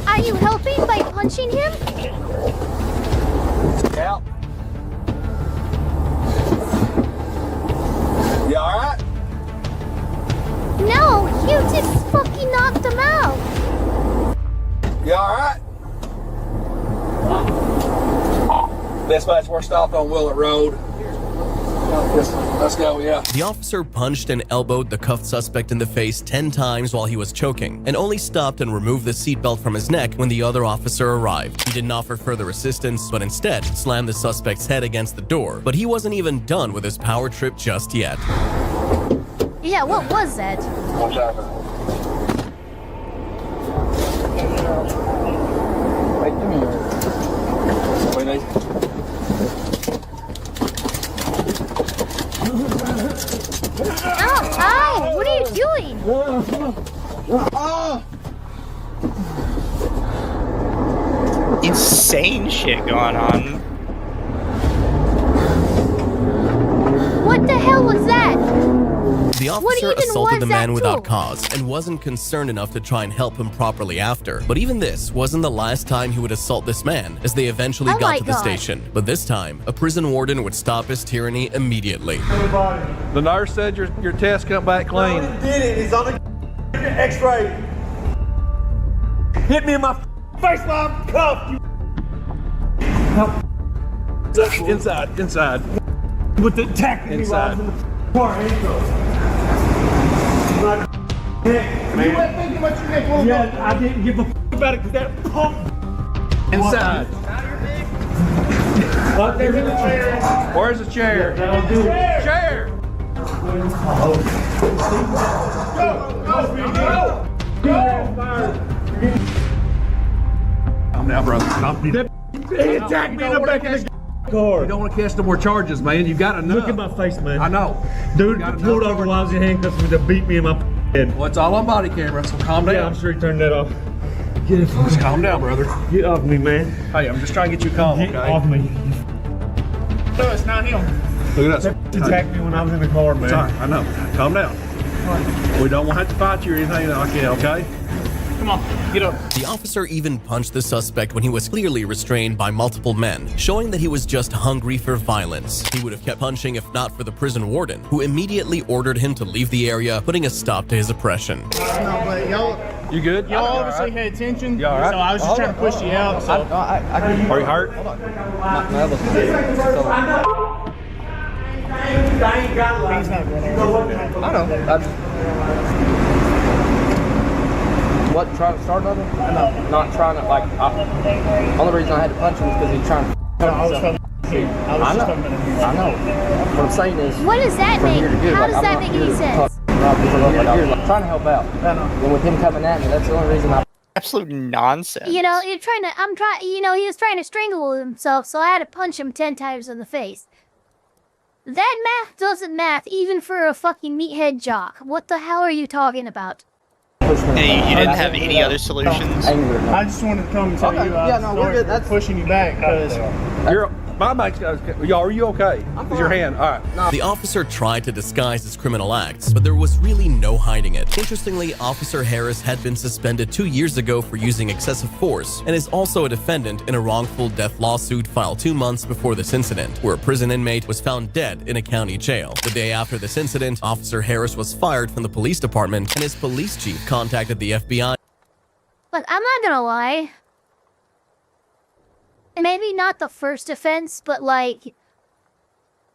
Are you helping by punching him? Yeah. You alright? Dispatch, we're stopped on Willett Road. Let's go, yeah. The officer punched and elbowed the cuffed suspect in the face 10 times while he was choking, and only stopped and removed the seatbelt from his neck when the other officer arrived. He didn't offer further assistance, but instead slammed the suspect's head against the door. But he wasn't even done with his power trip just yet. Yeah, what was that? What's happening? Wait, give me your... Wait, Nathan. Oh, ow! What are you doing? Insane shit going on. What the hell was that? The officer assaulted the man without cause and wasn't concerned enough to try and help him properly after. But even this wasn't the last time he would assault this man, as they eventually got to the station. But this time, a prison warden would stop his tyranny immediately. The nurse said your test come back clean. No, he did it. He's on the x-ray. Hit me in my face while I'm cuffed, you. Inside. With the attack me while I was in the car, handcuffs. You weren't thinking about your neck. Yeah, I didn't give a about it because that pump. Inside. There's a chair. Where's the chair? Chair. Go. Calm down, brother. He attacked me in the back of the car. You don't want to catch no more charges, man. You got to know. Look at my face, man. I know. Dude pulled over while I was in handcuffs to beat me in my head. Well, it's all on body camera, so calm down. Yeah, I'm sure he turned that off. Get it. Just calm down, brother. Get off me, man. Hey, I'm just trying to get you calm, Get off me. No, it's not him. Look at us. He attacked me when I was in the car, man. It's all right. I know. Calm down. We don't want to have to fight you or anything like that, okay? Come on, get up. The officer even punched the suspect when he was clearly restrained by multiple men, showing that he was just hungry for violence. He would have kept punching if not for the prison warden, who immediately ordered him to leave the area, putting a stop to his oppression. You good? Y'all obviously had attention, all right? so I was just trying to push you out. So. Are you hurt? I know. What, trying to start another? No. Not trying to, like, only reason I had to punch him was because he was trying to... I know. What I'm saying is... What does that mean? How does that make any sense? I'm trying to help out. And with him coming at me, that's the only reason I... Absolute nonsense. You know, he was trying to strangle himself, so I had to punch him 10 times in the face. That math doesn't math, even for a fucking meathead jock. What the hell are you talking about? Hey, you didn't have any other solutions? I just wanted to come and tell you we're good. That's pushing you back because my mic's got. Are you okay? Is your hand all right? The officer tried to disguise his criminal acts, but there was really no hiding it. Interestingly, Officer Harris had been suspended 2 years ago for using excessive force and is also a defendant in a wrongful death lawsuit filed 2 months before this incident, where a prison inmate was found dead in a county jail. The day after this incident, Officer Harris was fired from the police department and his police chief contacted the FBI. Look, I'm not gonna lie. Maybe not the first offense, but like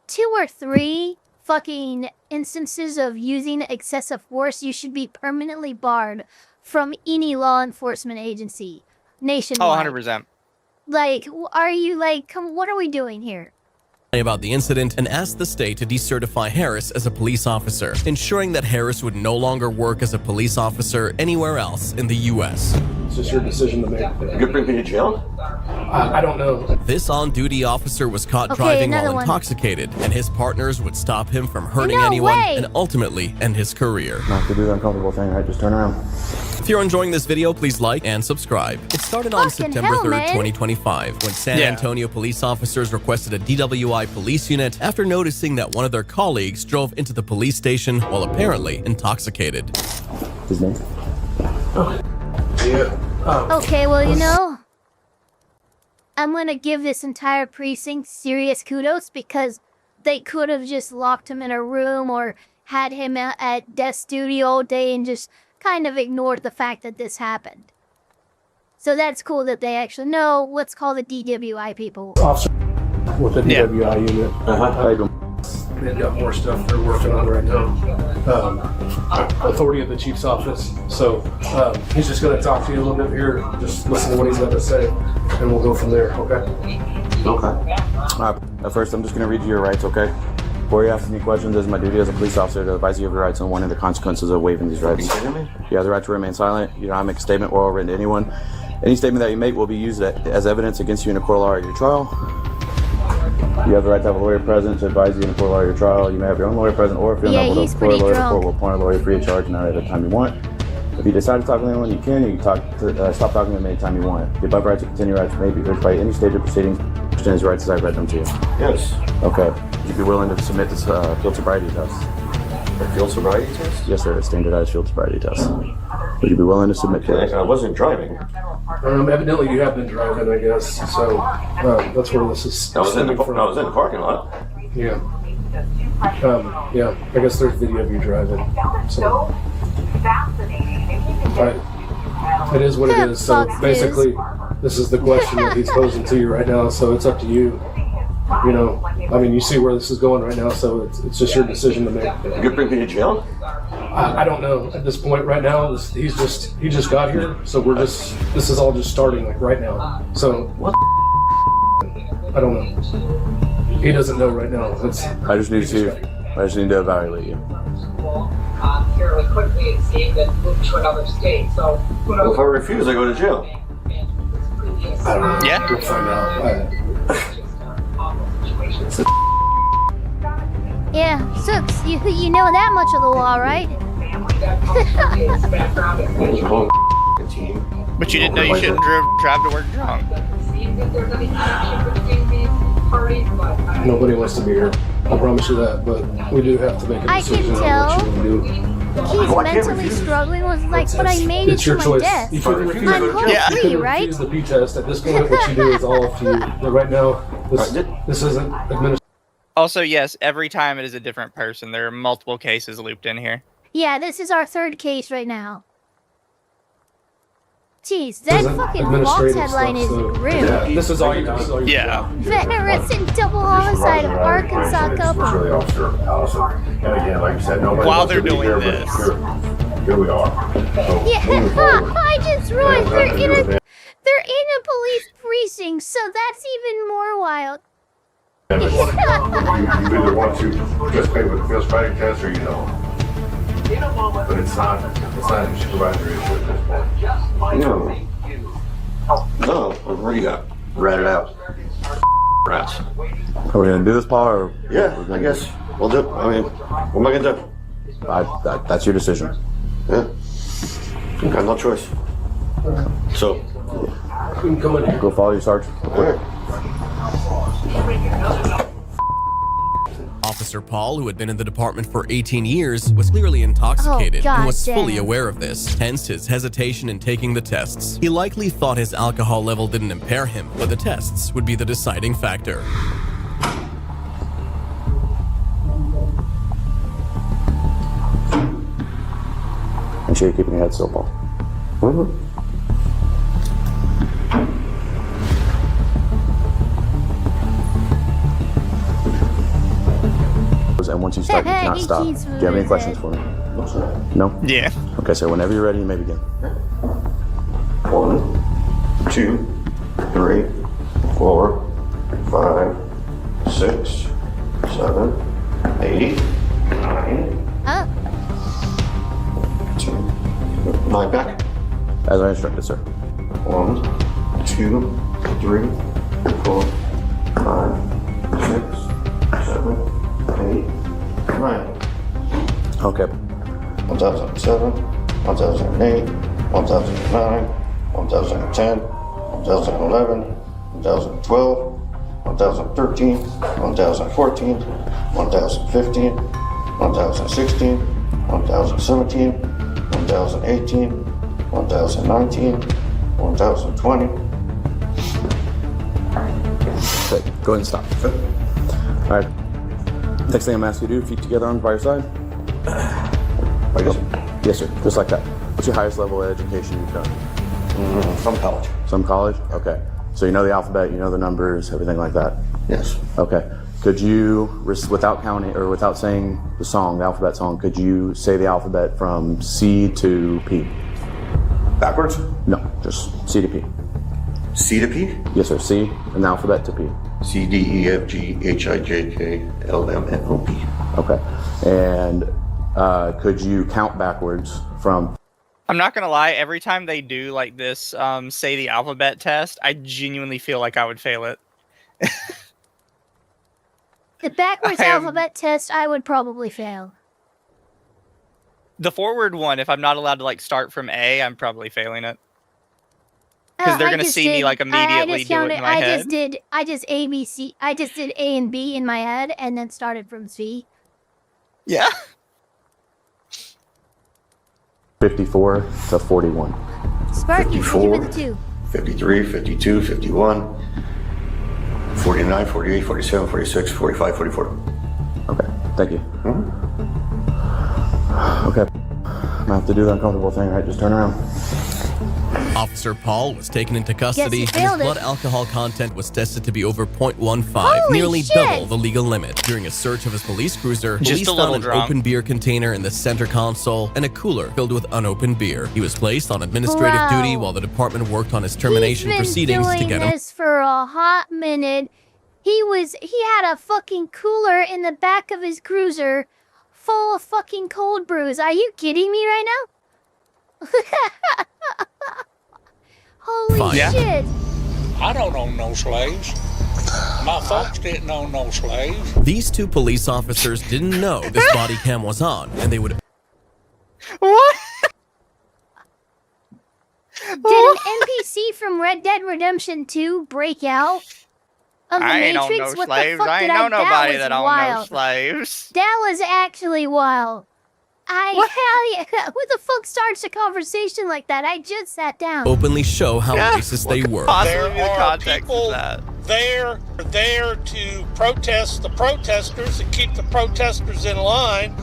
2 or 3 fucking instances of using excessive force, you should be permanently barred from any law enforcement agency nationwide. Oh, 100%. Like, are you like, what are we doing here? About the incident and asked the state to decertify Harris as a police officer, ensuring that Harris would no longer work as a police officer anywhere else in the U.S. It's just your decision to make. You could bring me to jail? I don't know. This on-duty officer was caught driving while intoxicated, and his partners would stop him from hurting anyone and ultimately end his career. Not to do the uncomfortable thing, right? Just turn around. If you're enjoying this video, please like and subscribe. It started on September 3rd, 2025, when San Antonio police officers requested a DWI police unit after noticing that one of their colleagues drove into the police station while apparently intoxicated. His name? Okay, well, you know, I'm gonna give this entire precinct serious kudos because they could have just locked him in a room or had him at desk duty all day and just kind of ignored the fact that this happened. So that's cool that they actually know. Let's call the DWI people. Officer, with the DWI unit. How you doing? They've got more stuff they're working on right now. Authority of the chief's office. So he's just going to talk to you a little bit here. Just listen to what he's got to say, and we'll go from there. Okay. Okay. At first, I'm just going to read you your rights. Okay. Before you ask any questions, it is my duty as a police officer to advise you of your rights and warning the consequences of waiving these rights. You have the right to remain silent. You do not make a statement oral or written to anyone. Any statement that you make will be used as evidence against you in a court of law at your trial. You have the right to have a lawyer present to advise you in a court of law at your trial. You may have your own lawyer present, or if you don't have a court lawyer, the court will appoint a lawyer free of charge and at any time you want. If you decide to talk to anyone, you can stop talking to them anytime you want. The above rights and continued rights may be heard by any stage of proceedings. Understand these rights as I read them to you. Yes. Okay. Would you be willing to submit this field sobriety test? A field sobriety test? Yes, sir. A standardized field sobriety test. Would you be willing to submit to it? I wasn't driving. Evidently, you have been driving, I guess. So that's where this is. I was in the parking lot. Yeah. Yeah. I guess there's video of you driving. So. It is what it is. So basically, this is the question that he's posing to you right now. So it's up to you. You know, I mean, you see where this is going right now. So it's just your decision to make. You could bring me to jail. I don't know at this point right now. He just got here. So this is all just starting like right now. So what? I don't know. He doesn't know right now. I just need to evaluate you. Fairly quickly, it seemed, and moved to another state. So who knows? Well, if I refuse, I go to jail. I don't know. Yeah. We'll find out. Yeah, Sooks, you know that much of the law, right? But you didn't know you shouldn't drive to work drunk. Nobody wants to be here. I promise you that, but we do have to make a decision on what you want to do. He's mentally struggling with but I made it to my desk. You can refuse, I'm home-free, right? refuse the P-test. At this point, what you do is all up to you. But right now, this isn't administrative. Also, yes, every time it is a different person. There are multiple cases looped in here. Yeah, this is our third case right now. Jeez, that fucking Fox headline is grim. Yeah, this is all you do. Yeah. Veterans in double homicide of Arkansas couple. And again, like you said, nobody While wants they're to be doing here, but this. Here we are. So, moving forward. I just realized they're in a police precinct, so that's even more wild. You either want to participate with the field sobriety test or you don't. But it's not a supervisory issue at this point. No, I've already got ratted out. Rats. Are we gonna do this, Paul? Or Yeah, I guess we'll do. I mean, what am I gonna do? That's your decision. Yeah. I got no choice. So, go follow your sergeant. all right. Officer Paul, who had been in the department for 18 years, was clearly intoxicated and was fully aware of this, hence his hesitation in taking the tests. He likely thought his alcohol level didn't impair him, but the tests would be the deciding factor. Make sure you're keeping your head still, Paul. And once you start, you cannot stop. Do you have any questions for me? No? Yeah. Okay, so whenever you're ready, you may begin. 1, 2, 3, 4, 5, 6, 7, 8, 9. 9 back. As I instructed, sir. 1, 2, 3, 4, 5, 6, 7, 8, 9. Okay. 1007, 1008, 1009, 1010, 1011, 1012, 1013, 1014, 1015, 1016, 1017, 1018, 1019, 1020. Okay, go ahead and stop. All right. Next thing I'm asking you to do, feet together, arms by your side. Yes, sir. Just like that. What's your highest level of education you've done? Some college. Some college? Okay. So you know the alphabet, you know the numbers, everything like that. Yes. Okay. Could you, without counting or without saying the song, the alphabet song, could you say the alphabet from C to P? Backwards? No, just C to P. C to P? Yes, sir. C and the alphabet to P. C, D, E, F, G, H, I, J, K, L, M, N, O, P. Okay. And could you count backwards from... I'm not gonna lie, every time they do like this, say the alphabet test, I genuinely feel like I would fail it. The backwards alphabet test, I would probably fail. The forward one, if I'm not allowed to like start from A, I'm probably failing it. Because they're gonna see me like immediately do it in my head. I just did A and B in my head and then started from C. Yeah. 54 to 41. Sparky, 54, give it the 2. 53, 52, 51, 49, 48, 47, 46, 45, 44. Okay, thank you. Okay, I'm gonna have to do the uncomfortable thing, right? Just turn around. Officer Paul was taken into custody Yes, and his failed it. blood alcohol content was tested to be over 0.15, Holy nearly shit. double the legal limit. During a search of his police cruiser, Just police a little found an drunk. open beer container in the center console and a cooler filled with unopened beer. He was placed on administrative Wow. duty while the department worked on his termination He's been proceedings to doing get him. this for a hot minute. He had a fucking cooler in the back of his cruiser full of fucking cold brews. Are you kidding me right now? Holy Fine. Yeah. shit. I don't own no slaves. My folks didn't own no slaves. These two police officers didn't know this body cam was on, and they would... What? Did an NPC from Red Dead Redemption 2 break out of the I ain't Matrix? own no What slaves. the fuck I did ain't know that nobody was that owned no wild. slaves. That was actually wild. Hell yeah. Who the fuck starts a conversation like that? I just sat down. openly show how racist they were. Possibly There the are context people of that. there to protest the protesters and keep the protesters in line.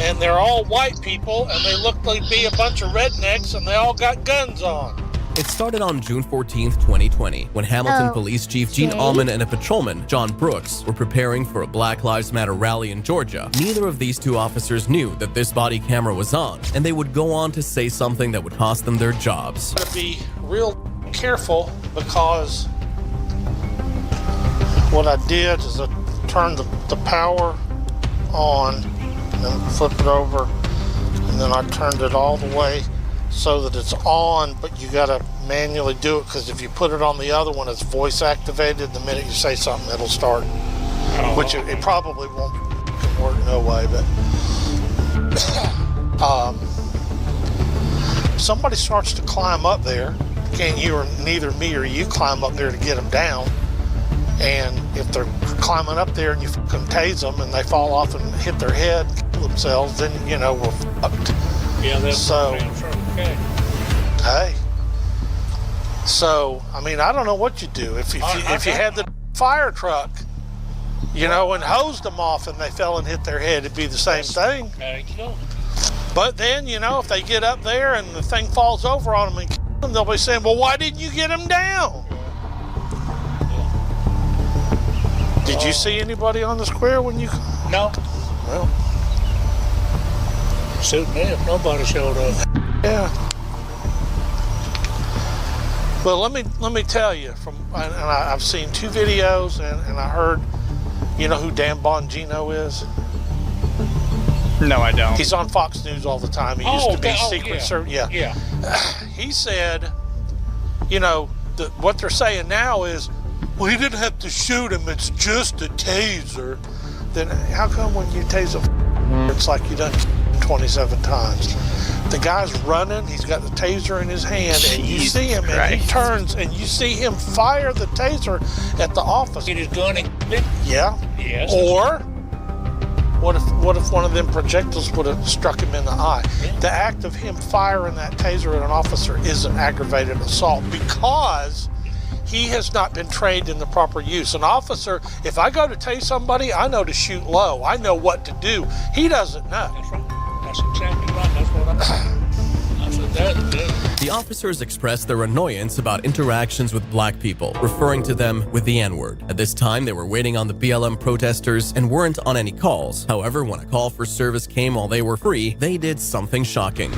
And they're all white people, and they look like be a bunch of rednecks, and they all got guns on. It started on June 14th, 2020, when Hamilton Oh, Police Chief Gene okay. Allman and a patrolman, John Brooks, were preparing for a Black Lives Matter rally in Georgia. Neither of these two officers knew that this body camera was on, and they would go on to say something that would cost them their jobs. Gotta be real careful, because what I did is I turned the power on, and then flip it over, and then I turned it all the way so that it's on, but you gotta manually do it, because if you put it on the other one, it's voice activated. The minute you say something, it'll start. Which it probably won't work no way, but somebody starts to climb up there, can't you or neither me or you climb up there to get them down. And if they're climbing up there and you fucking tase them and they fall off and hit their head, kill themselves, then you know we're fucked. Yeah, that's so. Okay. Hey. So I mean, I don't know what you do if you had the fire truck, you know, and hosed them off and they fell and hit their head, it'd be the same thing. There you go. But then, you know, if they get up there and the thing falls over on them and kills them, they'll be saying, well, why didn't you get him down? Did you see anybody on the square when you... No. Well... Suit me if nobody showed up. Yeah. Well, let me tell you, I've seen 2 videos and I heard, you know who Dan Bongino is? No, I don't. He's on Fox News all the time. He used to be Secret Service. Yeah. He said, you know, what they're saying now is, well, he didn't have to shoot him. It's just a taser. Then how come when you tase a it's like you done 27 times? The guy's running. He's got the taser in his hand, and you see him, and he turns, and you see him fire the taser at the officer. Get his gun and Yeah. Yes. Or what if one of them projectiles would have struck him in the eye? Yeah. The act of him firing that taser at an officer is an aggravated assault because he has not been trained in the proper use. An officer, if I go to tase somebody, I know to shoot low. I know what to do. He doesn't know. That's right. That's exactly right. That's what I said. The officers expressed their annoyance about interactions with black people, referring to them with the N-word. At this time, they were waiting on the BLM protesters and weren't on any calls. However, when a call for service came while they were free, they did something shocking.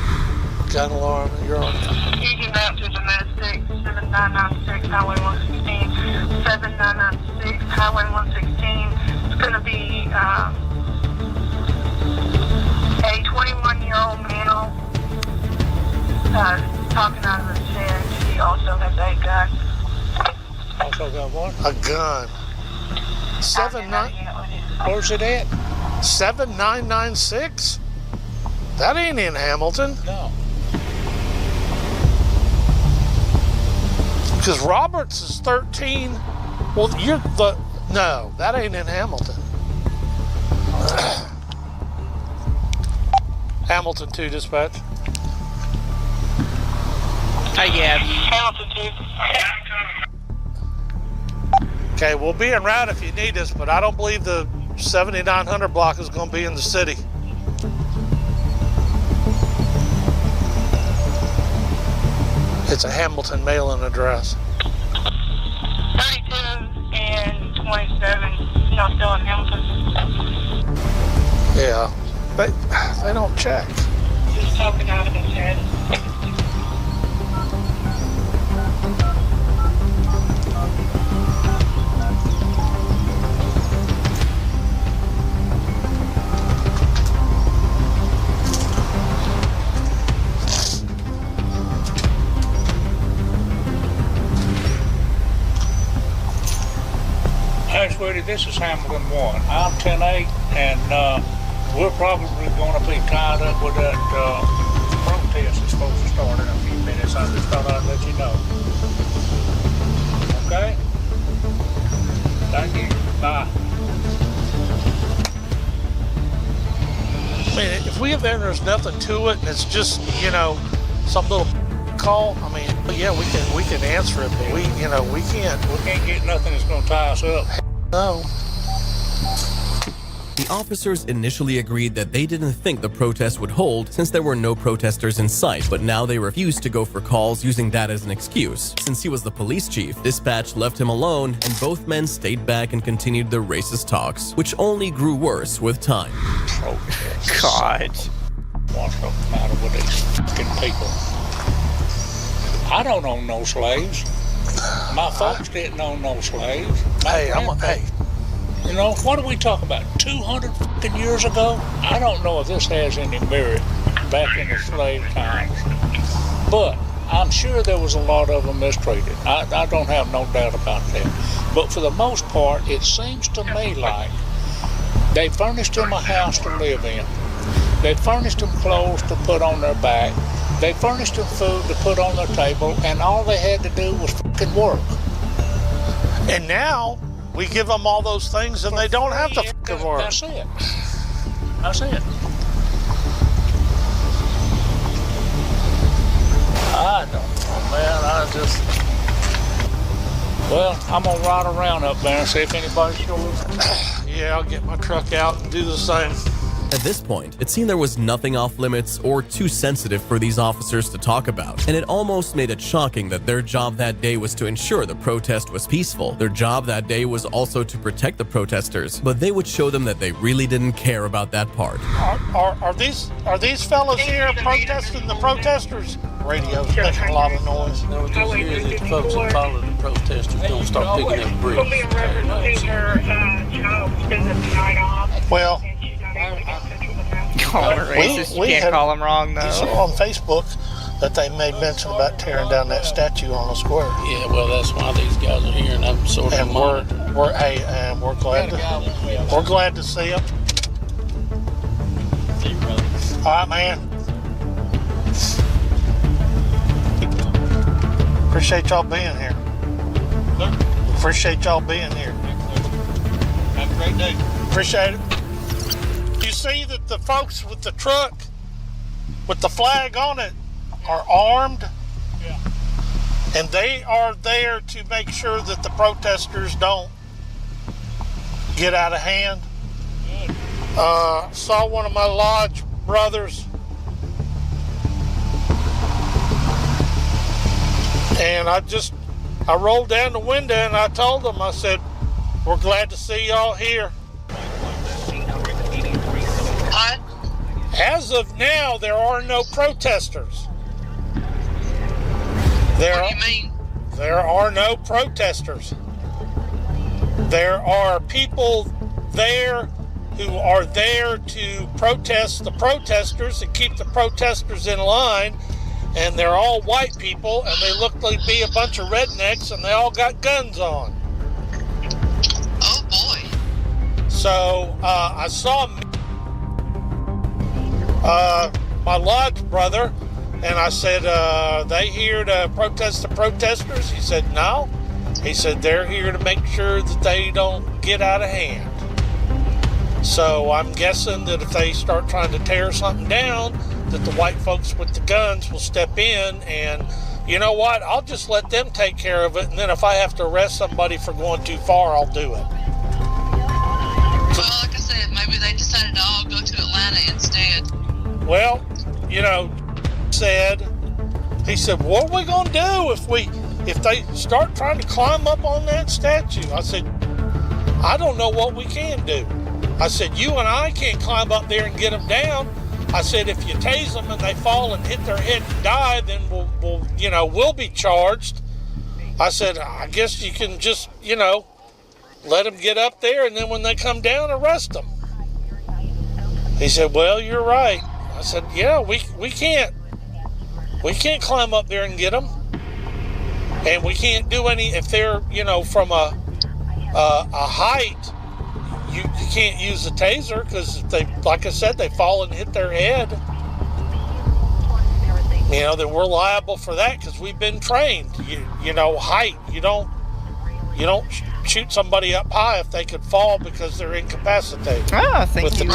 Gun alarm, you're on. Agent out to domestic, 7996, Highway 116, 7996, Highway 116. It's going to be a 21-year-old male talking out of his head. He also has a gun. Also got what? A gun. 79. Where's it at? 7996? That ain't in Hamilton. No. Because Roberts is 13. Well, no, that ain't in Hamilton. Hamilton 2 dispatch. Yeah. Hamilton 2. Okay, we'll be en route if you need us, but I don't believe the 7900 block is going to be in the city. It's a Hamilton mail-in address. 32 and 27, y'all still in Hamilton? Yeah, they don't check. Just talking out of his head. Hey, sweetie, this is Hamilton 1. I'm 10-8, and we're probably going to be tied up with that protest that's supposed to start in a few minutes. I just thought I'd let you know. Okay? Thank you. Bye. I mean, if we have there and there's nothing to it, and it's just, some little call, I mean, yeah, we can answer it, but we can't. We can't get nothing that's going to tie us up. No. The officers initially agreed that they didn't think the protest would hold since there were no protesters in sight, but now they refused to go for calls using that as an excuse. Since he was the police chief, dispatch left him alone, and both men stayed back and continued their racist talks, which only grew worse with time. God. What's the matter with these fucking people? I don't own no slaves. My folks didn't own no slaves. Hey, what are we talking about? 200 fucking years ago? I don't know if this has any merit back in the slave times. But I'm sure there was a lot of them mistreated. I don't have no doubt about that. But for the most part, it seems to me like they furnished them a house to live in. They furnished them clothes to put on their back. They furnished them food to put on their table, and all they had to do was fucking work. And now we give them all those things, and they don't have to fucking work. That's it. That's it. I don't know, man. Well, I'm gonna ride around up there and see if anybody shows up. Yeah, I'll get my truck out and do the same. At this point, it seemed there was nothing off limits or too sensitive for these officers to talk about, and it almost made it shocking that their job that day was to ensure the protest was peaceful. Their job that day was also to protect the protesters, but they would show them that they really didn't care about that part. Are these fellas here protesting the protesters? Radio's making a lot of noise. No, what this is the folks that follow the protesters don't start picking up bricks. Well, Call them racist. You can't call them wrong, though. You saw on Facebook that they made mention about tearing down that statue on the square. Yeah, well, that's why these guys are here, and I'm sort of we're glad to see them. All right, man. Appreciate y'all being here. Appreciate y'all being here. Have a great day. Appreciate it. You see that the folks with the truck with the flag on it are armed, and they are there to make sure that the protesters don't get out of hand. Saw one of my lodge brothers And I rolled down the window and I told them, I said, we're glad to see y'all here. What? As of now, there are no protesters. What do you mean? There are no protesters. There are people there who are there to protest the protesters and keep the protesters in line, and they're all white people, and they look like be a bunch of rednecks, and they all got guns on. Oh boy. So I saw my lodge brother, and I said, they here to protest the protesters? He said, no. He said, they're here to make sure that they don't get out of hand. So I'm guessing that if they start trying to tear something down, that the white folks with the guns will step in, and you know what? I'll just let them take care of it, and then if I have to arrest somebody for going too far, I'll do it. Well, like I said, maybe they decided to all go to Atlanta instead. Well, you know, he said, what are we going to do if they start trying to climb up on that statue? I said, I don't know what we can do. I said, you and I can't climb up there and get them down. I said, if you tase them and they fall and hit their head and die, then we'll be charged. I said, I guess you can just, let them get up there, and then when they come down, arrest them. He said, well, you're right. I said, yeah, we can't. We can't climb up there and get them. And we can't do any, if they're, from a height, you can't use the taser, because if they, like I said, they fall and hit their head, then we're liable for that, because we've been trained. Height, you don't shoot somebody up high if they could fall because they're incapacitated. Oh, thank you,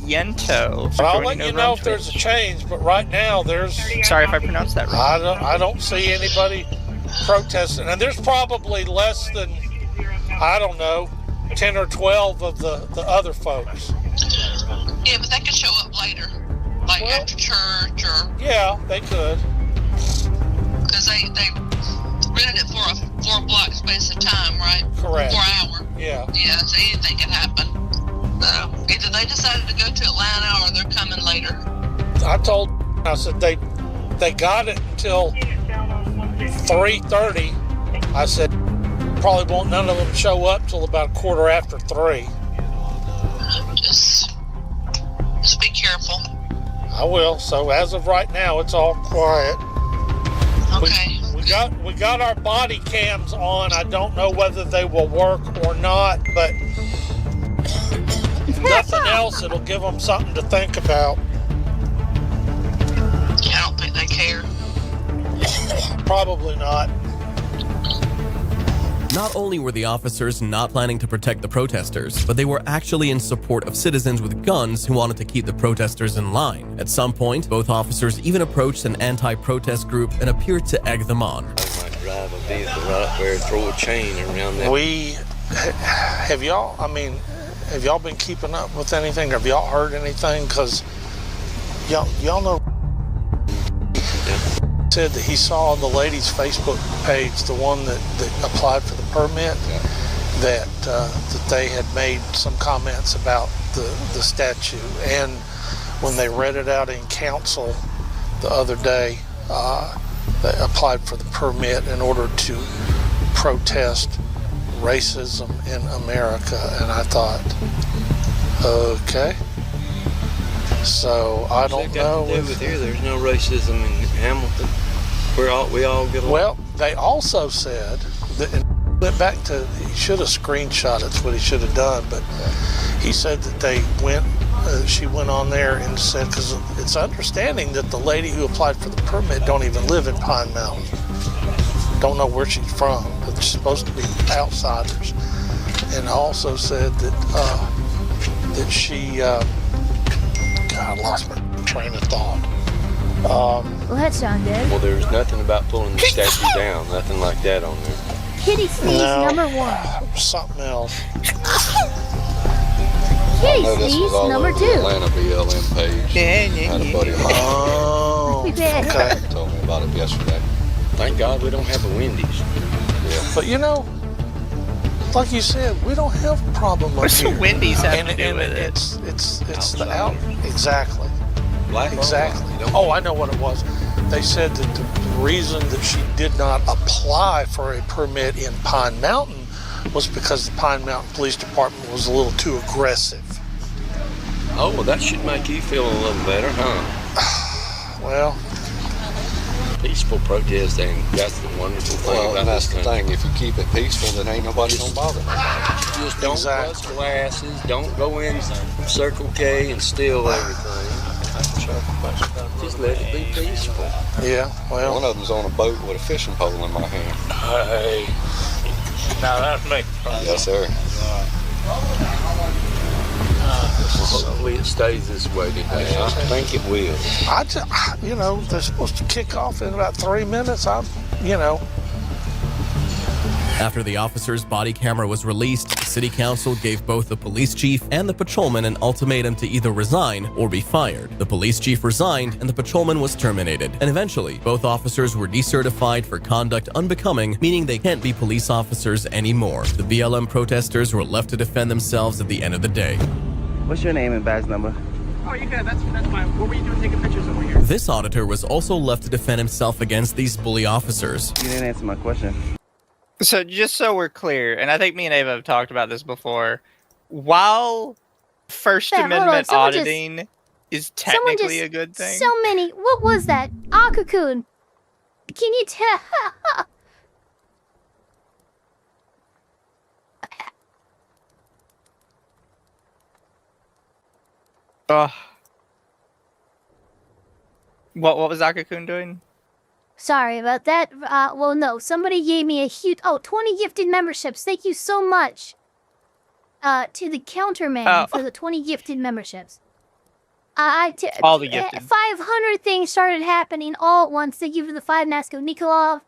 Yento. But I'll let you know if there's a change, but right now there's... Sorry if I pronounced that wrong. I don't see anybody protesting, and there's probably less than, 10 or 12 of the other folks. Yeah, but they could show up later, like after church or... Yeah, they could. Because they rented it for a 4-block space of time, right? Correct. 4 hour. Yeah. Yeah, so anything can happen. Either they decided to go to Atlanta or they're coming later. I said they got it until 3:30. I said, probably won't none of them show up till about 3:15. Just be careful. I will. So as of right now, it's all quiet. Okay. We got our body cams on. I don't know whether they will work or not, but if nothing else, it'll give them something to think about. I don't think they care. Probably not. Not only were the officers not planning to protect the protesters, but they were actually in support of citizens with guns who wanted to keep the protesters in line. At some point, both officers even approached an anti-protest group and appeared to egg them on. I might drive a vehicle right up there and throw a chain around that. Have y'all been keeping up with anything? Have y'all heard anything? Because y'all know said that he saw on the lady's Facebook page, the one that applied for the permit, that they had made some comments about the statue. And when they read it out in council the other day, they applied for the permit in order to protest racism in America. And I thought, okay. So I don't know. There's no racism in Hamilton. We all get along. Well, they also said that, and went back to, he should have screenshot it, that's what he should have done, but he said that she went on there and said, because it's understanding that the lady who applied for the permit don't even live in Pine Mountain. Don't know where she's from, but they're supposed to be outsiders. And also said that she, God, I lost my train of thought. Well, that sounded good. Well, there's nothing about pulling the statue down, nothing like that on there. Kitty Sneeze number 1. Something else. Kitty Sneeze number 2. Atlanta BLM page. Yeah. Had a buddy of mine. Oh, okay. Told me about it yesterday. Thank God we don't have a Wendy's. But you know, like you said, we don't have a problem up What's here. the Wendy's have and, to do and with it? It's the out. Exactly. Black Exactly. Oh, I know what it was. They said that the reason that she did not apply for a permit in Pine Mountain was because the Pine Mountain Police Department was a little too aggressive. Oh, well, that should make you feel a little better, huh? Well, peaceful protesting, that's the wonderful thing about this country. If you keep it peaceful, then ain't nobody gonna bother. Just don't bust glasses, don't go in Circle K and steal everything. Just let it be peaceful. Yeah, well. One of them's on a boat with a fishing pole in my hand. Hey. Now that's me. Yes, sir. Hopefully it stays this way today. I think it will. You know, they're supposed to kick off in about 3 minutes. After the officer's body camera was released, the city council gave both the police chief and the patrolman an ultimatum to either resign or be fired. The police chief resigned and the patrolman was terminated. And eventually, both officers were decertified for conduct unbecoming, meaning they can't be police officers anymore. The BLM protesters were left to defend themselves at the end of the day. What's your name and badge number? Oh, you good. That's fine. What were you doing taking pictures over here? This auditor was also left to defend himself against these bully officers. You didn't answer my question. So just so we're clear, and I think me and Ava have talked about this before, while First Amendment auditing is technically a good thing. So many. What was that? Akakun. Can you tell? What was Akakun doing? Sorry about that. Well, no. Somebody gave me a huge... 20 gifted memberships. Thank you so much. To the counterman for the 20 gifted memberships. All the gifted. 500 things started happening all at once. Thank you for the 5 Nasko Nikolov.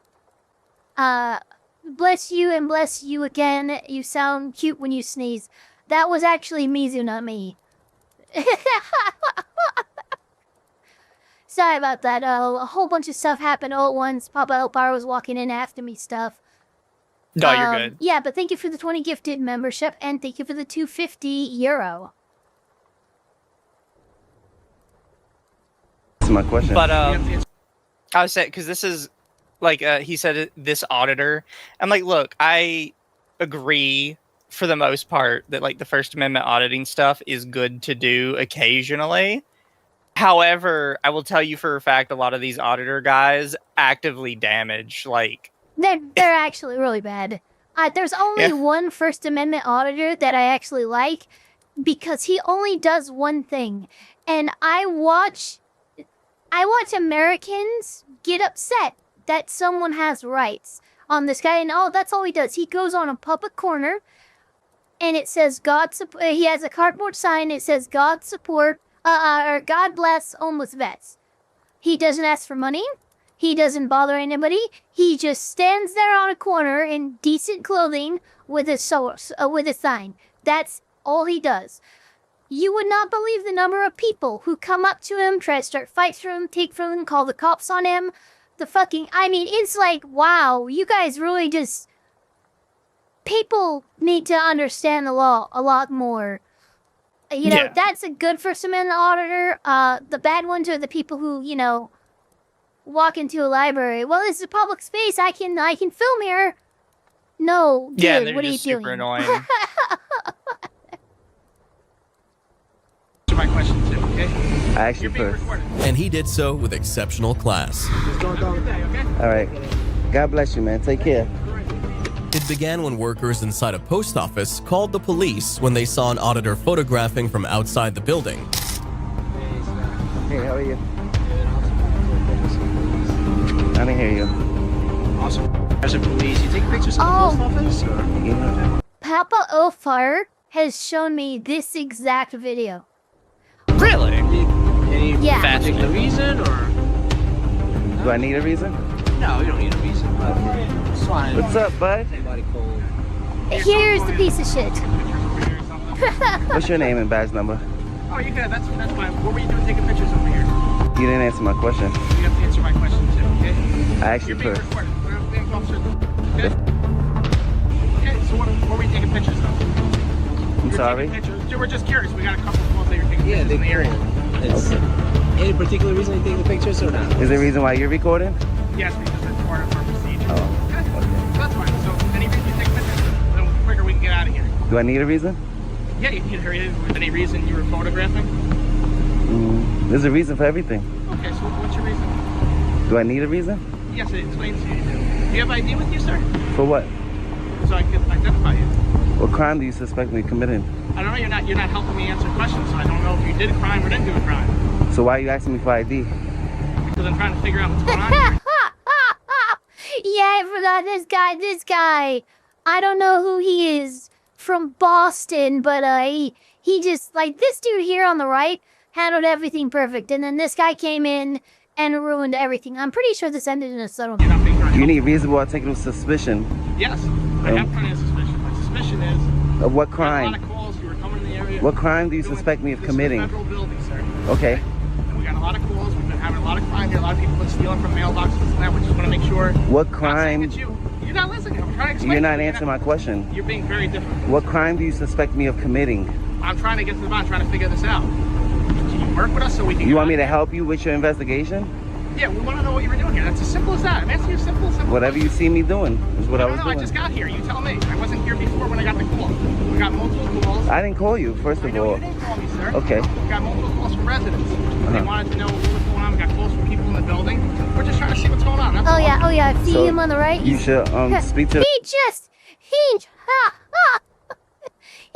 Bless you and bless you again. You sound cute when you sneeze. That was actually Mizu, not me. Sorry about that. A whole bunch of stuff happened all at once. Papa Elfpire was walking in after me stuff. No, you're good. Yeah, but thank you for the 20 gifted membership, and thank you for the €250. That's my question. But I was saying, because this is like he said, this auditor. I'm like, look, I agree for the most part that like the First Amendment auditing stuff is good to do occasionally. However, I will tell you for a fact, a lot of these auditor guys actively damage, like... They're actually really bad. There's only one First Amendment auditor that I actually like, because he only does one thing. And I watch Americans get upset that someone has rights on this guy, and that's all he does. He goes on a public corner, and it says, he has a cardboard sign, it says, God support... or God bless homeless vets. He doesn't ask for money. He doesn't bother anybody. He just stands there on a corner in decent clothing with a sign. That's all he does. You would not believe the number of people who come up to him, try to start fights for him, take from him, call the cops on him. It's like, wow, you guys really just... People need to understand the law a lot more. That's a good First Amendment auditor. The bad ones are the people who, walk into a library. Well, this is a public space. I can film here. No, dude, what are you doing? Super annoying. My question too, okay? I asked you first. And he did so with exceptional class. All right. God bless you, man. Take care. It began when workers inside a post office called the police when they saw an auditor photographing from outside the building. Hey, how are you? I didn't hear you. Awesome. As a police, you take pictures of the post office? Or? Papa Elfpire has shown me this exact video. Really? Any particular reason, or? Do I need a reason? No, you don't need a reason, but what's up, bud? Here's the piece of shit. What's your name and badge number? Oh, you good. That's fine. What were you doing taking pictures over here? You didn't answer my question. You have to answer my question too, okay? I actually You're being put. recorded. We're being officer. Okay? Okay, so what were we taking pictures of? I'm sorry? We're just curious. We got a couple of calls that you're taking pictures in the area. Okay. Any particular reason you taking the pictures or not? Is there a reason why you're recording? Yes, because that's part of our procedure. Oh. Okay. So that's fine. So any reason you take pictures, the quicker we can get out of here. Do I need a reason? Yeah, you need a reason. Any reason you were photographing? There's a reason for everything. Okay, so what's your reason? Do I need a reason? Yes, it explains to you. Do you have ID with you, sir? For what? So I can identify you. What crime do you suspect me of committing? I don't know. You're not helping me answer questions, so I don't know if you did a crime or didn't do a crime. So why are you asking me for ID? Because I'm trying to figure out what's going on here. Yeah, I forgot this guy. I don't know who he is from Boston, but he just, like, this dude here on the right handled everything perfect, and then this guy came in and ruined everything. I'm pretty sure this ended in a settlement. You need reasonable articulable suspicion. Yes, I have plenty of suspicion. My suspicion is... Of what A lot crime? of calls. You were coming in the area. What crime do you suspect me of committing? Federal building, sir. Okay. And we got a lot of calls. We've been having a lot of crime here. A lot of people been stealing from mailboxes and that. We just want to make sure... What crime? You're not listening. I'm trying to explain. You're not answering my question. You're being very difficult. What crime do you suspect me of committing? I'm trying to get to the bottom, trying to figure this out. Can you work with us so we can... You want me to help you with your investigation? Yeah, we want to know what you were doing here. That's as simple as that. I'm asking you simple. Whatever you see me doing is what I was No, doing. I just got here. You tell me. I wasn't here before when I got the call. We got multiple calls. I didn't call you, first of all. You didn't call me, sir. Okay. We got multiple calls from residents. They wanted to know what was going on. We got calls from people in the building. We're just trying to see what's going on. That's all. Oh yeah, I see So, him on the right. You should speak to...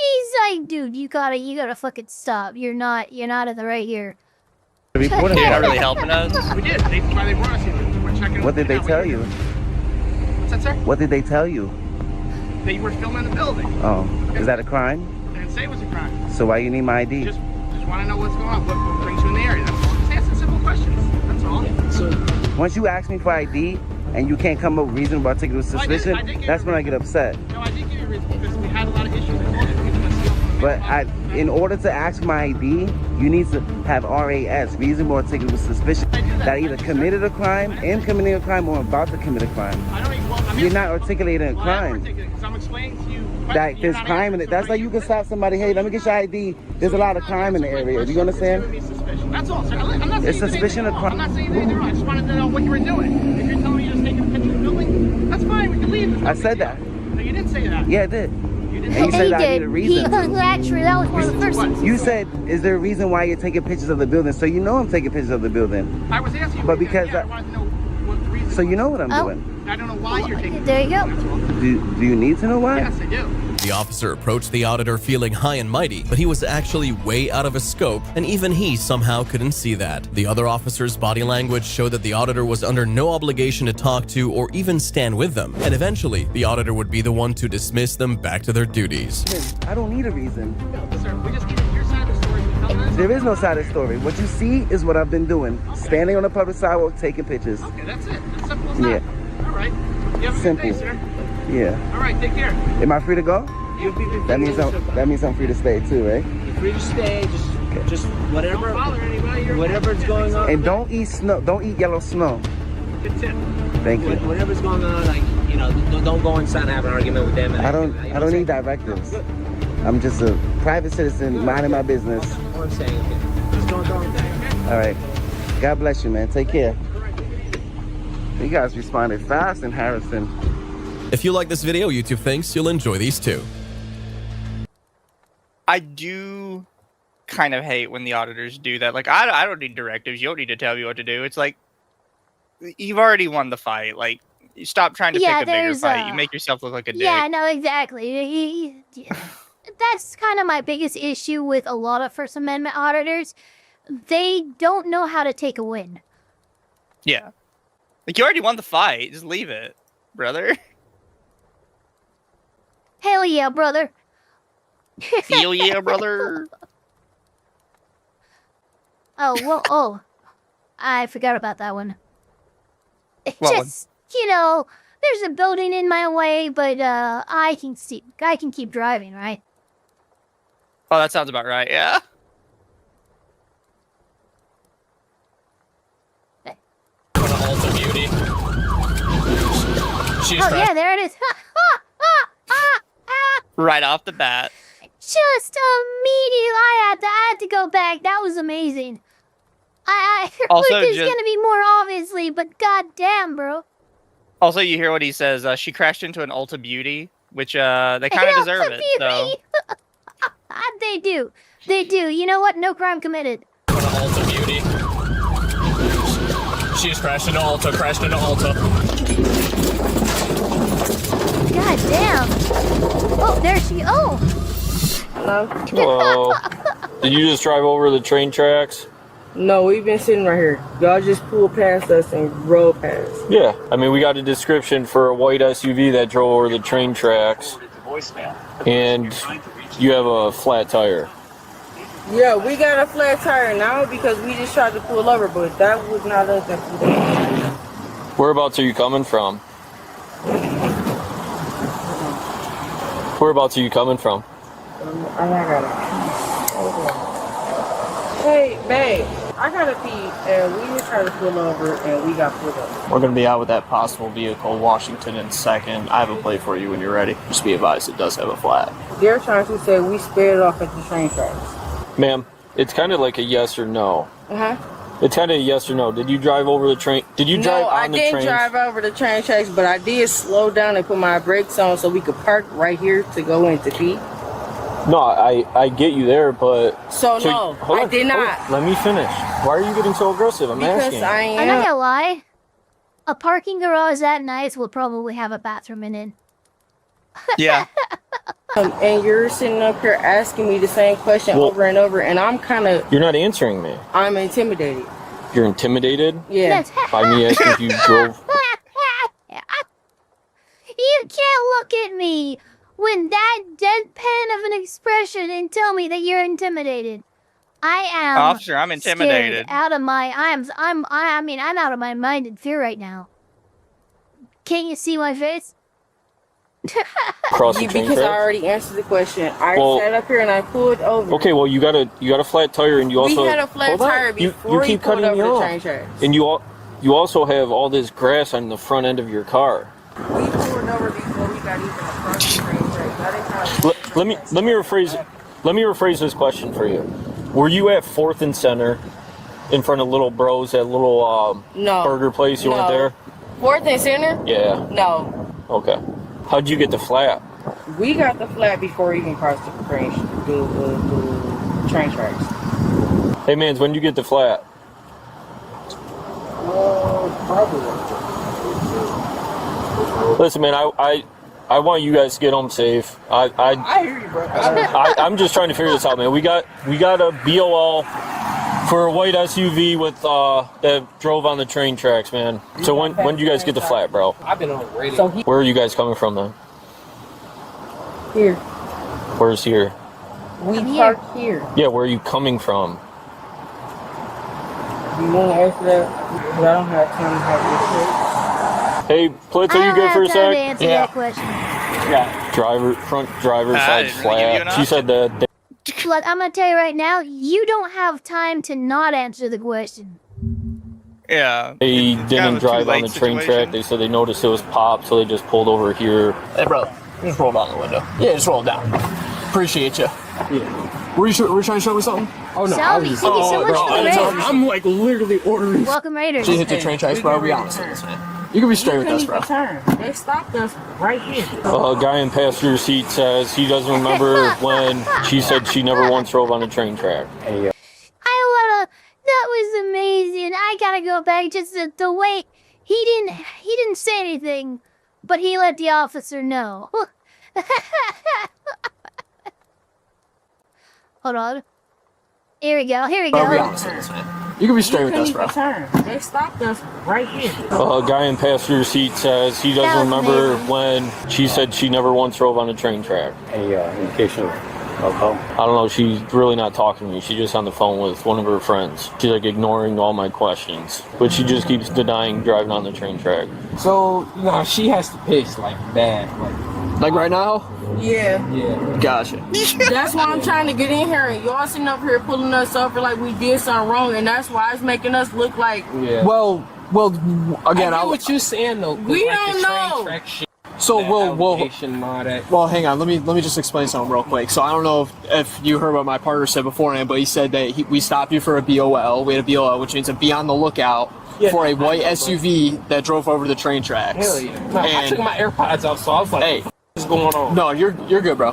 He's like, dude, you gotta fucking stop. You're not at the right here. You're not really helping us. We did. They brought us here. We're checking. What did they tell you? What's that, sir? What did they tell you? That you were filming the building. Oh, is that a crime? I didn't say it was a crime. So why you need my ID? Just want to know what's going on. What brings you in the area? That's all. Just answer simple questions. That's all. So once you ask me for ID and you can't come up with reasonable articulable suspicion, that's when I get upset. No, I did give you a reason because we had a lot of issues. But in order to ask for my ID, you need to have RAS, reasonable articulable suspicion, that I either committed a crime, am committing a crime, or about to commit a crime. You're not articulating a crime. Because I'm explaining to you. That there's crime in it. That's like you can stop somebody, hey, let me get your ID. There's a lot of crime in the area. Do you understand? That's all, sir. I'm not It's saying suspicion of crime. I'm not saying anything wrong. I just wanted to know what you were doing. If you're telling me you're just taking a picture of the building, that's fine. We can leave. I said that. No, you didn't say that. Yeah, I did. You didn't. And you said I need a He reason. actually, that was one of the first things. You said, is there a reason why you're taking pictures of the building? So you know I'm taking pictures of the building. I was asking you. But because I wanted to know what the reason. So you know what I'm Oh. doing. I don't know why you're taking. There you go. Do you need to know why? Yes, I do. The officer approached the auditor feeling high and mighty, but he was actually way out of his scope, and even he somehow couldn't see that. The other officer's body language showed that the auditor was under no obligation to talk to or even stand with them, and eventually, the auditor would be the one to dismiss them back to their duties. I don't need a reason. No, sir. We just need your side of the story. There is no side of the story. What you see is what I've been doing. Standing on the public sidewalk, taking pictures. Okay, that's it. It's simple as that. Yeah. All right. You have a Simple. good day, sir. Yeah. All right. Take care. Am I free to go? You'll be That means I'm free to stay too, right? You're free to stay. Just whatever. Don't bother anybody. Whatever's going on. And don't eat snow. Don't eat yellow snow. Good tip. Thank you. Whatever's going on, like don't go inside and have an argument with them. I don't need directives. I'm just a private citizen minding my business. All I'm saying, okay. Just don't. All right. God bless you, man. Take care. You guys responded fast in Harrison. If you like this video, YouTube thinks you'll enjoy these too. I do kind of hate when the auditors do that. Like, I don't need directives. You don't need to tell me what to do. It's like, you've already won the fight. Like, you stop trying to pick a bigger fight. You make yourself look like a dick. Yeah, no, exactly. That's kind of my biggest issue with a lot of First Amendment auditors. They don't know how to take a win. Yeah. Like, you already won the fight. Just leave it, brother. Hell yeah, brother. Hell yeah, brother. Oh, I forgot about that one. What Just, there's a building in my way, but I can keep driving, right? Oh, that sounds about right, yeah. Alta Beauty. yeah, there it is. Right off the bat. Just immediately, I had to go back. That was amazing. I Also, there's gonna be more, obviously, but goddamn, bro. Also, you hear what he says. She crashed into an Ulta Beauty, which they kind of deserve it. So. They do. They do. You know what? No crime committed. Ulta Beauty. She just crashed into Ulta. God damn. Oh, there she. Oh. Hello. Did you just drive over the train tracks? No, we've been sitting right here. Y'all just pulled past us and rode past. Yeah. I mean, we got a description for a white SUV that drove over the train tracks. And you have a flat tire. Yeah, we got a flat tire now because we just tried to pull over, but that was not us that pulled over. Whereabouts are you coming from? Whereabouts are you coming from? I got it. Hey, babe, I gotta pee, and we just tried to pull over, and we got pulled over. We're going to be out with that possible vehicle, Washington, in a second. I have a plate for you when you're ready. Just be advised, it does have a flat. They're trying to say we sped off at the train tracks. Ma'am, it's kind of like a yes or no. Uh-huh. It's kind of a yes or no. Did you drive over the train? Did you drive on the train? No, I didn't drive over the train tracks, but I did slow down and put my brakes on so we could park right here to go in to pee. No, I get you there, but... No, I did not. Let me finish. Why are you getting so aggressive? I'm asking. I'm not gonna lie. A parking garage that nice will probably have a bathroom in it. Yeah. And you're sitting up here asking me the same question over and over, and I'm kind of... You're not answering me. I'm intimidated. You're intimidated? Yeah. By me asking if you drove... You can't look at me with that deadpan of an expression and tell me that you're intimidated. I am... Officer, I'm intimidated. Out of my... I'm out of my mind in fear right now. Can't you see my face? Cross the train because tracks? I already answered the question. I sat up here and I pulled over. Okay, well you got a flat tire, and you also... We had a flat tire before you pulled over the train tracks. And you also have all this grass on the front end of your car. We pulled over before we got even across the train tracks. Let me rephrase this question for you. Were you at 4th and Center in front of Little Bros, that little burger place? You weren't there? 4th and Center? Yeah. No. Okay. How'd you get the flat? We got the flat before we even crossed the train tracks. Hey, mans, when did you get the flat? Probably. Listen, man, I want you guys to get home safe. I hear you, bro. I'm just trying to figure this out, man. We got a BOL for a white SUV with that drove on the train tracks, man. So when did you guys get the flat, bro? I've been on the radio. Where are you guys coming from, then? Here. Where's here? We parked here. Yeah, where are you coming from? You want to answer that? Because I don't have time to have this. Hey, Plitz, are you good for a sec? I don't have time to answer that question. Yeah. Front driver side's flat. She said that. Look, I'm gonna tell you right now, you don't have time to not answer the question. Yeah. They didn't drive on the train track. They said they noticed it was popped, so they just pulled over here. Hey, bro, just roll down the window. Yeah, just roll down. Appreciate you. Yeah. Were you trying to show me something? Oh no. Shelby, thank you so much for the raise. I'm like literally ordering. Welcome, Raiders. She hit the train tracks, bro. Be honest with us, man. You can be straight with us, bro. They stopped us right here. A guy in passenger seat says he doesn't remember when she said she never once drove on a train track. That was amazing. I gotta go back. Just the way he didn't say anything, but he let the officer know. Hold on. Here we go. Here we go. Be honest with us, man. You can be straight with us, bro. They stopped us right here. A guy in passenger seat says he doesn't remember when she said she never once drove on a train track. Any indication of alcohol? I don't know. She's really not talking to me. She's just on the phone with one of her friends. She's like ignoring all my questions, but she just keeps denying driving on the train track. So, she has to piss like bad, like right now. Yeah. Gotcha. That's why I'm trying to get in here, and y'all sitting up here pulling us over like we did something wrong, and that's why it's making us look like. Yeah. Well, Well, again, I get what you're saying though. We don't know. So well, hang on. Let me just explain something real quick. So I don't know if you heard what my partner said beforehand, but he said that we stopped you for a BOL. We had a BOL, which means to be on the lookout for a white SUV that drove over the train tracks. Hell yeah! No, I took my AirPods off, so I was like, "Hey, what's going on?" No, you're good, bro.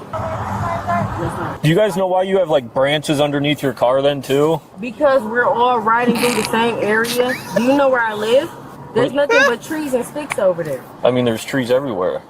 Do you guys know why you have like branches underneath your car then too? Because we're all riding through the same area. Do you know where I live? There's nothing but trees and sticks over there. I mean, there's trees everywhere.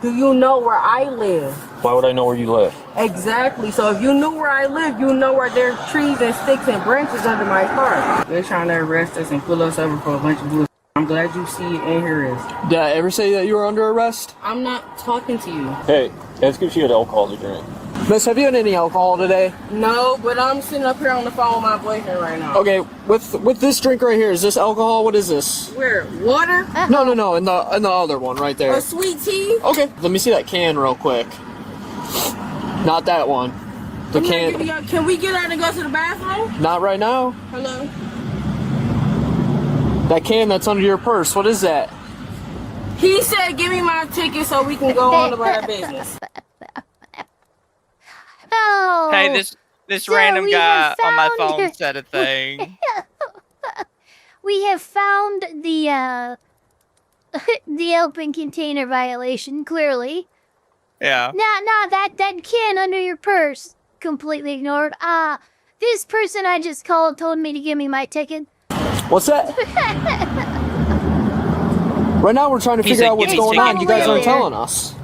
Do you know where I live? Why would I know where you live? Exactly. So if you knew where I live, you know where there's trees and sticks and branches under my car. They're trying to arrest us and pull us over for a bunch of bullshit. I'm glad you see it in here is. Did I ever say that you were under arrest? I'm not talking to you. Hey, ask if she had alcohol to drink. Miss, have you had any alcohol today? No, but I'm sitting up here on the phone with my boyfriend right now. Okay, with this drink right here, is this alcohol? What is this? Where? Water? No, in the other one right there. A sweet tea? Okay, let me see that can real quick. Not that one. The can. Can we get out and go to the bathroom? Not right now. Hello? That can that's under your purse. What is that? He said, "Give me my ticket so we can go on about our business." Oh. Hey, this so random we guy have on my found- phone said a thing. We have found the open container violation, clearly. Yeah. Nah, that can under your purse. Completely ignored. This person I just called told me to give me my ticket. What's that? Right now we're trying to figure out what's going on. You guys aren't telling us.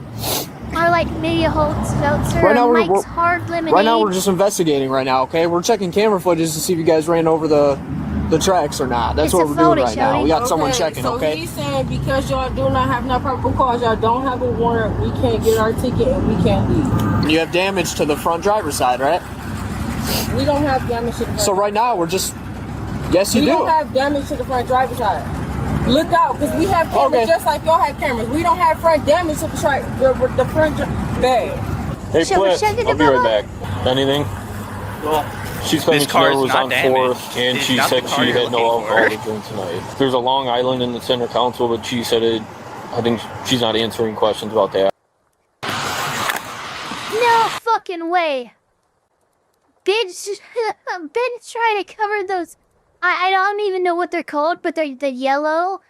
Or like maybe a seltzer Right now or we're Mike's Hard Lemonade. right now we're just investigating right now, okay? We're checking camera footage to see if you guys ran over the tracks or not. That's what we're doing right now. We got someone checking, okay? So he's saying because y'all do not have no probable cause, y'all don't have a warrant, we can't get our ticket and we can't leave. You have damage to the front driver's side, right? We don't have damage to the front. So right now we're just yes you we do. don't have damage to the front driver's side. Look out, because we have cameras just like y'all have cameras. We don't have front damage to the front bag. Hey, Flip, I'll be right back. Anything? Well, she's claiming this car she is was not on damaged. 4th, and It's she not said the car she you're had no looking alcohol for. to drink tonight. There's a Long Island in the center console, but she said it. I think she's not answering questions about that. No fucking way. Bitch, bitch trying to cover those. I don't even know what they're called, but they're the yellow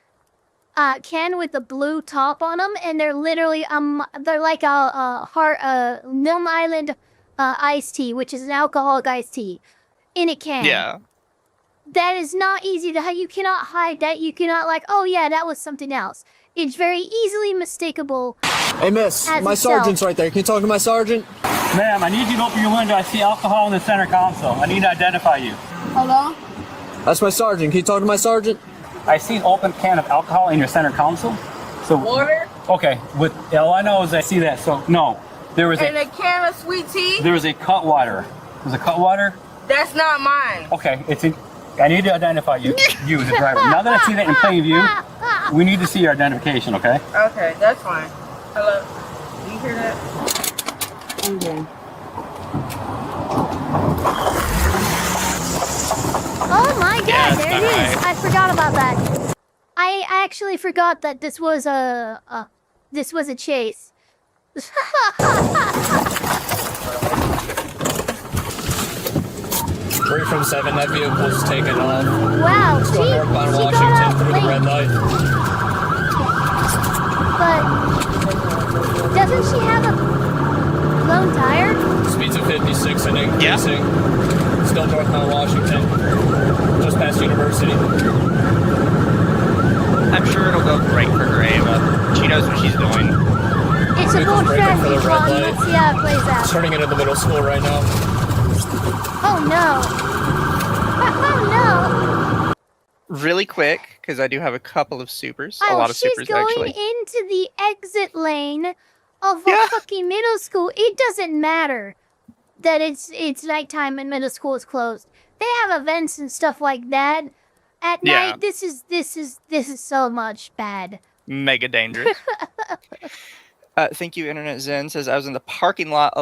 can with the blue top on them, and they're literally they're like a Long Island iced tea, which is an alcoholic iced tea, in a can. Yeah. That is not easy to hide. You cannot hide that. You cannot like, oh yeah, that was something else. It's very easily mistakable. Hey miss, my sergeant's right there. Can you talk to my sergeant? Ma'am, I need you to open your window. I see alcohol in the center console. I need to identify you. Hello? That's my sergeant. Can you talk to my sergeant? I see an open can of alcohol in your center console. So water? Okay, with all I know is I see that. So no, there was and a can of sweet tea? There was a cut water. There's a cut water. That's not mine. Okay, I need to identify you, you the driver. Now that I see that in plain view, we need to see your identification, okay? Okay, that's fine. Hello? Do you hear that? Okay. Oh my god, there it is. I forgot about that. I actually forgot that this was a chase. 3 from 7, that vehicle's taken off. Wow, Let's go northbound she Washington got through late. the red light. But doesn't she have a blown tire? Speeds of 56 and increasing. Still northbound Washington, just past University. I'm sure it'll go great for her, Ava. She knows what she's doing. It's a bold strategy, Sean. Let's see how it plays out. Turning into the middle school right now. Oh no. Oh no. Really quick, because I do have a couple of supers. Oh, a lot of she's supers, going actually. into the exit lane of a fucking middle school. It doesn't matter that it's nighttime and middle school is closed. They have events and stuff like that at night. This is so much bad. Mega dangerous. Thank you, Internet Zen says I was in the parking lot.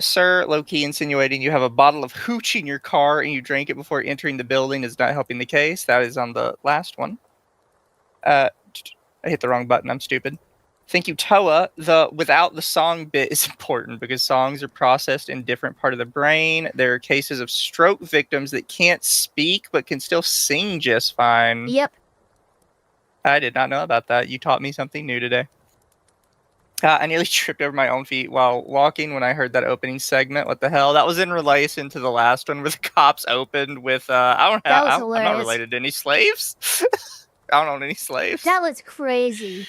Sir, low-key insinuating you have a bottle of hooch in your car and you drank it before entering the building is not helping the case. That is on the last one. I hit the wrong button. I'm stupid. Thank you, Toa. The without the song bit is important because songs are processed in different part of the brain. There are cases of stroke victims that can't speak but can still sing just fine. Yep. I did not know about that. You taught me something new today. I nearly tripped over my own feet while walking when I heard that opening segment. What the hell? That was in relation to the last one where the cops opened with, I'm not related to any slaves. I don't own any slaves. That was crazy.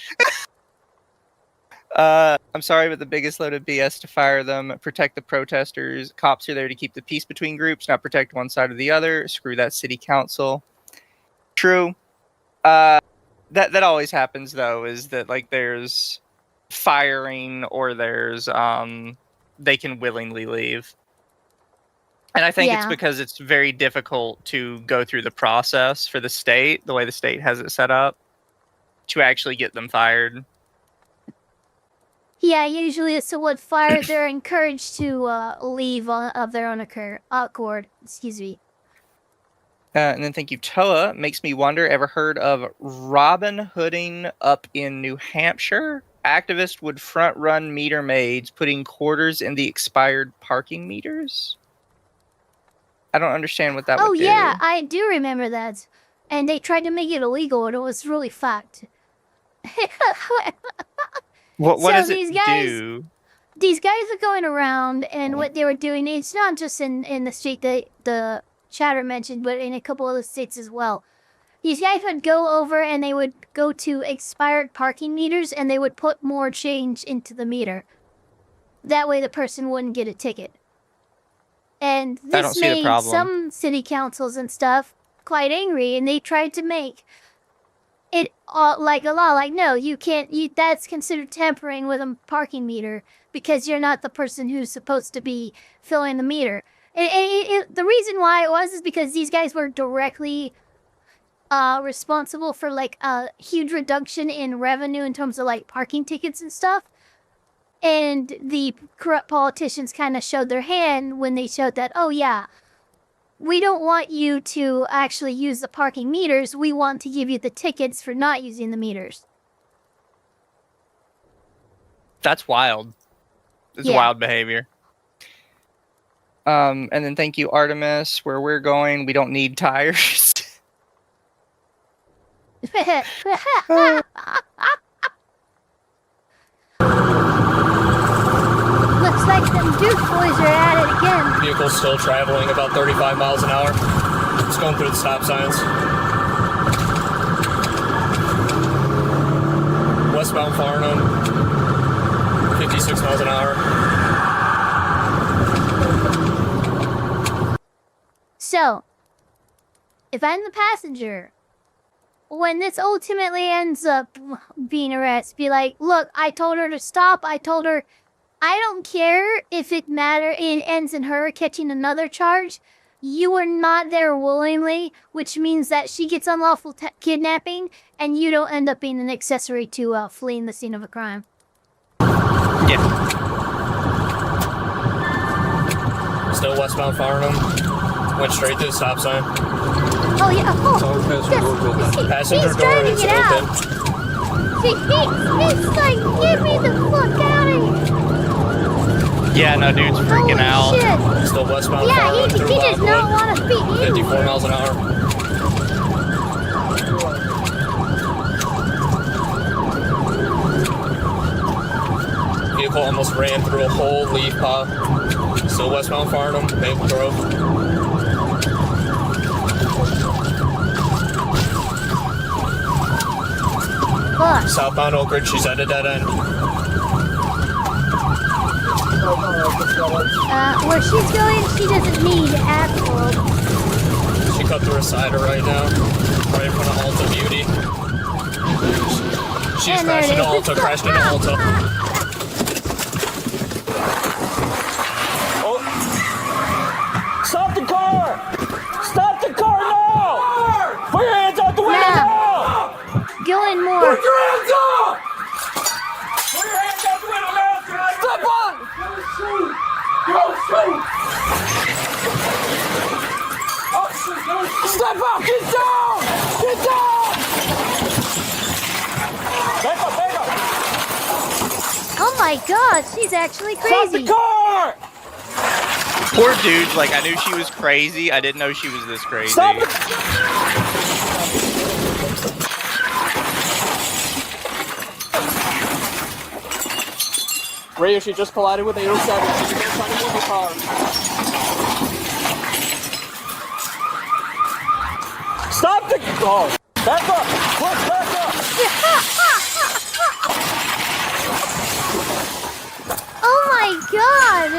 I'm sorry, but the biggest load of BS to fire them. Protect the protesters. Cops are there to keep the peace between groups, not protect one side or the other. Screw that city council. True. That always happens, though, is that, like, there's firing or there's they can willingly leave, and I think it's because it's very difficult to go through the process for the state, the way the state has it set up, to actually get them fired. Yeah, usually it's someone fired, they're encouraged to leave of their own accord. Excuse me. And then thank you, Toa. Makes me wonder, ever heard of Robin Hooding up in New Hampshire? Activists would front-run meter maids, putting quarters in the expired parking meters? I don't understand what that would do. Oh, yeah, I do remember that. And they tried to make it illegal, and it was really fucked. What does it do? These guys are going around, and what they were doing, it's not just in the state that the chatter mentioned, but in a couple other states as well. These guys would go over and they would go to expired parking meters and they would put more change into the meter. That way the person wouldn't get a ticket. And this made some city councils and stuff quite angry, and they tried to make it like a law. Like, no, you can't, that's considered tampering with a parking meter because you're not the person who's supposed to be filling the meter. The reason why it was is because these guys were directly responsible for like a huge reduction in revenue in terms of like parking tickets and stuff. And the corrupt politicians kind of showed their hand when they showed that, oh yeah, we don't want you to actually use the parking meters. We want to give you the tickets for not using the meters. That's wild. It's wild behavior. And then thank you, Artemis. Where we're going, we don't need tires. Looks like them Duke boys are at it again. Vehicle's still traveling about 35 miles an hour. It's going through the stop signs. Westbound Farnham, 56 miles an hour. So, if I'm the passenger, when this ultimately ends up being arrested, be like, look, I told her to stop. I told her, I don't care if it ends in her catching another charge. You were not there willingly, which means that she gets unlawful kidnapping, and you don't end up being an accessory to fleeing the scene of a crime. Yeah. Still westbound Farnham. Went straight to the stop sign. Oh yeah, Passenger he's door driving is it out. open. It's like, get me the fuck out of here. Yeah, no, dude's freaking out. Shit. Still westbound Yeah, Farnham he does not want to beat you. 54 miles an hour. Vehicle almost ran through a whole leaf pop. Still westbound Farnham, Maple Grove. Fuck. Southbound Oak Ridge, she's at a dead end. Where she's going, she doesn't need asphalt. She cut through a cider right now, right in front of Alta Beauty. She's crashed into Alta, crashed into Alta. Oh. Stop the car! Stop the car now! Put your hands out the window now! Going more. Put your hands up! Put your my god, she's actually crazy. Stop the car! Poor dude, like, I knew she was crazy. I didn't know she was this crazy. Stop it! Radio, she just collided with 807. She's going to try to move the car. Stop the... Oh, back up! Push back up! Oh my god!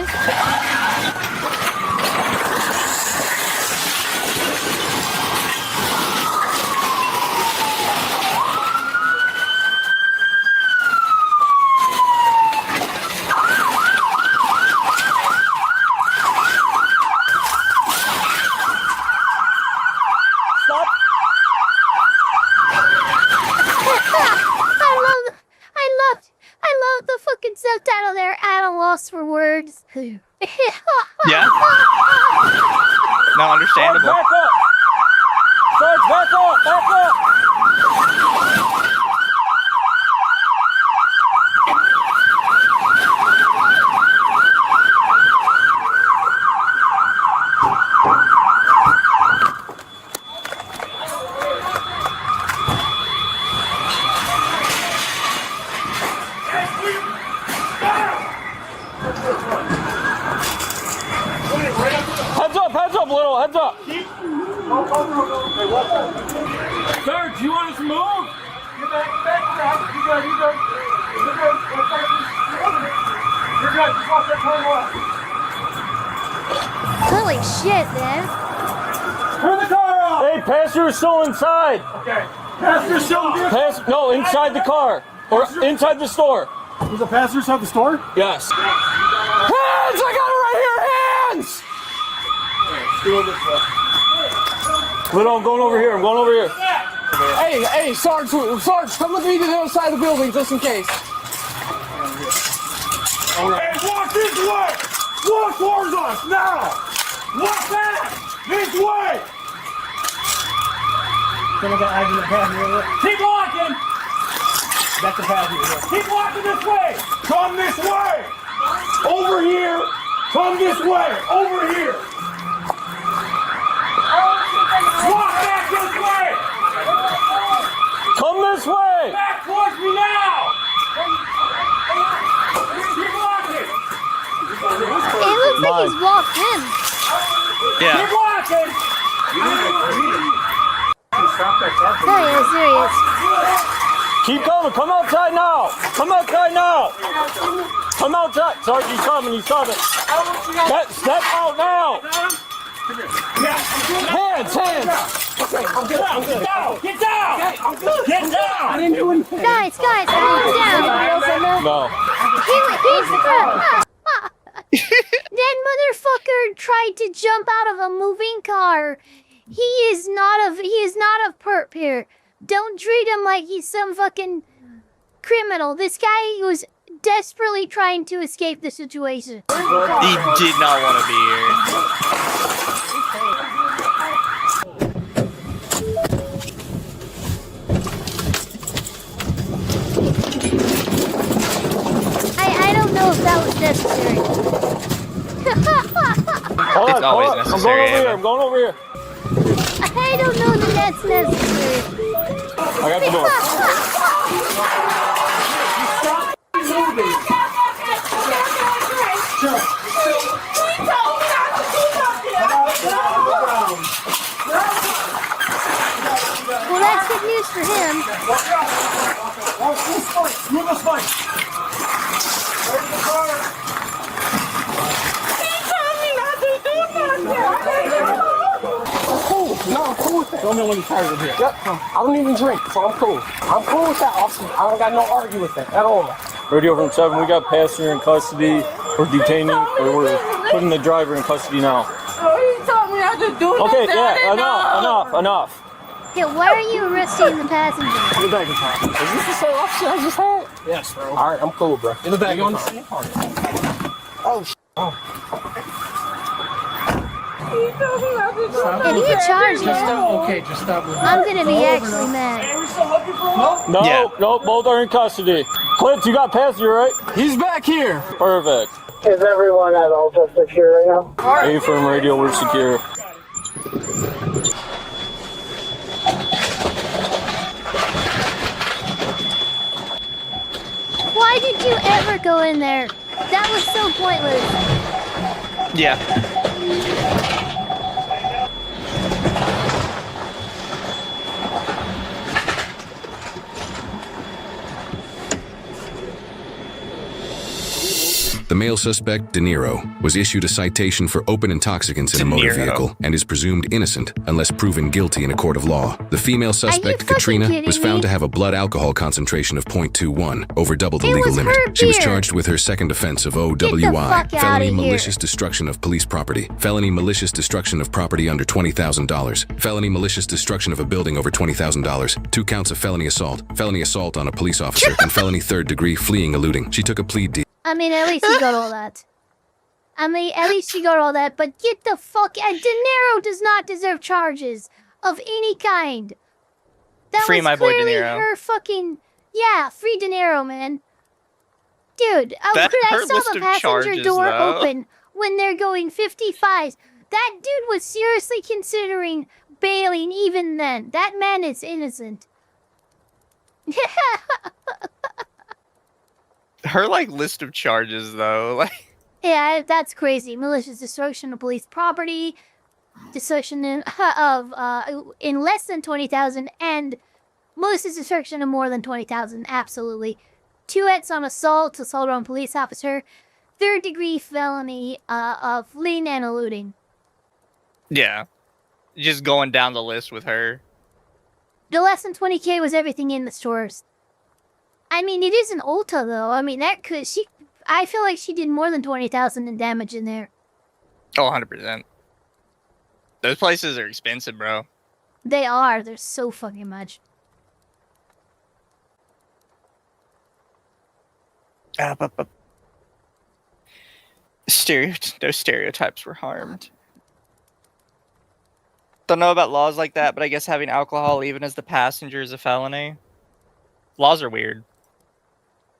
I love the fucking subtitle there. At a loss for words. Yeah. No, understandable. Back up! Sarge, back up! Back up! Heads up, little, heads up. Sir, do you want us to move? Get back, you good. You're good, just watch that turn left. Holy shit, man. Turn the car off! Hey, passenger's still inside. Okay. Passenger's still in the vehicle? No, inside the car. Or inside the store. Is the passenger inside the store? Yes. Hands! I got it right here! Hands! Little, I'm going over here. Hey, Sarge, come with me to the other side of the building just in case. Hey, walk this way! Walk towards us, now! Walk back! This way! Keep walking! That's the passenger. Keep walking this way! Come this way! Over here! Come this way! Over here! Walk back this way! Come this way! Back towards me now! Keep walking! It looks like he's walked in. Yeah. Keep walking! Serious. Keep coming. Come outside now. Come outside. Sarge, he's coming. Step out now. Hands. Okay, I'm good. Get down! Get down! I didn't do anything. Guys, put him down. No. He's the That motherfucker tried to jump out of a moving car. He is not of perp here. Don't treat him like he's some fucking criminal. This guy was desperately trying to escape the situation. He did not want to be here. I don't know if that was necessary. It's always necessary. I'm going over here. I don't know that that's necessary. I got the door. Well, that's good news for him. Move this way. No, I'm cool with that. Show me when you're tired of here. Yep. I don't even drink, so I'm cool. I'm cool with that, officer. I don't got no argue with that at all. Radio from 7, we got passenger in custody. We're detaining, or we're putting the driver in custody now. Oh, he told me I just do Okay, nothing. yeah, enough. Yeah, why are you arresting the passenger? In the back of the car. Is this the same officer I just had? Yes, bro. All right, I'm cool, bro. In the back you of on the the same part. Oh, If you charge him, just stop. I'm gonna be actually mad. No, both are in custody. Clint, you got passenger, right? He's back here. Perfect. Is everyone at Ultra secure right now? A-firm radio, we're secure. Why did you ever go in there? That was so pointless. Yeah. The male suspect, De Niro, was issued a citation for open intoxicants in a motor vehicle and is presumed innocent unless proven guilty in a court of law. The female suspect, Katrina, was found to have a blood alcohol concentration of 0.21, over double the legal limit. She was charged with her second offense of OWI, felony malicious destruction of police property, felony malicious destruction of property under $20,000, felony malicious destruction of a building over $20,000, 2 counts of felony assault on a police officer, and felony third-degree fleeing eluding. She took a plea deal. I mean, at least he got all that. But get the fuck out. De Niro does not deserve charges of any kind. That Free was my boy De clearly Niro. her fucking... Yeah, free De Niro, man. Dude, I saw the passenger door open when they're going 55s. That dude was seriously considering bailing even then. That man is innocent. Her list of charges though, Yeah, that's crazy. Malicious destruction of police property, destruction in less than 20,000, and malicious destruction of more than 20,000. Absolutely. 2 hits on assault on police officer, 3rd-degree felony of fleeing and eluding. Yeah, just going down the list with her. The less than 20K was everything in the stores. I mean, it is an Ulta though. I mean, I feel like she did more than 20,000 in damage in there. Oh, 100%. Those places are expensive, bro. They are. They're so fucking much. Those stereotypes were harmed. Don't know about laws like that, but I guess having alcohol even as the passenger is a felony. Laws are weird.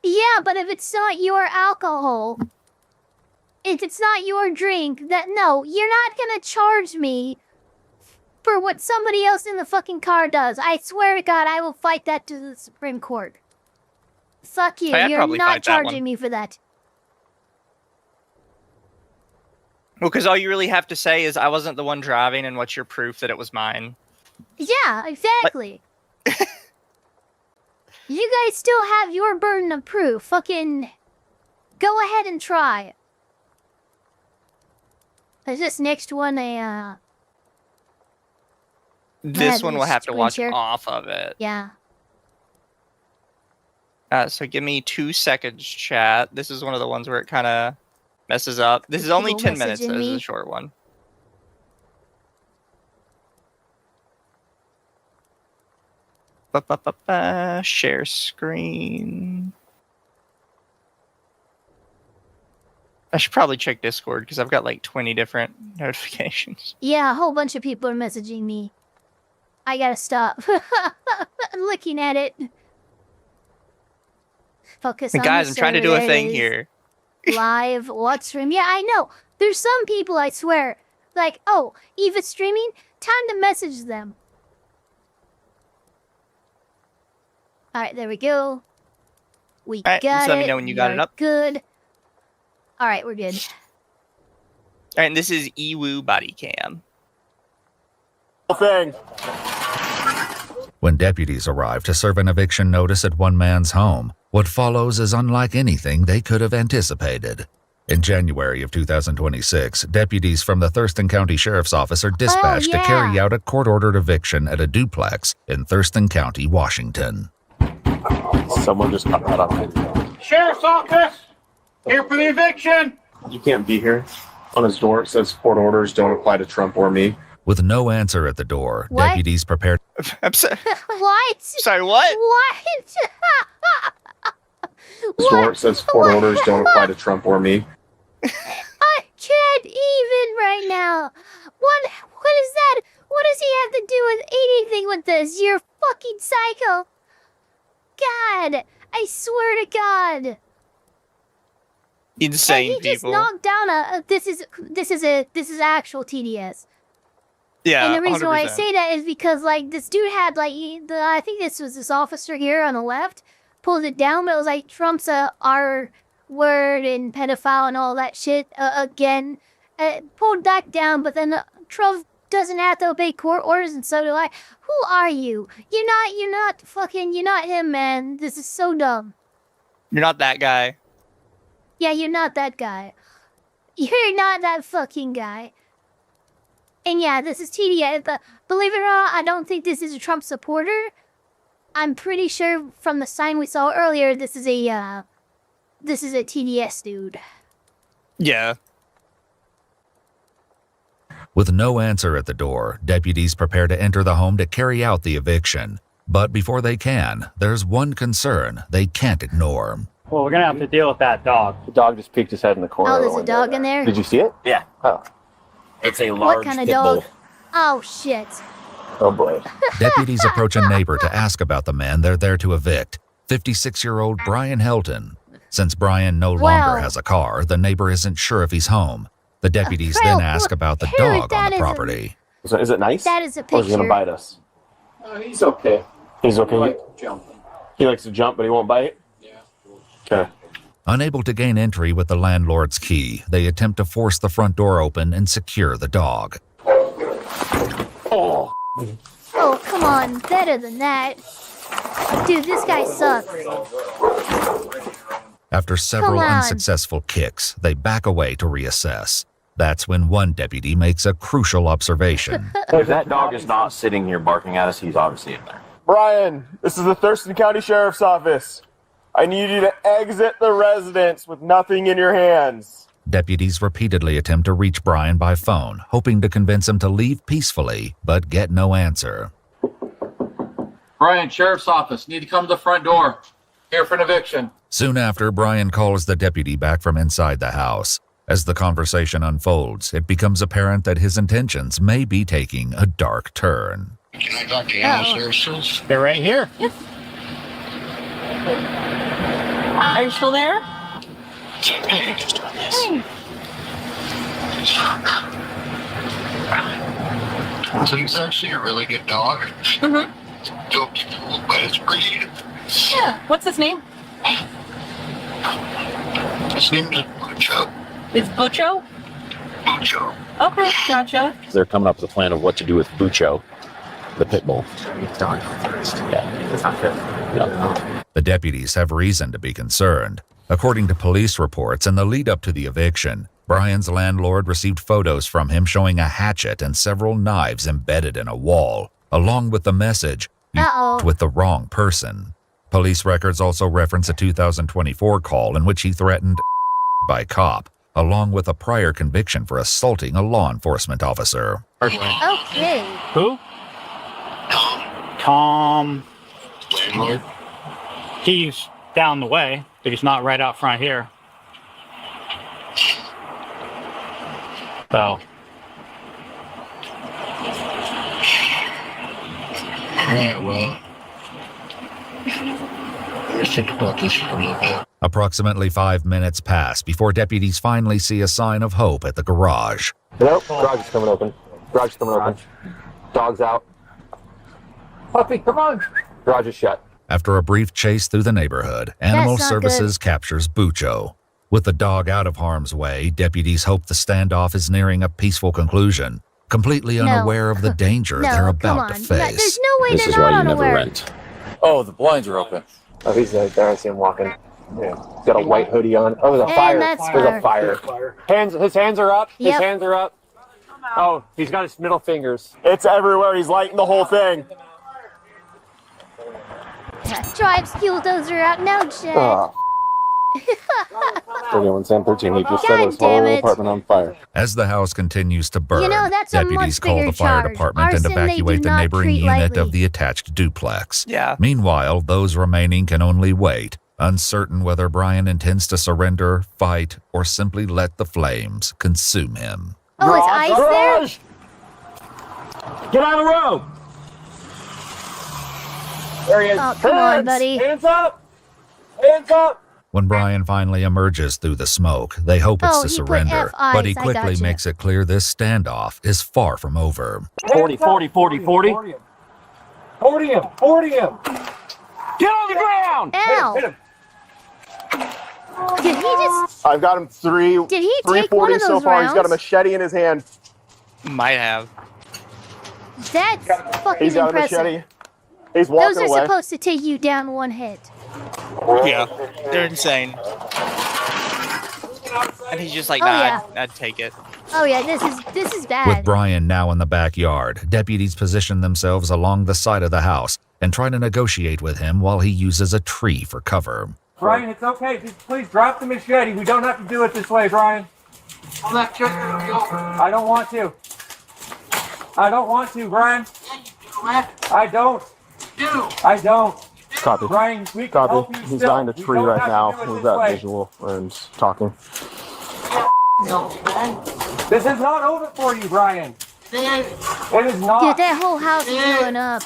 Yeah, but if it's not your alcohol, if it's not your drink, no, you're not gonna charge me for what somebody else in the fucking car does. I swear to God, I will fight that to the Supreme Court. Fuck you, you're not charging me for that. Well, because all you really have to say is, I wasn't the one driving, and what's your proof that it was mine? Yeah, exactly. You guys still have your burden of proof. Fucking go ahead and try. Is this next one This one will have to watch off of it. Yeah. So give me 2 seconds, chat. This is one of the ones where it kind of messes up. This is only 10 minutes, so this is a short one. Share screen. I should probably check Discord because I've got like 20 different notifications. Yeah, a whole bunch of people are messaging me. I gotta stop looking at it. Focus on guys, I'm trying to do a thing here. Live, watch stream. Yeah, I know. There's some people, I swear, like, oh, Eva's streaming? Time to message them. Alright, there we go. We got it. Just let me know when you got it up. Good. Alright, we're good. Alright, and this is Ewu body cam. Thing. When deputies arrive to serve an eviction notice at one man's home, what follows is unlike anything they could have anticipated. In January of 2026, deputies from the Thurston County Sheriff's Office are dispatched to carry out a court-ordered eviction at a duplex in Thurston County, Washington. Someone just cut that up. Sheriff's office! Here for the eviction! You can't be here. On his door, it says court orders don't apply to Trump or me. With no answer at the door, deputies prepared. I'm sorry. What? Sorry, what? What? His door, it says court orders don't apply to Trump or me. I can't even right now. What is that? What does he have to do with anything with this? You're fucking psycho. God! I swear to God! Insane he just people. knocked down a. This is actual TDS. Yeah, And the reason why I 100%. say that is because like this dude had like I think this was this officer here on the left pulled it down, but it was like Trump's a R word and pedophile and all that shit again. Pulled that down, but then Trump doesn't have to obey court orders, and so do I. Who are you? You're not him, man. This is so dumb. You're not that guy. Yeah, you're not that guy. You're not that fucking guy. And yeah, this is TDS. Believe it or not, I don't think this is a Trump supporter. I'm pretty sure from the sign we saw earlier, this is a TDS dude. Yeah. With no answer at the door, deputies prepare to enter the home to carry out the eviction. But before they can, there's one concern they can't ignore. Well, we're gonna have to deal with that dog. The dog just peeked his head in the corner. Oh, there's a dog in there? Did you see it? Yeah. Oh. It's a What kind of dog? Oh, shit. Oh, boy. Deputies approach a neighbor to ask about the man they're there to evict, 56-year-old Brian Helton. Since Brian no longer has a car, the neighbor isn't sure if he's home. The deputies then ask about the dog on the property. Is it nice? That is a Or is he picture. going to bite us? He's okay. He's okay? He likes to jump. He likes to jump, but he won't bite? Yeah. Okay. Unable to gain entry with the landlord's key, they attempt to force the front door open and secure the dog. Oh. Oh, come on. Better than that. Dude, this guy sucks. After several Come on. unsuccessful kicks, they back away to reassess. That's when one deputy makes a crucial observation. If that dog is not sitting here barking at us, he's obviously in there. Brian, this is the Thurston County Sheriff's Office. I need you to exit the residence with nothing in your hands. Deputies repeatedly attempt to reach Brian by phone, hoping to convince him to leave peacefully, but get no answer. Brian, Sheriff's Office. Need to come to the front door. Here for an eviction. Soon after, Brian calls the deputy back from inside the house. As the conversation unfolds, it becomes apparent that his intentions may be taking a dark turn. Can I talk to you animal services? They're right here. Are you still there? Just doing this. So he's actually a really good dog. Mm-hmm. Don't get fooled by his breed. Yeah. What's his name? His name is Bucho. It's Bucho? Bucho. Okay, gotcha. They're coming up with a plan of what to do with Bucho, the pit bull. Yeah, it's not good. No. The deputies have reason to be concerned. According to police reports, in the lead-up to the eviction, Brian's landlord received photos from him showing a hatchet and several knives embedded in a wall, along with the message, "You f***ed with the wrong person." Police records also reference a 2024 call in which he threatened by cop, along with a prior conviction for assaulting a law enforcement officer. Okay. Who? Tom. Landlord. He's down the way, but he's not right out front here. So. Alright, well. Let's think about this for a little bit. Approximately 5 minutes pass before deputies finally see a sign of hope at the garage. Nope, garage is coming open. Garage is coming open. Dog's out. Puppy, come on. Garage is shut. After a brief chase through the neighborhood, Animal That's not Services captures Bucho. With the dog out of harm's way, deputies hope the standoff is nearing a peaceful conclusion, completely unaware of the danger they're about to face. There's no way they're not unaware. Oh, the blinds are open. Oh, he's right there. I see him walking. Yeah. He's got a white hoodie on. Oh, there's a fire. that's There's a fire. His hands are up. His hands are up. Oh, he's got his middle fingers. It's everywhere. He's lighting the whole thing. Drive skill dozer out now, Chad. Oh. 311013. He just set God his damn whole it. apartment on fire. As the house continues to burn, that's a deputies much call bigger the fire charge. department and Arson, they evacuate do the not neighboring treat unit lightly. of the attached duplex. Yeah. Meanwhile, those remaining can only wait, uncertain whether Brian intends to surrender, fight, or simply let the flames consume him. Oh, it's ice there? Get out of the road! There he is. Oh, come on, buddy. Hands up! Hands up! When Brian finally emerges through the smoke, they hope it's Oh, to he put surrender, FIs, but he I quickly gotcha. makes it clear this standoff is far from over. 40, 40, 40, 40. 40 him! 40 him! Get on the ground! Ow! Hit him! Did he just... I've got him Did he take one 340 of so those far. He's got a rounds? machete in his hand. Might have. That's fucking He's got impressive. a machete. He's walking Those are away. supposed to take you down one hit. Yeah, they're insane. And he's just like, Oh, nah, yeah. I'd take it. Oh yeah, this is bad. With Brian now in the backyard, deputies position themselves along the side of the house and try to negotiate with him while he uses a tree for cover. Brian, it's okay. Just please drop the machete. We don't have to do it this way, Brian. I don't want to. I don't want to, Brian. I don't. I don't. Copy. Brian, we can help Copy. you He's still. behind a We tree don't right have to now do it with this that way. visual and talking. This is not over for you, Brian. It is not. Dude, that whole house is blowing up.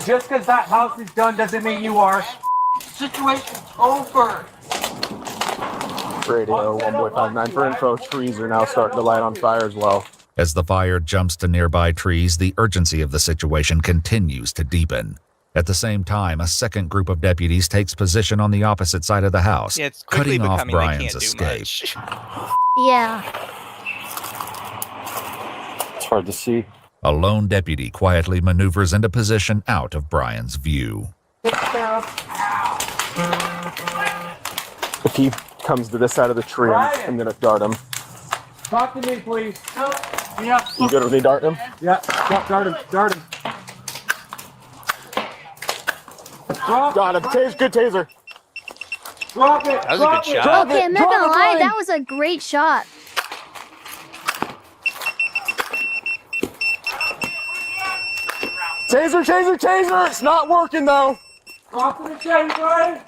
Just because that house is done doesn't mean you are. Situation's over. Radio 1.59 for info. Trees are now starting to light on fire as well. As the fire jumps to nearby trees, the urgency of the situation continues to deepen. At the same time, a second group of deputies takes position on the opposite side of the house, Yeah, it's quickly cutting off becoming they Brian's can't do escape. much. Yeah. It's hard to see. A lone deputy quietly maneuvers into position out of Brian's view. If he comes to this side of the tree, I'm going to dart him. Talk to me, please. Yeah. You good with me darting him? Yeah. Dart him. Dart him. Got him. Good taser. Drop it. That was a good shot. Okay, I'm not gonna lie, that was a great shot. Taser. It's not working though. Drop the machete, Brian.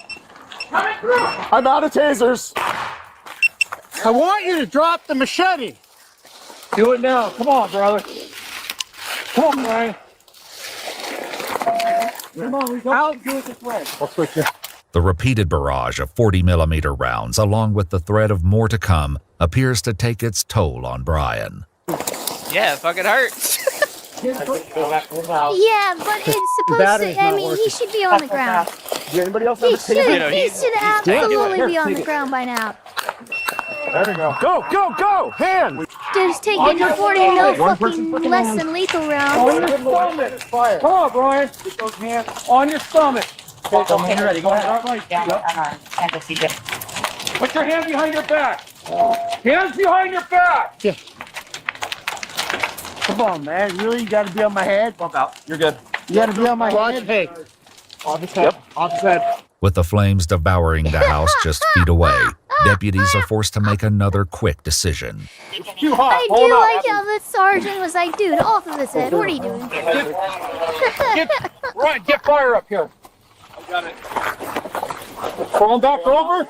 I'm out of tasers. I want you to drop the machete. Do it now. Come on, brother. Come on, Brian. Come on, we don't do it this way. I'll switch you. The repeated barrage of 40mm rounds, along with the threat of more to come, appears to take its toll on Brian. Yeah, it fucking hurts. Yeah, but it's supposed to, I mean, he should be on the ground. Does anybody else He have a taser? he should absolutely be on the ground by now. There we go. Go. Hands. Dude's taking 40 no fucking less than lethal On rounds. your stomach. Fire. Come on, Brian. Get those hands on your stomach. Okay, when you're ready. Go ahead. Put your hand behind your back. Hands behind your back. Yeah. Come on, man. Really? You got to be on my head? Bump out. You're good. You got to be on my head? Hey. Off his head. Off his head. With the flames devouring the house just feet away, deputies are forced to make another quick decision. It's too hot. I Hold do on. like how the sergeant was like, dude, off of his head. What are you doing? Ryan, get fire up here. I got it. Fall back over.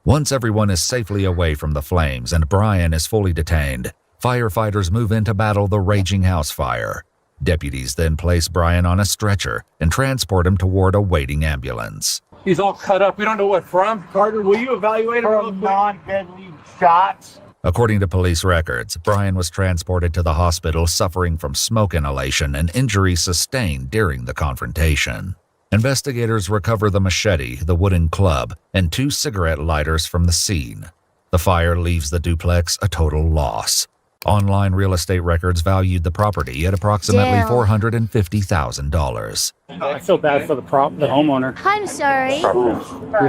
Once everyone is safely away from the flames and Brian is fully detained, firefighters move in to battle the raging house fire. Deputies then place Brian on a stretcher and transport him toward a waiting ambulance. He's all cut up. We don't know what from. Carter, will you evaluate him? From non-deadly shots. According to police records, Brian was transported to the hospital suffering from smoke inhalation and injuries sustained during the confrontation. Investigators recover the machete, the wooden club, and 2 cigarette lighters from the scene. The fire leaves the duplex a total loss. Online real estate records valued the property at approximately $450,000. I feel bad for the homeowner. I'm sorry. He's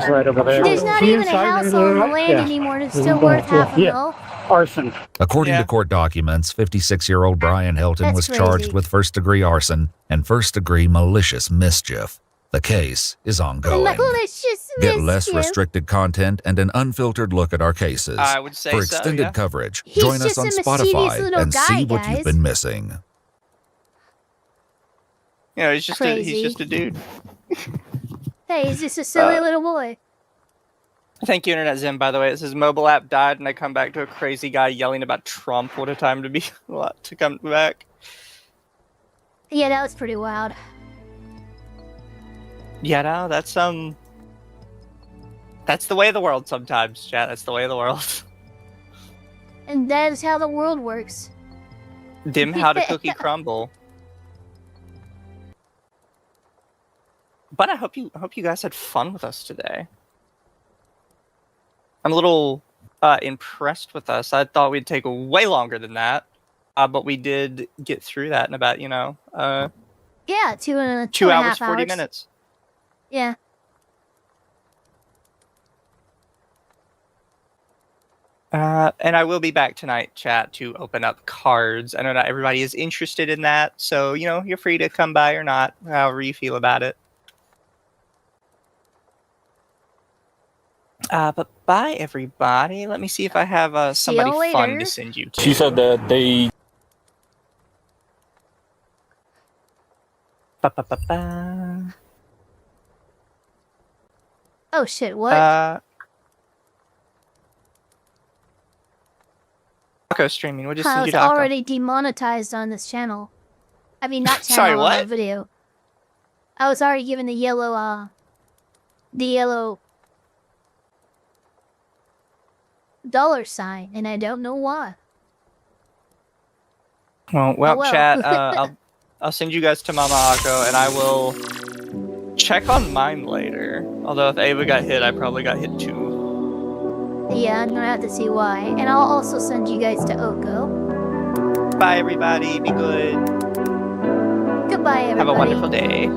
right over there. There's not even a house on the land anymore. It's still worth half a mil. Arson. According to court documents, 56-year-old Brian Hilton That's was crazy. charged with first-degree arson and first-degree malicious mischief. The case is ongoing. Malicious Get less mischief. restricted content and an unfiltered look at our cases. I would say For so, extended yeah. coverage, He's join us just on a mischievous Spotify little and guy, see what guys. you've been missing. You know, he's just a dude. Hey, he's just a silly little boy. Thank you, Internet Zim, by the way. It says mobile app died, and I come back to a crazy guy yelling about Trump. What a time to be to come back. Yeah, that was pretty wild. Yeah, no, that's the way of the world sometimes, chat. That's the way of the world. And that is how the world works. Dim how to cookie crumble. But I hope you guys had fun with us today. I'm a little impressed with us. I thought we'd take way longer than that, but we did get through that in about yeah, 2 hours 40 minutes. Yeah. And I will be back tonight, chat, to open up cards. I know not everybody is interested in that, so you're free to come by or not, however you feel about it. But bye, everybody. Let me see if I have somebody fun to send you to. She said that they... Ba-ba-ba-ba. Oh shit, what? Akko streaming. We'll just I send was you to Akko. already demonetized on this channel. I mean, not channel, Sorry, what? video. I was already given the yellow, $, and I don't know why. Well, chat, I'll send you guys to MommaOcco, and I will check on mine later. Although if Ava got hit, I probably got hit too. Yeah, I'm gonna have to see why. And I'll also send you guys to Oko. Bye, everybody. Be good. Goodbye, everybody. Have a wonderful day.